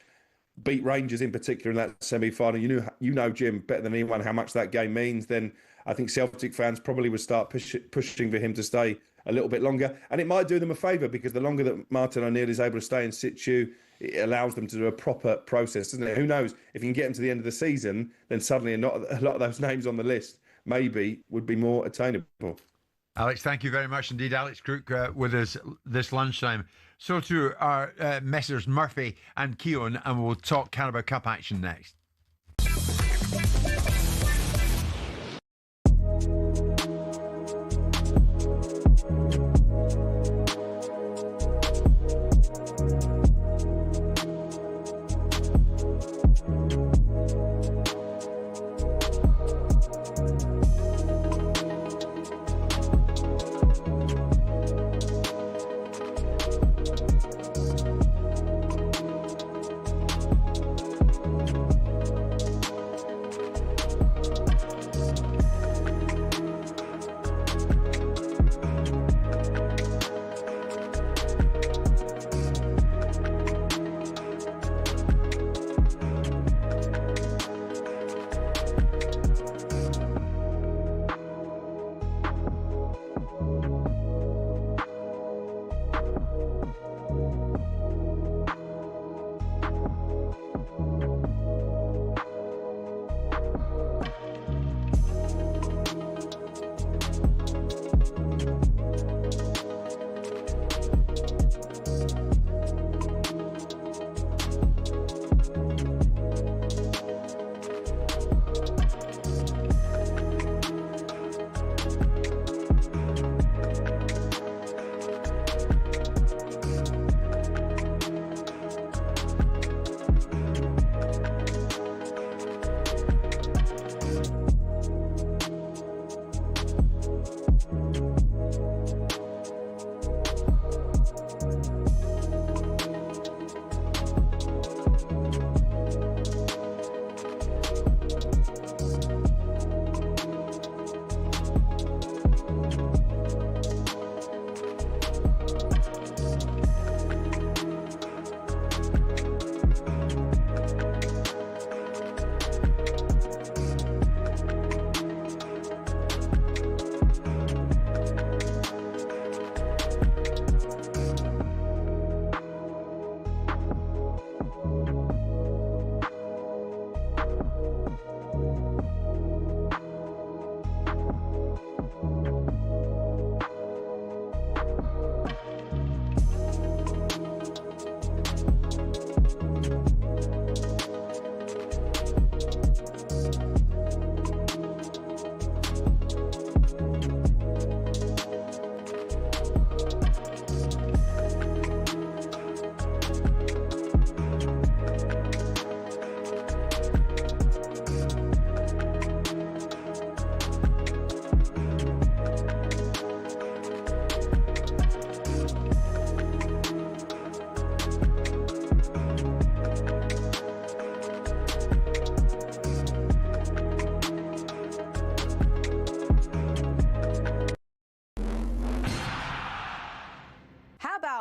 beat Rangers in particular in that semi-final, you know, Jim, better than anyone how much that game means, then I think Celtic fans probably would start pushing for him to stay a little bit longer. And it might do them a favour, because the longer that Martin O'Neill is able to stay in situ, it allows them to do a proper process, doesn't it? Who knows? If you can get them to the end of the season, then suddenly a lot of those names on the list maybe would be more attainable.
Alex, thank you very much indeed. Alex Crook with us this lunchtime. So too are Messrs Murphy and Keown, and we'll talk Carabao Cup action next.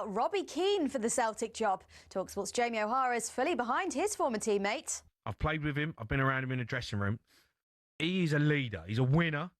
Robbie Keane for the Celtic job. talkSPORT's Jamie O'Hara is fully behind his former teammate.
I've played with him. I've been around him in the dressing room. He is a leader. He's a winner.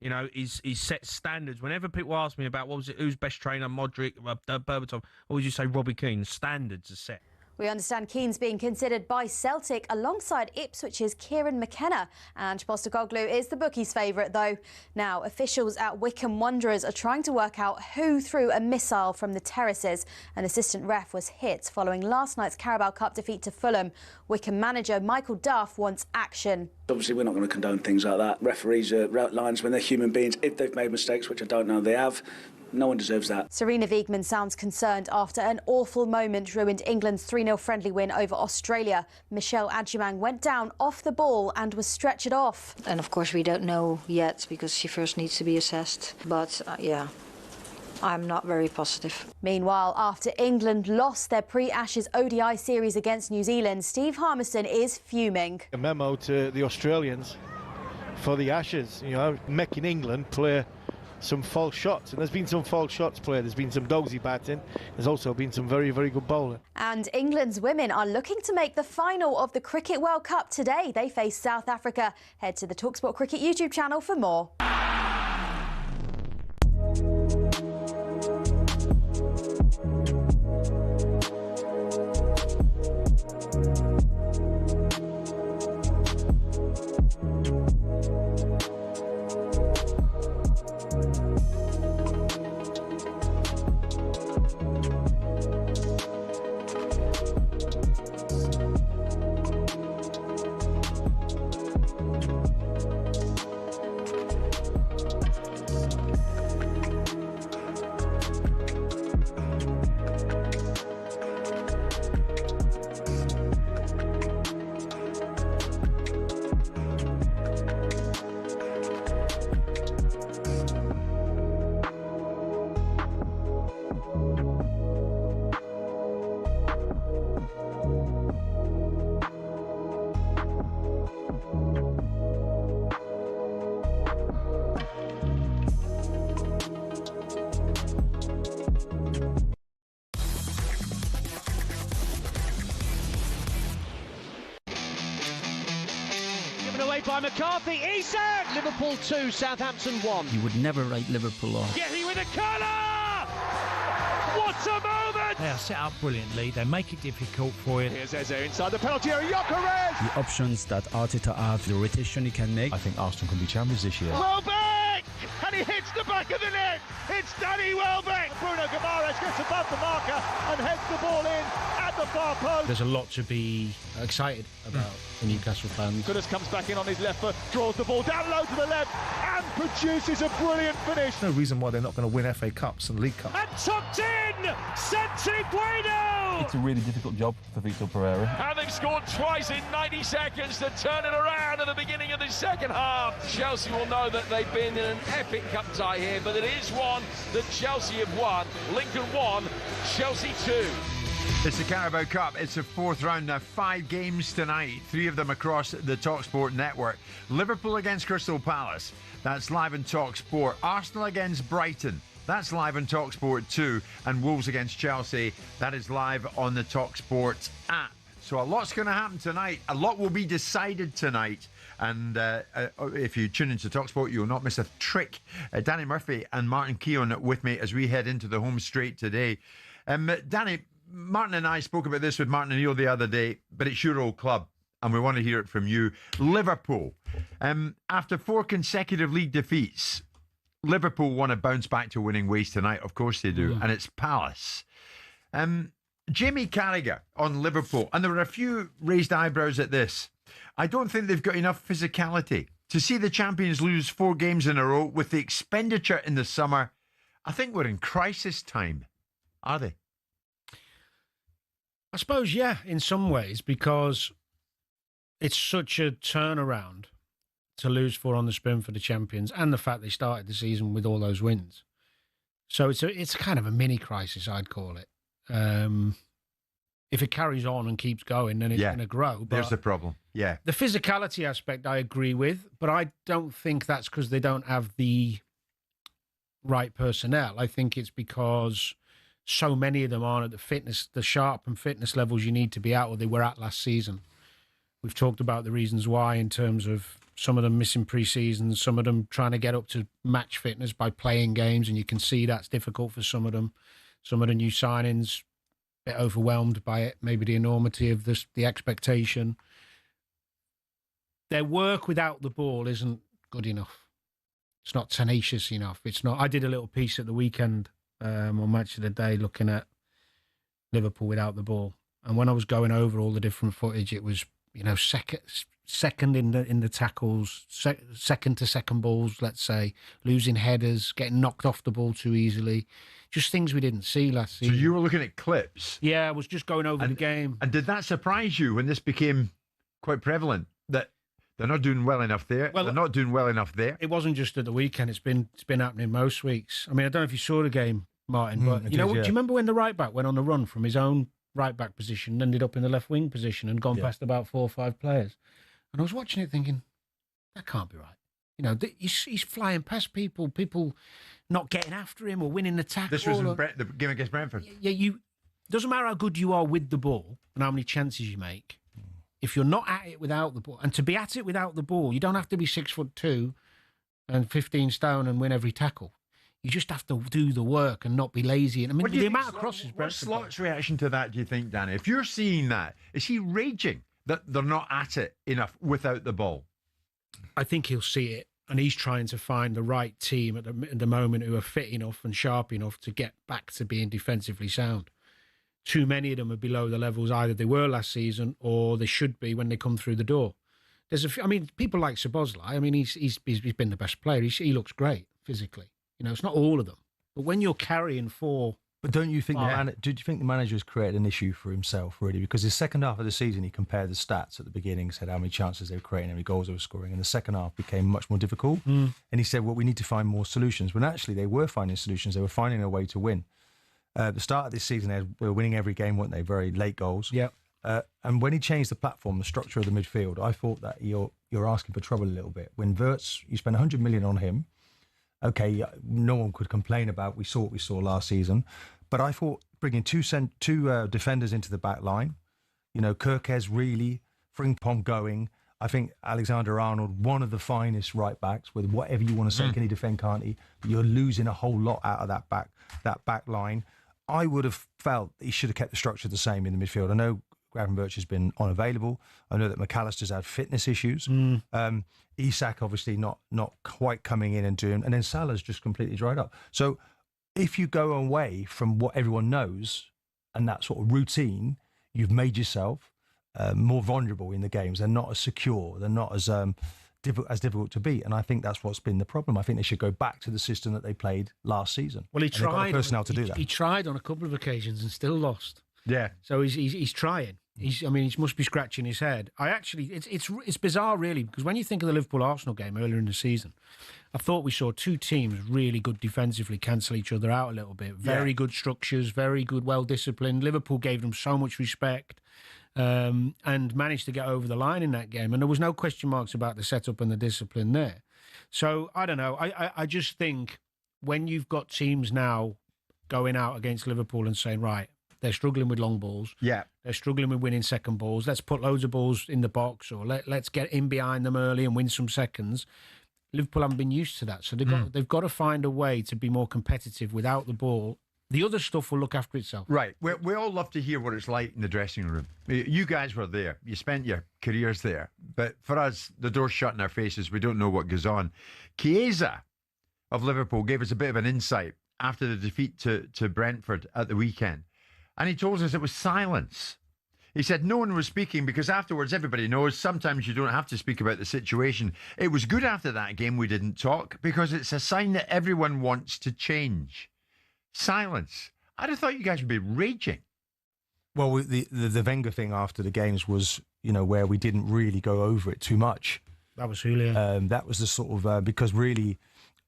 You know, he's set standards. Whenever people ask me about who's best trainer, Modric, Berbatov, always you say Robbie Keane. Standards are set.
We understand Keane's being considered by Celtic alongside Ipswich's Kieran McKenna. And Postecoglou is the bookies' favourite, though. Now, officials at Wycombe Wanderers are trying to work out who threw a missile from the terraces. An assistant ref was hit following last night's Carabao Cup defeat to Fulham. Wycombe manager Michael Duff wants action.
Obviously, we're not going to condone things like that. Referees are linesmen, they're human beings. If they've made mistakes, which I don't know they have, no one deserves that.
Serena Wiegman sounds concerned after an awful moment ruined England's 3-0 friendly win over Australia. Michelle Adjumang went down off the ball and was stretchered off.
And of course we don't know yet because she first needs to be assessed. But yeah, I'm not very positive.
Meanwhile, after England lost their pre-Ashes ODI series against New Zealand, Steve Harmison is fuming.
A memo to the Australians for the Ashes, you know, making England play some false shots, and there's been some false shots played. There's been some dozy batting. There's also been some very, very good bowling.
And England's women are looking to make the final of the Cricket World Cup today. They face South Africa. Head to the talkSPORT Cricket YouTube channel for more.
taken away by McCarthy. Isak! Liverpool 2, Southampton 1.
You would never write Liverpool off.
Getting with a corner! What a moment!
They are set up brilliantly. They make it difficult for you.
Here's Eze inside the penalty area. Gyökeres!
The options that Arteta have, the rotation he can make.
I think Arsenal can be champions this year.
Welbeck! And he hits the back of the net. It's Danny Welbeck. Bruno Guimaraes gets above the marker and heads the ball in at the far post.
There's a lot to be excited about for Newcastle fans.
Goodness comes back in on his left foot, draws the ball down low to the left and produces a brilliant finish.
No reason why they're not going to win FA Cups and League Cups.
And tucked in! Santi Bueno!
It's a really difficult job for Victor Pereira.
Having scored twice in 90 seconds to turn it around at the beginning of the second half. Chelsea will know that they've been in an epic cup tie here, but it is one that Chelsea have won. Lincoln 1, Chelsea 2.
It's the Carabao Cup. It's the fourth round now. 5 games tonight, 3 of them across the talkSPORT network. Liverpool against Crystal Palace. That's live on talkSPORT. Arsenal against Brighton. That's live on talkSPORT 2. And Wolves against Chelsea. That is live on the talkSPORT app. So a lot's going to happen tonight. A lot will be decided tonight. And if you tune into talkSPORT, you will not miss a trick. Danny Murphy and Martin Keown with me as we head into the home straight today. Danny, Martin and I spoke about this with Martin O'Neill the other day, but it's your old club, and we want to hear it from you. Liverpool, after 4 consecutive league defeats, Liverpool want to bounce back to winning ways tonight. Of course they do, and it's Palace. Jamie Carragher on Liverpool, and there were a few raised eyebrows at this. I don't think they've got enough physicality to see the champions lose 4 games in a row with the expenditure in the summer. I think we're in crisis time. Are they?
I suppose, yeah, in some ways, because it's such a turnaround to lose 4 on the spin for the champions, and the fact they started the season with all those wins. So it's kind of a mini crisis, I'd call it. If it carries on and keeps going, then it's going to grow. But
there's the problem. Yeah.
The physicality aspect I agree with, but I don't think that's because they don't have the right personnel. I think it's because so many of them aren't at the sharp and fitness levels you need to be at, or they were at last season. We've talked about the reasons why in terms of some of them missing pre-season, some of them trying to get up to match fitness by playing games, and you can see that's difficult for some of them. Some of the new signings, a bit overwhelmed by it, maybe the enormity of the expectation. Their work without the ball isn't good enough. It's not tenacious enough. It's not. I did a little piece at the weekend on Match of the Day looking at Liverpool without the ball, and when I was going over all the different footage, it was second in the tackles, second to second balls, let's say, losing headers, getting knocked off the ball too easily, just things we didn't see last season.
So you were looking at clips?
Yeah, I was just going over the game. And
did that surprise you when this became quite prevalent, that they're not doing well enough there, they're not doing well enough there?
It wasn't just at the weekend, it's been happening most weeks. I mean, I don't know if you saw the game, Martin, but do you remember when the right back went on the run from his own right back position and ended up in the left wing position and gone past about 4 or 5 players? And I was watching it thinking, that can't be right. You know, he's flying past people not getting after him or winning the tackle.
This was in the game against Brentford.
Yeah, doesn't matter how good you are with the ball and how many chances you make. If you're not at it without the ball, and to be at it without the ball, you don't have to be 6'2" and 15 stone and win every tackle. You just have to do the work and not be lazy. And I mean, the amount of crosses.
What's Slot's reaction to that, do you think, Danny? If you're seeing that, is he raging that they're not at it enough without the ball?
I think he'll see it, and he's trying to find the right team at the moment who are fit enough and sharp enough to get back to being defensively sound. Too many of them are below the levels either they were last season or they should be when they come through the door. There's people like Szoboszlai. I mean, he's been the best player. He looks great physically. You know, it's not all of them, but when you're carrying 4.
But don't you think do you think the manager has created an issue for himself, really? Because his second half of the season, he compared the stats at the beginning, said how many chances they were creating, how many goals they were scoring, and the second half became much more difficult. And he said, well, we need to find more solutions. When actually they were finding solutions, they were finding a way to win. At the start of this season, they were winning every game, weren't they? Very late goals.
Yeah.
And when he changed the platform, the structure of the midfield, I thought that you're asking for trouble a little bit. When Wirtz, you spend 100 million on him, okay, no one could complain about. We saw what we saw last season. But I thought bringing two defenders into the back line, you know, Kirkes really, Frimpong going, I think Alexander-Arnold, one of the finest right backs, with whatever you want to say, can he defend, can't he? But you're losing a whole lot out of that back line. I would have felt he should have kept the structure the same in the midfield. I know Gravenberch has been unavailable. I know that McAllister's had fitness issues. Isak obviously not quite coming in and doing, and then Salah's just completely dried up. So if you go away from what everyone knows and that sort of routine, you've made yourself more vulnerable in the games. They're not as secure. They're not as difficult to beat. And I think that's what's been the problem. I think they should go back to the system that they played last season.
Well, he tried.
They've got the personnel to do that.
He tried on a couple of occasions and still lost.
Yeah.
So he's trying. He must be scratching his head. It's bizarre, really, because when you think of the Liverpool-Arsenal game earlier in the season, I thought we saw two teams really good defensively cancel each other out a little bit. Very good structures, very good, well-disciplined. Liverpool gave them so much respect and managed to get over the line in that game. And there was no question marks about the setup and the discipline there. So, I don't know. I just think when you've got teams now going out against Liverpool and saying, right, they're struggling with long balls.
Yeah.
They're struggling with winning second balls. Let's put loads of balls in the box, or let's get in behind them early and win some seconds. Liverpool haven't been used to that. So they've got to find a way to be more competitive without the ball. The other stuff will look after itself.
Right. We all love to hear what it's like in the dressing room. You guys were there. You spent your careers there. But for us, the door's shut in our faces. We don't know what goes on. Chiesa of Liverpool gave us a bit of an insight after the defeat to Brentford at the weekend. And he told us it was silence. He said no one was speaking because afterwards everybody knows sometimes you don't have to speak about the situation. It was good after that game we didn't talk because it's a sign that everyone wants to change. Silence. I'd have thought you guys would be raging.
Well, the Wenger thing after the games was, where we didn't really go over it too much.
That was Julia.
That was the sort of, because really,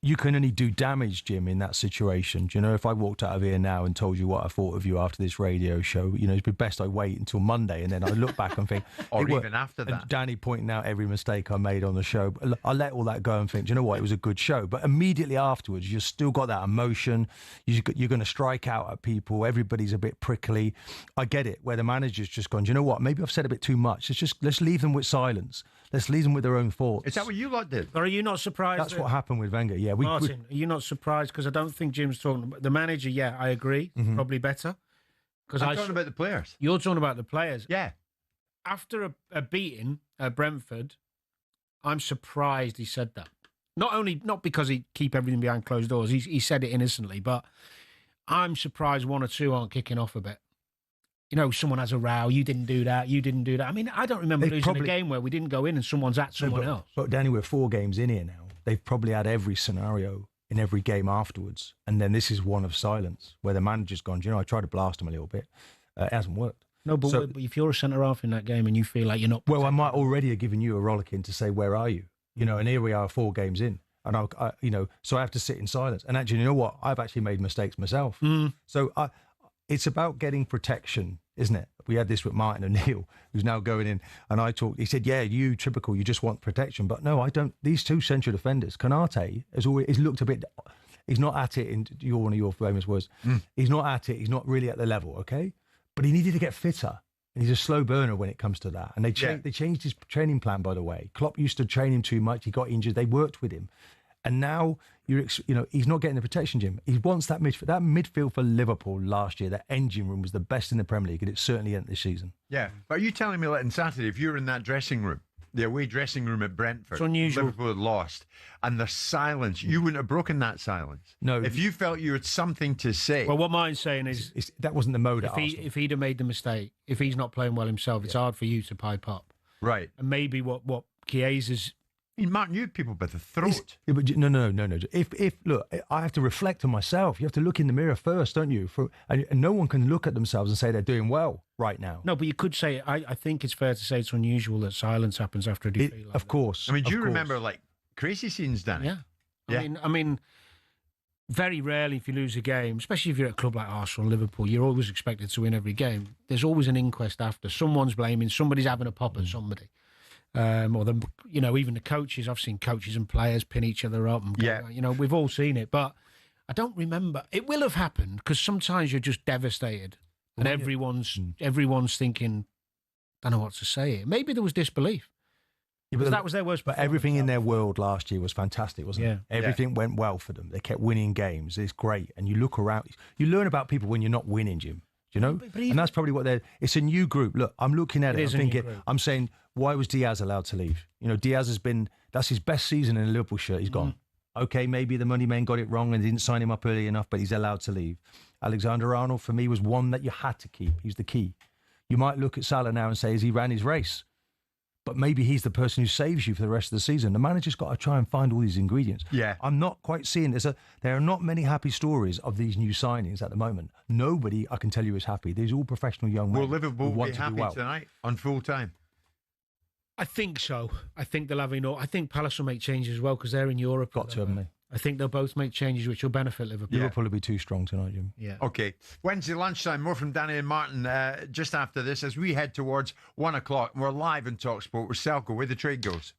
you can only do damage, Jim, in that situation. Do you know, if I walked out of here now and told you what I thought of you after this radio show, it'd be best I wait until Monday and then I look back and think...
or even after that.
And Danny pointing out every mistake I made on the show. I let all that go and think, do you know what, it was a good show. But immediately afterwards, you've still got that emotion. You're going to strike out at people. Everybody's a bit prickly. I get it, where the manager's just gone, do you know what, maybe I've said a bit too much. Let's leave them with silence. Let's leave them with their own thoughts.
Is that what you lot did?
Or are you not surprised?
That's what happened with Wenger, yeah.
Martin, are you not surprised? Because I don't think Jim's talking about... The manager, yeah, I agree. Probably better.
I'm talking about the players.
You're talking about the players.
Yeah.
After a beating at Brentford, I'm surprised he said that. Not because he keep everything behind closed doors. He said it innocently, but I'm surprised one or two aren't kicking off a bit. Someone has a row. You didn't do that. You didn't do that. I mean, I don't remember losing a game where we didn't go in and someone's at someone else.
But Danny, we're 4 games in here now. They've probably had every scenario in every game afterwards. And then this is one of silence, where the manager's gone, I tried to blast him a little bit. It hasn't worked.
No, but if you're a centre-half in that game and you feel like you're not...
Well, I might already have given you a rollicking to say, where are you? And here we are 4 games in. And, so I have to sit in silence. And actually, you know what? I've actually made mistakes myself. So it's about getting protection, isn't it? We had this with Martin O'Neill, who's now going in, and he said, yeah, you, typical, you just want protection. But no, I don't. These 2 central defenders, Konate has looked a bit, he's not at it, in one of your famous words, he's not at it, he's not really at the level, okay? But he needed to get fitter, and he's a slow burner when it comes to that. And they changed his training plan, by the way. Klopp used to train him too much, he got injured, they worked with him. And now, he's not getting the protection, Jim. He wants that midfield. That midfield for Liverpool last year, that engine room was the best in the Premier League, and it certainly isn't this season.
Yeah. But are you telling me that on Saturday, if you were in that dressing room, the away dressing room at Brentford,
it's unusual.
Liverpool had lost, and the silence, you wouldn't have broken that silence?
No.
If you felt you had something to say.
Well, what mine's saying is...
that wasn't the mode at
Arsenal. If he'd have made the mistake, if he's not playing well himself, it's hard for you to pipe up.
Right.
And maybe what Chiesa's...
Martin, you had people by the throat.
But no. If look, I have to reflect on myself. You have to look in the mirror first, don't you? And no one can look at themselves and say they're doing well right now.
No, but you could say, I think it's fair to say it's unusual that silence happens after a defeat.
Of course.
I mean, do you remember crazy scenes, Danny?
Yeah. I mean, very rarely if you lose a game, especially if you're at a club like Arsenal, Liverpool, you're always expected to win every game. There's always an inquest after. Someone's blaming, somebody's having a pop at somebody. Or even the coaches. I've seen coaches and players pin each other up. And we've all seen it. But I don't remember. It will have happened because sometimes you're just devastated, and everyone's thinking, I don't know what to say here. Maybe there was disbelief. Because that was their worst.
But everything in their world last year was fantastic, wasn't it? Everything went well for them. They kept winning games. It's great. And you look around, you learn about people when you're not winning, Jim. Do you know? And that's probably what it's a new group. Look, I'm looking at it. I'm thinking, I'm saying, why was Diaz allowed to leave? You know, Diaz that's his best season in a Liverpool shirt. He's gone. Okay, maybe the money men got it wrong and didn't sign him up early enough, but he's allowed to leave. Alexander-Arnold, for me, was one that you had to keep. He's the key. You might look at Salah now and say, has he ran his race? But maybe he's the person who saves you for the rest of the season. The manager's got to try and find all these ingredients.
Yeah.
I'm not quite seeing there are not many happy stories of these new signings at the moment. Nobody, I can tell you, is happy. These are all professional young men.
Will Liverpool
want
be
to do
happy
well.
tonight on full time?
I think so. I think they'll have enough. I think Palace will make changes as well because they're in Europe.
Got to, haven't they?
I think they'll both make changes which will benefit Liverpool.
Liverpool will be too strong tonight, Jim.
Yeah.
Okay. Wednesday lunchtime, more from Danny and Martin just after this as we head towards 1 o'clock. We're live in talkSPORT with Selco, where the trade goes.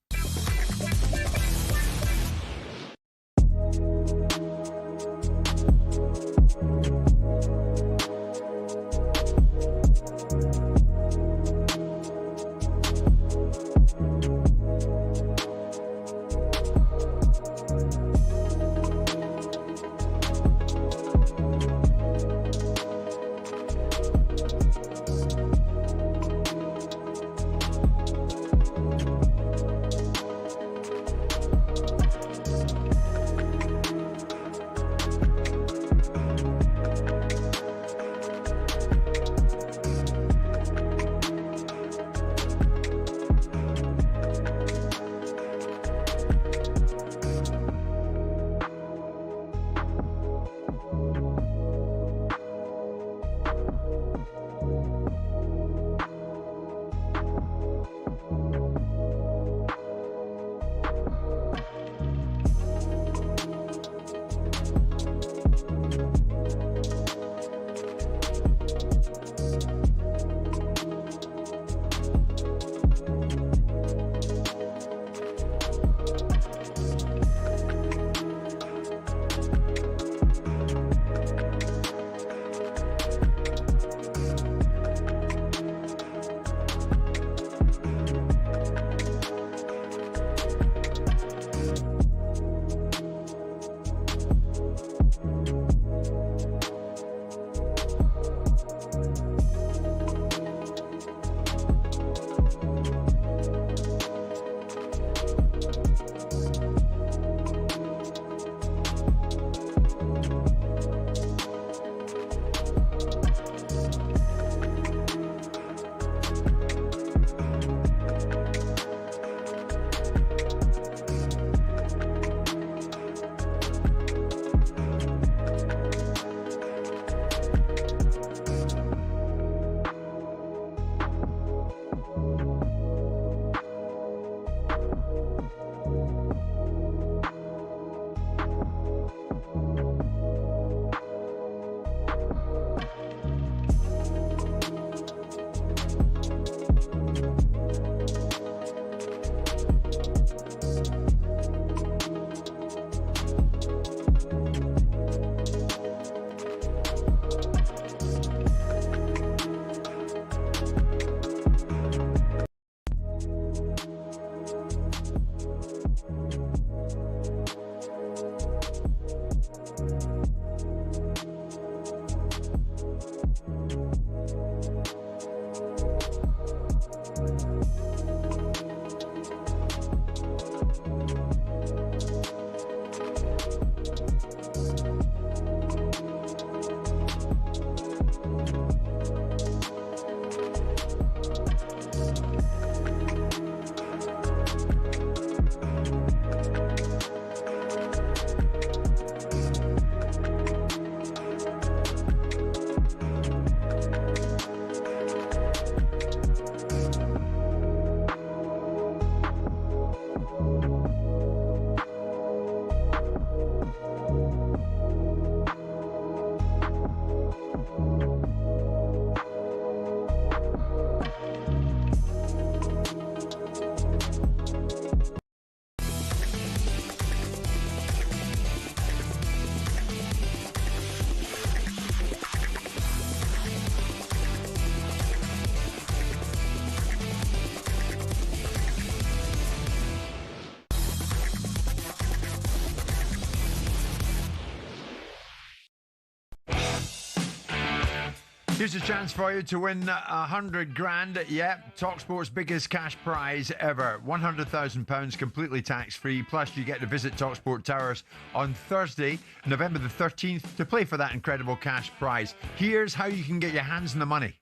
Here's a chance for you to win 100 grand. Yeah, talkSPORT's biggest cash prize ever. £100,000 completely tax-free. Plus, you get to visit talkSPORT Towers on Thursday, November the 13th, to play for that incredible cash prize. Here's how you can get your hands on the money.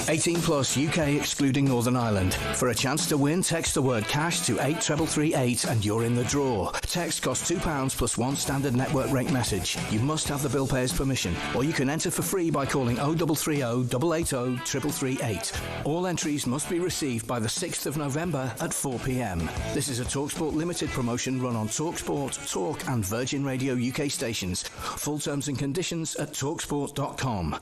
18 plus UK excluding Northern Ireland. For a chance to win, text the word cash to 83338 and you're in the draw. Text costs £2 plus one standard network rate message. You must have the bill payer's permission, or you can enter for free by calling 0330 880 3338. All entries must be received by the 6th of November at 4 p.m. This is a TalkSPORT limited promotion run on TalkSPORT, Talk and Virgin Radio UK stations. Full terms and conditions at talksport.com.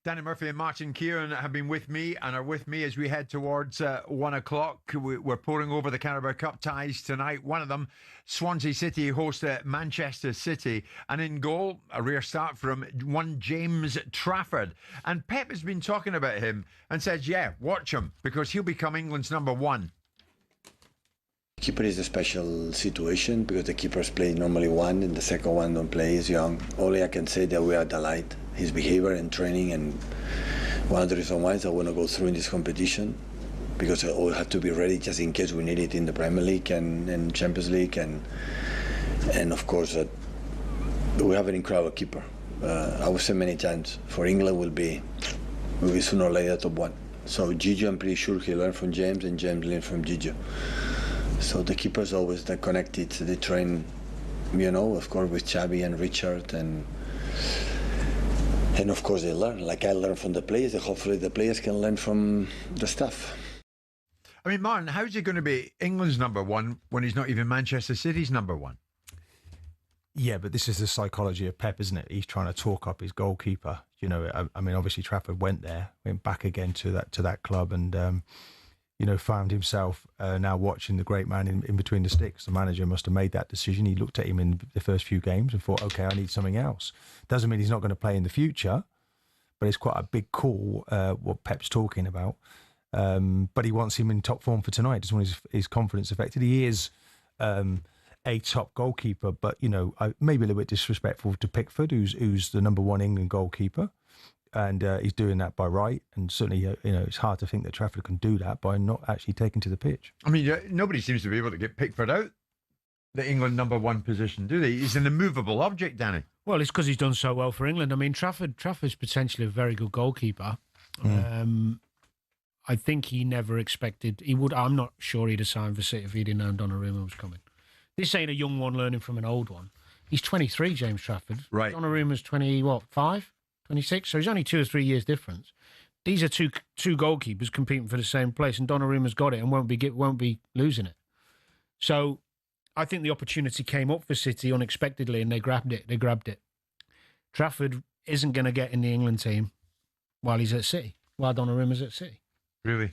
Danny Murphy and Martin Keown have been with me and are with me as we head towards 1 o'clock. We're poring over the Carabao Cup ties tonight. One of them, Swansea City host Manchester City. And in goal, a rare start from one James Trafford. And Pep has been talking about him and said, yeah, watch him, because he'll become England's number one.
Keeper is a special situation because the keepers play normally one and the second one don't play. He's young. Only I can say that we are delighted. His behavior and training, and one of the reasons why I want to go through in this competition, because I always have to be ready just in case we need it in the Premier League and Champions League, and of course we have an incredible keeper. I would say many times for England will be sooner or later top one. So Gigi, I'm pretty sure he learned from James and James learned from Gigi. So the keepers always they're connected. They train, of course with Xavi and Richard and of course they learn. Like I learn from the players, and hopefully the players can learn from the staff.
I mean, Martin, how's he going to be England's number one when he's not even Manchester City's number one?
Yeah, but this is the psychology of Pep, isn't it? He's trying to talk up his goalkeeper. I mean, obviously Trafford went back again to that club, and found himself now watching the great man in between the sticks. The manager must have made that decision. He looked at him in the first few games and thought, okay, I need something else. Doesn't mean he's not going to play in the future, but it's quite a big call, what Pep's talking about. But he wants him in top form for tonight. Doesn't want his confidence affected. He is a top goalkeeper, but, maybe a little bit disrespectful to Pickford, who's the number one England goalkeeper. And he's doing that by right. And certainly, it's hard to think that Trafford can do that by not actually taking to the pitch.
I mean, nobody seems to be able to get Pickford out the England number one position, do they? He's an immovable object, Danny.
Well, it's because he's done so well for England. I mean, Trafford's potentially a very good goalkeeper. I think he never expected he would. I'm not sure he'd have signed for City if he didn't know Donnarumma was coming. This ain't a young one learning from an old one. He's 23, James Trafford.
Right.
Donnarumma's 5? 26, so he's only 2 or 3 years difference. These are two goalkeepers competing for the same place, and Donnarumma's got it and won't be losing it. So I think the opportunity came up for City unexpectedly, and they grabbed it. Trafford isn't going to get in the England team while he's at City, while Donnarumma's at City.
Really?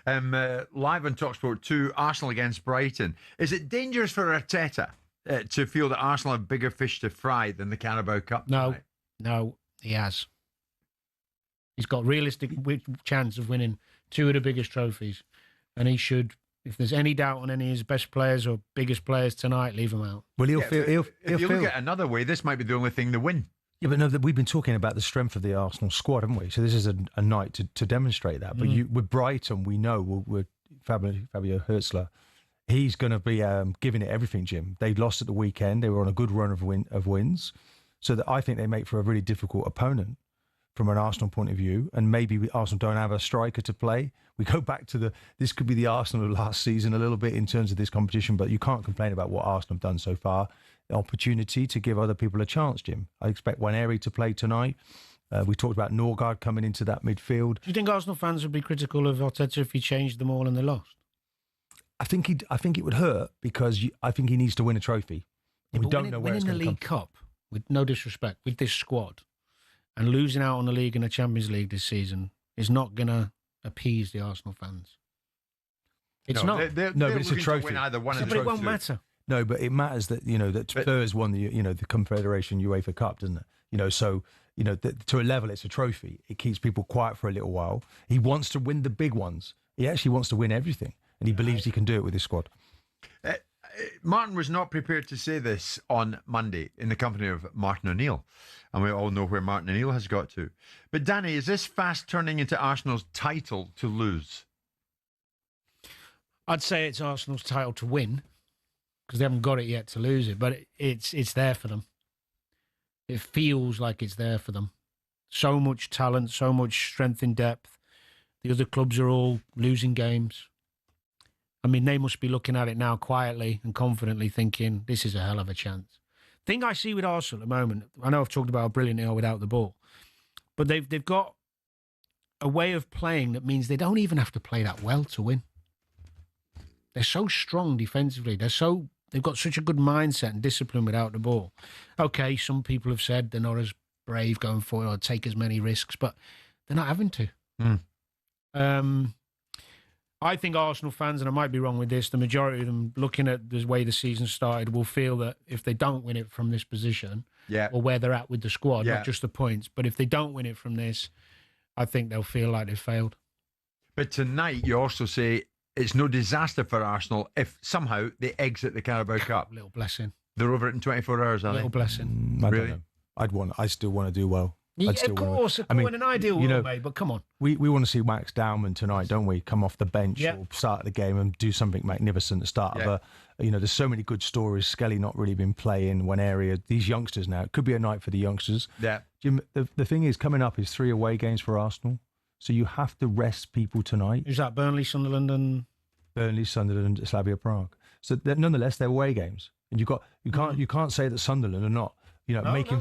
Live on talkSPORT 2, Arsenal against Brighton. Is it dangerous for Arteta to feel that Arsenal have bigger fish to fry than the Carabao Cup tonight?
No. He has. He's got realistic chance of winning 2 of the biggest trophies. And he should, if there's any doubt on any of his best players or biggest players tonight, leave him out.
Well,
If you look at another way, this might be the only thing to win.
Yeah, but no, we've been talking about the strength of the Arsenal squad, haven't we? So this is a night to demonstrate that. But with Brighton, we know with Fabio Hertzler, he's going to be giving it everything, Jim. They lost at the weekend. They were on a good run of wins. So that I think they make for a really difficult opponent from an Arsenal point of view. And maybe Arsenal don't have a striker to play. We go back to this could be the Arsenal of last season a little bit in terms of this competition, but you can't complain about what Arsenal have done so far. The opportunity to give other people a chance, Jim. I expect Waneri to play tonight. We talked about Norgard coming into that midfield.
Do you think Arsenal fans would be critical of Arteta if he changed them all and they lost?
I think it would hurt because I think he needs to win a trophy. We don't know where it's going to come.
Winning the League Cup, with no disrespect, with this squad, and losing out on the league and the Champions League this season is not going to appease the Arsenal fans. It's not.
But it's a trophy.
But it won't matter.
No, but it matters that that Spurs won the Confederation UEFA Cup, doesn't it? So to a level, it's a trophy. It keeps people quiet for a little while. He wants to win the big ones. He actually wants to win everything, and he believes he can do it with his squad.
Martin was not prepared to say this on Monday in the company of Martin O'Neill. And we all know where Martin O'Neill has got to. But Danny, is this fast turning into Arsenal's title to lose?
I'd say it's Arsenal's title to win, because they haven't got it yet to lose it, but it's there for them. It feels like it's there for them. So much talent, so much strength in depth. The other clubs are all losing games. I mean, they must be looking at it now quietly and confidently thinking, this is a hell of a chance. Thing I see with Arsenal at the moment, I know I've talked about how brilliant they are without the ball, but they've got a way of playing that means they don't even have to play that well to win. They're so strong defensively. They've got such a good mindset and discipline without the ball. Okay, some people have said they're not as brave going forward or take as many risks, but they're not having to. I think Arsenal fans, and I might be wrong with this, the majority of them, looking at the way the season started, will feel that if they don't win it from this position, or where they're at with the squad, not just the points, but if they don't win it from this, I think they'll feel like they've failed.
But tonight, you also say it's no disaster for Arsenal if somehow they exit the Carabao Cup.
Little blessing.
They're over it in 24 hours, are they?
Little blessing.
I
Really?
don't know. I still want to do well.
Yeah, of course, in an ideal world, mate, but come on.
We want to see Max Dowman tonight, don't we? Come off the bench
Yeah.
or start the game and do something magnificent at the start of a. There's so many good stories. Skelly not really been playing one area. These youngsters now. It could be a night for the youngsters.
Yeah.
Jim, the thing is, coming up is 3 away games for Arsenal. So you have to rest people tonight.
Who's that? Burnley, Sunderland and...
Burnley, Sunderland, Slavia Prague. So nonetheless, they're away games. And you can't say that Sunderland are not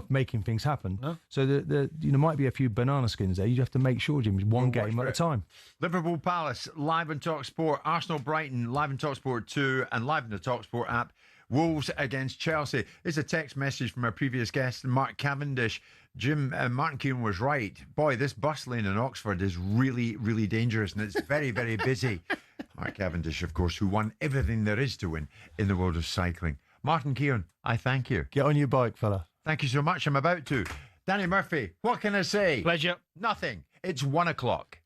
making things happen.
No.
So there might be a few banana skins there. You have to make sure, Jim, one game at a time.
Liverpool Palace live on talkSPORT, Arsenal Brighton live on talkSPORT 2 and live on the talkSPORT app. Wolves against Chelsea. Here's a text message from our previous guest, Mark Cavendish. Jim, Martin Keown was right. Boy, this bus lane in Oxford is really, really dangerous and it's very, very busy. Mark Cavendish, of course, who won everything there is to win in the world of cycling. Martin Keown, I thank you.
Get on your bike, fella.
Thank you so much. I'm about to. Danny Murphy, what can I say?
Pleasure.
Nothing. It's 1 o'clock.